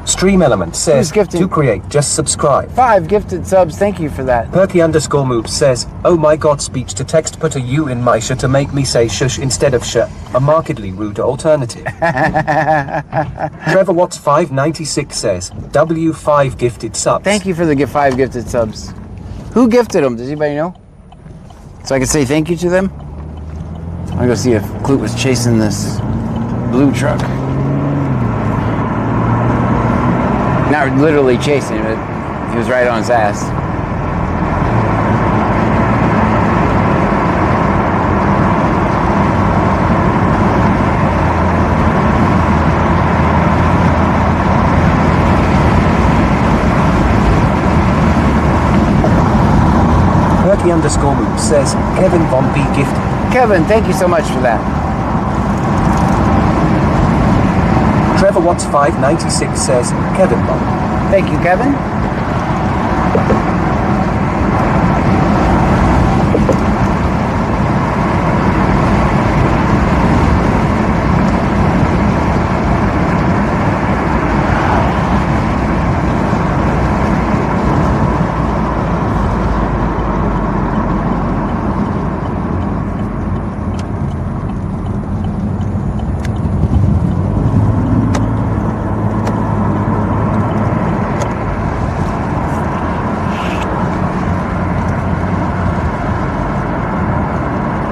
Stream Element says, To Create just subscribed. 5 gifted subs. Thank you for that. Perky_moves says, oh my god, speech to text put a U in my sh to make me say shush instead of sh, a markedly rude alternative. Trevor Watts 596 says, W5 gifted subs. Thank you for the 5 gifted subs. Who gifted them? Does anybody know? So I can say thank you to them? I'm gonna go see if Clute was chasing this blue truck. Not literally chasing it, he was right on his ass. Perky_move says, Kevin Von B gifted. Kevin, thank you so much for that. Trevor Watts 596 says, Kevin Von. Thank you, Kevin.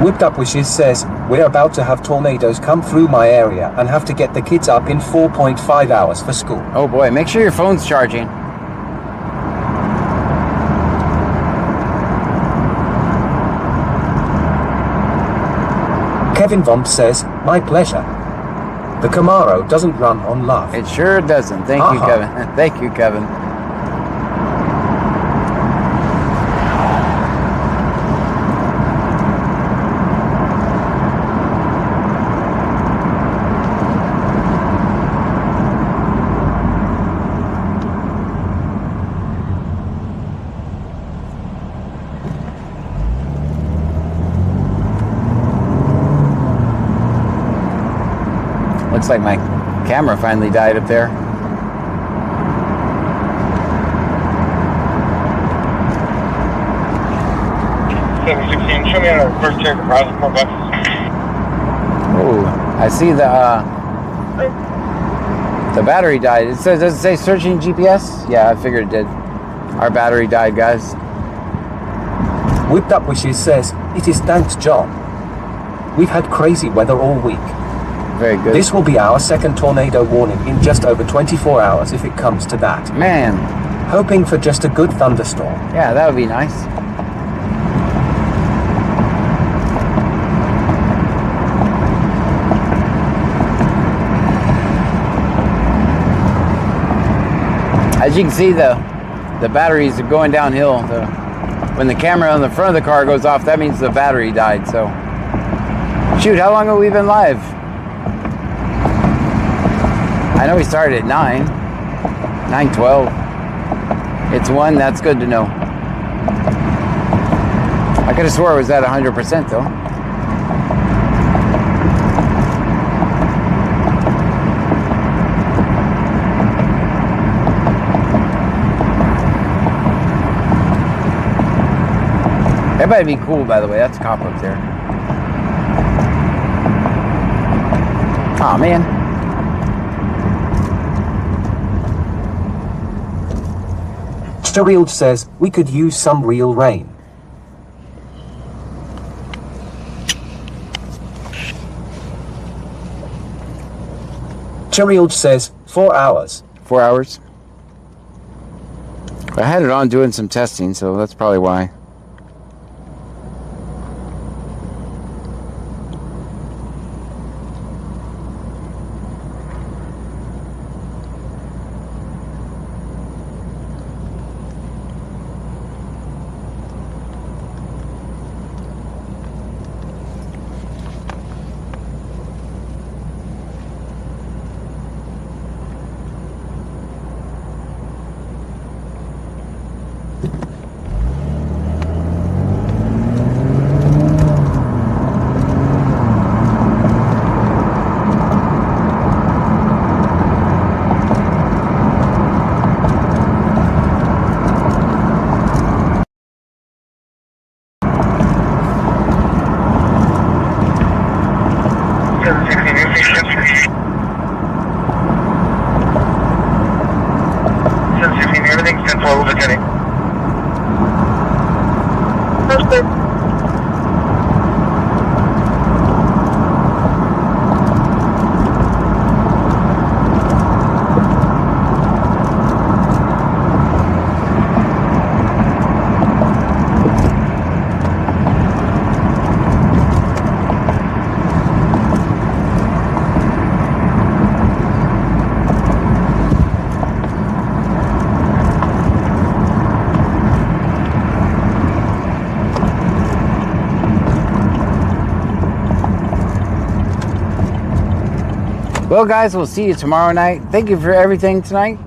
Whipped Up Wishes says, we're about to have tornadoes come through my area and have to get the kids up in 4.5 hours for school. Oh boy, make sure your phone's charging. Kevin Von says, my pleasure. The Camaro doesn't run on love. It sure doesn't. Thank you, Kevin. Thank you, Kevin. Looks like my camera finally died up there. Show me on our first check the browser for bucks. Oh, I see the battery died. It says, does it say searching GPS? Yeah, I figured it did. Our battery died, guys. Whipped Up Wishes says, it is thanks John. We've had crazy weather all week. Very good. This will be our second tornado warning in just over 24 hours if it comes to that. Man. Hoping for just a good thunderstorm. Yeah, that would be nice. As you can see, the batteries are going downhill. When the camera on the front of the car goes off, that means the battery died. So, shoot, how long have we been live? I know we started at 9:12. It's 1, that's good to know. I could have swore it was at 100% though. Everybody be cool, by the way. That's a cop up there. Aw, man. Cheryl says, we could use some real rain. Cheryl says, 4 hours. 4 hours? I had it on doing some testing, so that's probably why. Well, guys, we'll see you tomorrow night. Thank you for everything tonight.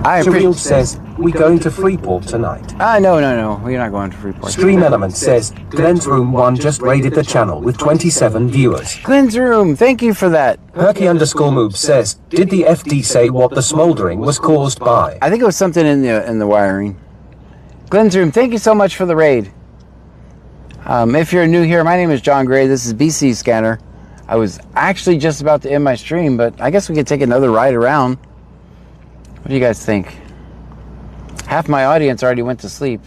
Cheryl says, we going to Freeport tonight. No. We're not going to Freeport. Stream Element says, Glenn's Room 1 just raided the channel with 27 viewers. Glenn's Room, thank you for that. Herky_move says, did the FD say what the smoldering was caused by? I think it was something in the wiring. Glenn's Room, thank you so much for the raid. If you're new here, my name is John Gray. This is BC Scanner. I was actually just about to end my stream, but I guess we could take another ride around. What do you guys think? Half my audience already went to sleep.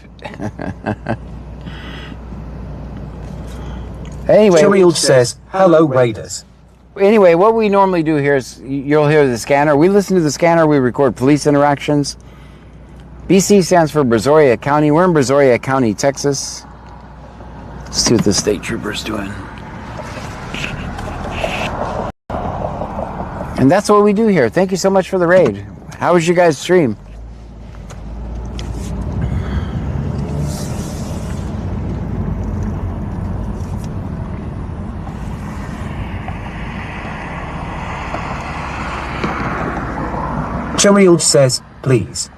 Anyway, Cheryl says, hello Raiders. Anyway, what we normally do here is you'll hear the scanner. We listen to the scanner. We record police interactions. BC stands for Brazoria County. We're in Brazoria County, Texas. Let's see what the state trooper's doing. And that's what we do here. Thank you so much for the raid. How was your guys' stream? Cheryl says, please.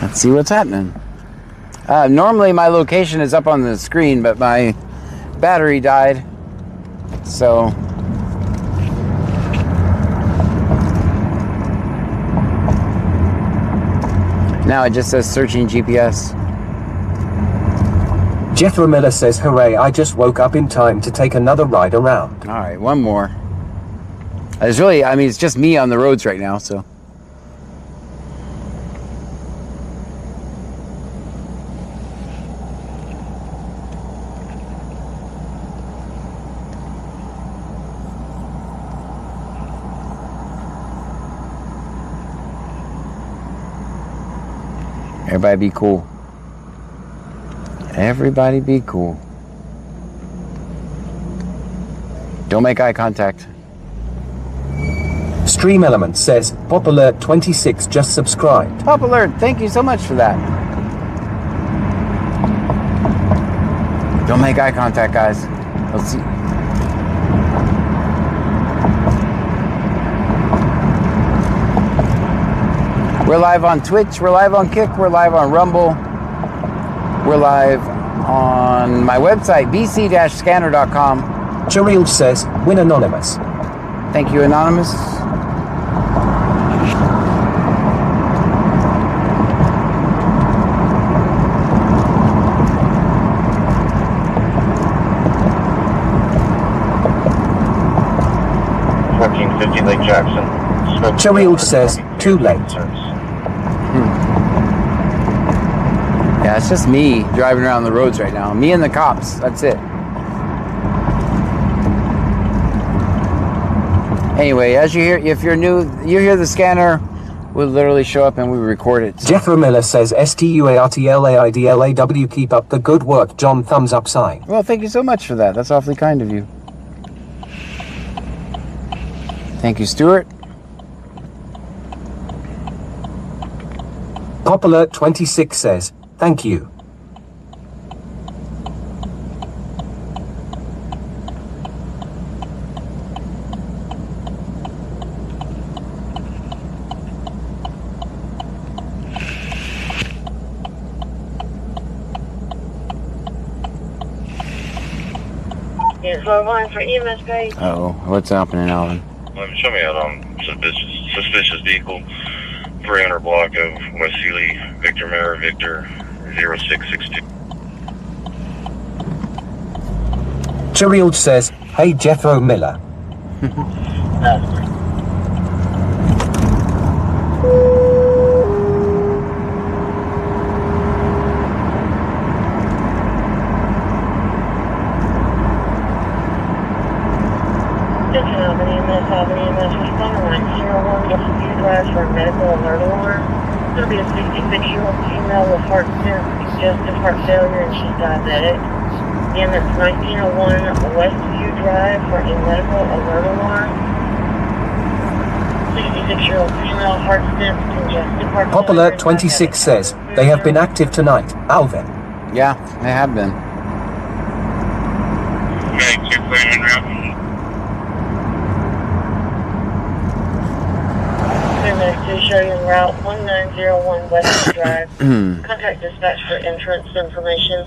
Let's see what's happening. Normally my location is up on the screen, but my battery died. So now it just says searching GPS. Jethro Miller says, hooray, I just woke up in time to take another ride around. All right, one more. It's really, I mean, it's just me on the roads right now, so. Everybody be cool. Everybody be cool. Don't make eye contact. Stream Element says, Pop Alert 26 just subscribed. Pop Alert, thank you so much for that. Don't make eye contact, guys. Let's see. We're live on Twitch, we're live on Kick, we're live on Rumble. We're live on my website, bc-scanner.com. Cheryl says, win anonymous. Thank you, Anonymous. 1350 Lake Jackson. Cheryl says, too late. Yeah, it's just me driving around the roads right now. Me and the cops. That's it. Anyway, as you hear, if you're new, you hear the scanner will literally show up and we record it. Jethro Miller says, STUARTLAIDLAW, keep up the good work, John. Thumbs up sign. Well, thank you so much for that. That's awfully kind of you. Thank you, Stuart. Pop Alert 26 says, thank you. Here's our line for EMS page. Uh-oh, what's happening, Alvin? Show me out on suspicious vehicle, 300 block of West Sealy, Victor Mara, Victor 0662. Cheryl says, hey Jethro Miller. For a medical alert alarm. It's going to be a 66-year-old female with heart congestive heart failure, and she's diabetic. Again, that's 1901 Westview Drive for a medical alert alarm. 66-year-old female heart congestive heart failure. Pop Alert 26 says, they have been active tonight, Alvin. Yeah, they have been. To show you route 1901 West Drive. Contact dispatch for entrance information.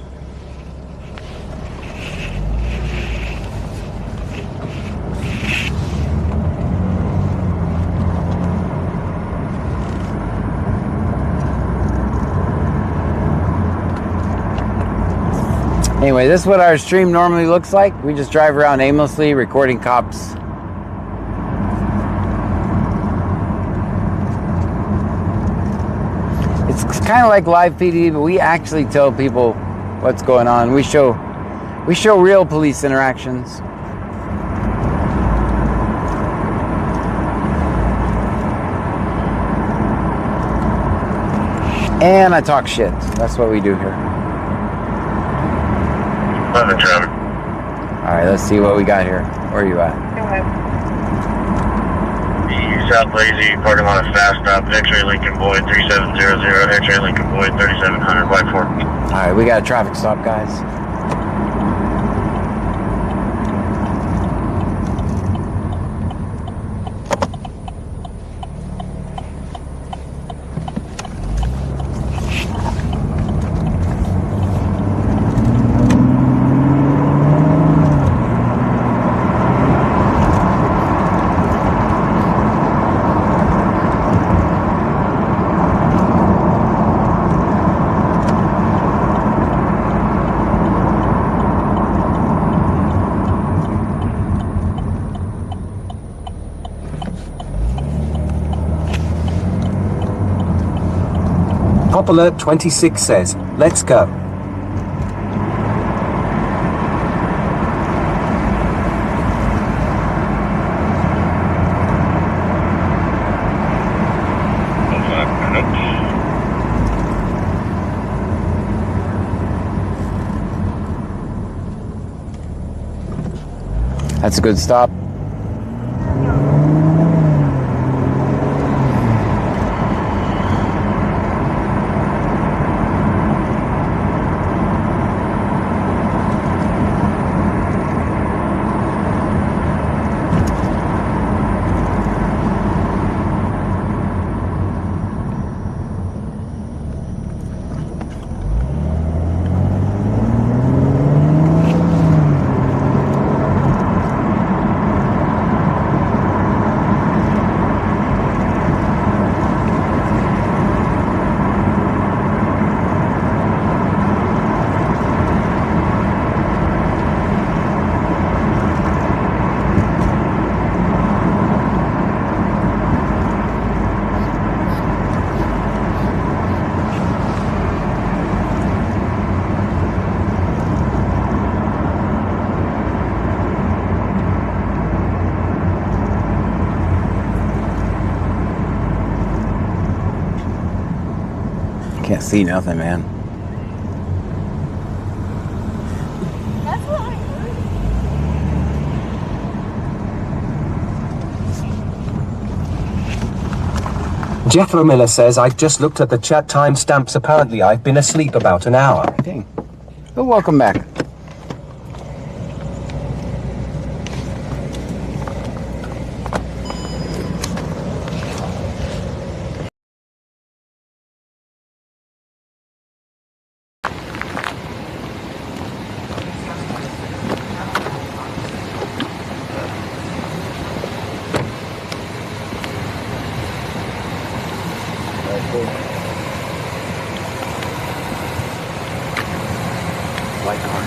Anyway, this is what our stream normally looks like. We just drive around aimlessly recording cops. It's kind of like live PD, but we actually tell people what's going on. We show real police interactions. And I talk shit. That's what we do here. Traffic. Alright, let's see what we got here. Where are you at? South Lazy, parking lot of Fast Stop, X-Ray Lincoln Boyd 3700, X-Ray Lincoln Boyd 3700, White 4. Alright, we got a traffic stop, guys. Pop Alert 26 says, let's go. That's a good stop. Can't see nothing, man. That's what I heard. Jethro Miller says, I just looked at the chat timestamps. Apparently I've been asleep about an hour. Dang. Well, welcome back. White car.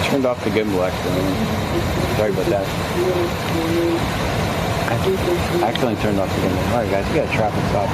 Turned off the gimbal accidentally. Sorry about that. I accidentally turned off the gimbal. Alright guys, we got a traffic stop.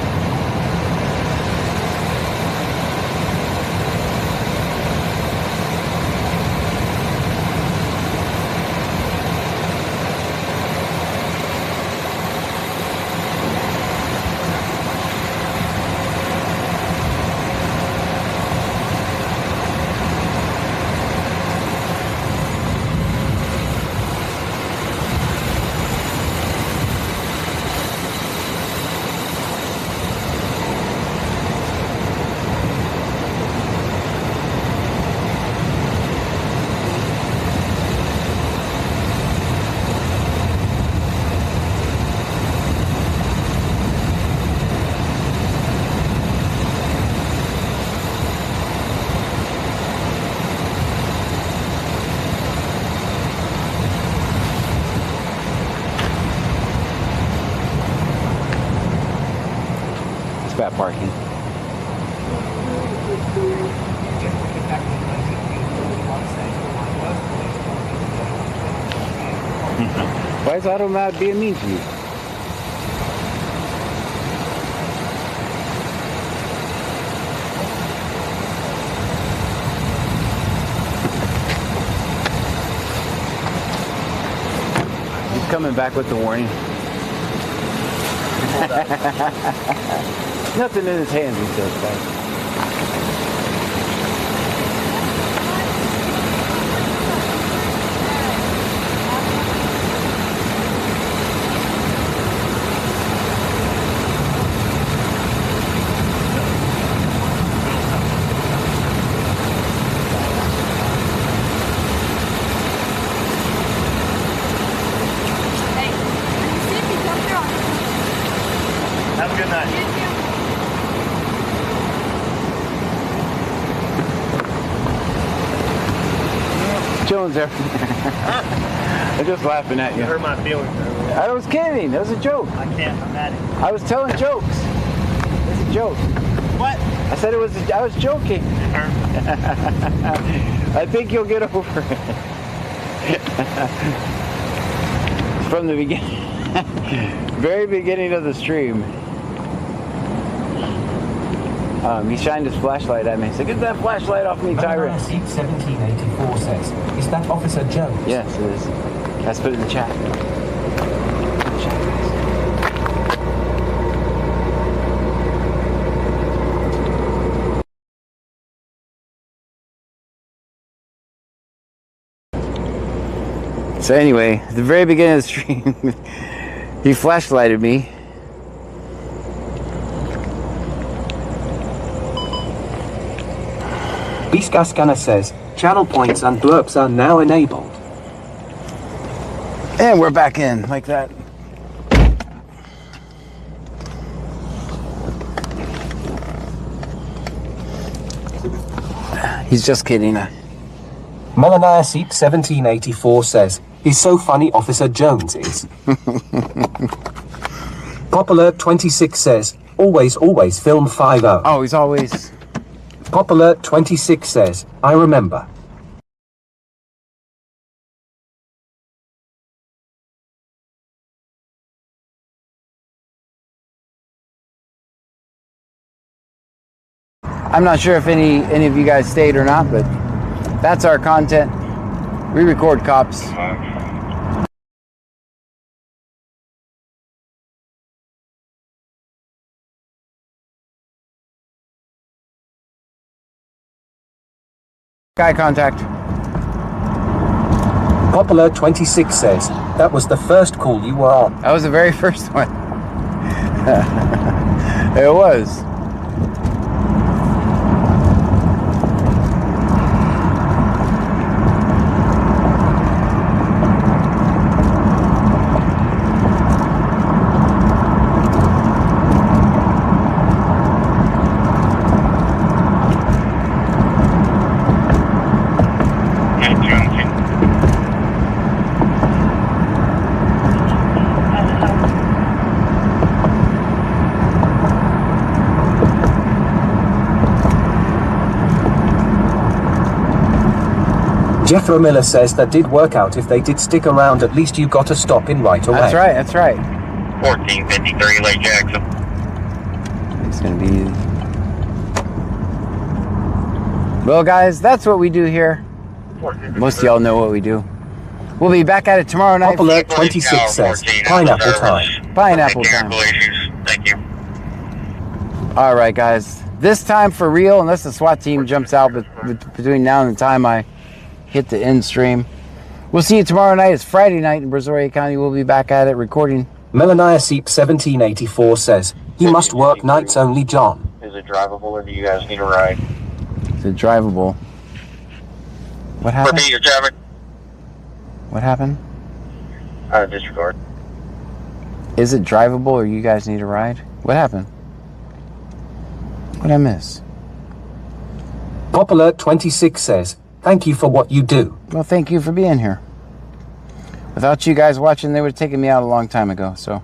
Bad parking. Why is Automat being mean to you? He's coming back with the warning. Nothing in his hands, he says, guys. Have a good night. Jones there. I'm just laughing at you. You hurt my feelings. I was kidding. That was a joke. I can't. I'm at it. I was telling jokes. It's a joke. What? I said it was. I was joking. I think you'll get over it. From the beginning, very beginning of the stream. He shined his flashlight at me. He said, "Get that flashlight off me, Tyrant." Seat 1784 says, is that Officer Jones? Yes, it is. Let's put it in the chat. So anyway, at the very beginning of the stream, he flashlighted me. Beastgas Scanner says, channel points and blurps are now enabled. And we're back in, like that. He's just kidding. Melanaya Seat 1784 says, he's so funny, Officer Jones is. Pop Alert 26 says, always film 5-0. Oh, he's always... Pop Alert 26 says, I remember. I'm not sure if any of you guys stayed or not, but that's our content. We record cops. Eye contact. Popular 26 says, that was the first call you were on. That was the very first one. It was. Jethro Miller says that did work out. If they did stick around, at least you got to stop in right away. That's right, that's right. 1453 Lake Jackson. It's gonna be... Well, guys, that's what we do here. Most of y'all know what we do. We'll be back at it tomorrow night. Popular 26 says, pineapple time. Pineapple time. Thank you. All right, guys. This time for real, unless the SWAT team jumps out between now and the time I hit the end stream. We'll see you tomorrow night. It's Friday night in Brazoria County. We'll be back at it recording. Melanaya Seep 1784 says, you must work nights only, John. Is it drivable or do you guys need a ride? Is it drivable? What happened? Repeat your traffic. What happened? Disregard. Is it drivable or you guys need a ride? What happened? What'd I miss? Pop Alert 26 says, thank you for what you do. Well, thank you for being here. Without you guys watching, they would have taken me out a long time ago, so...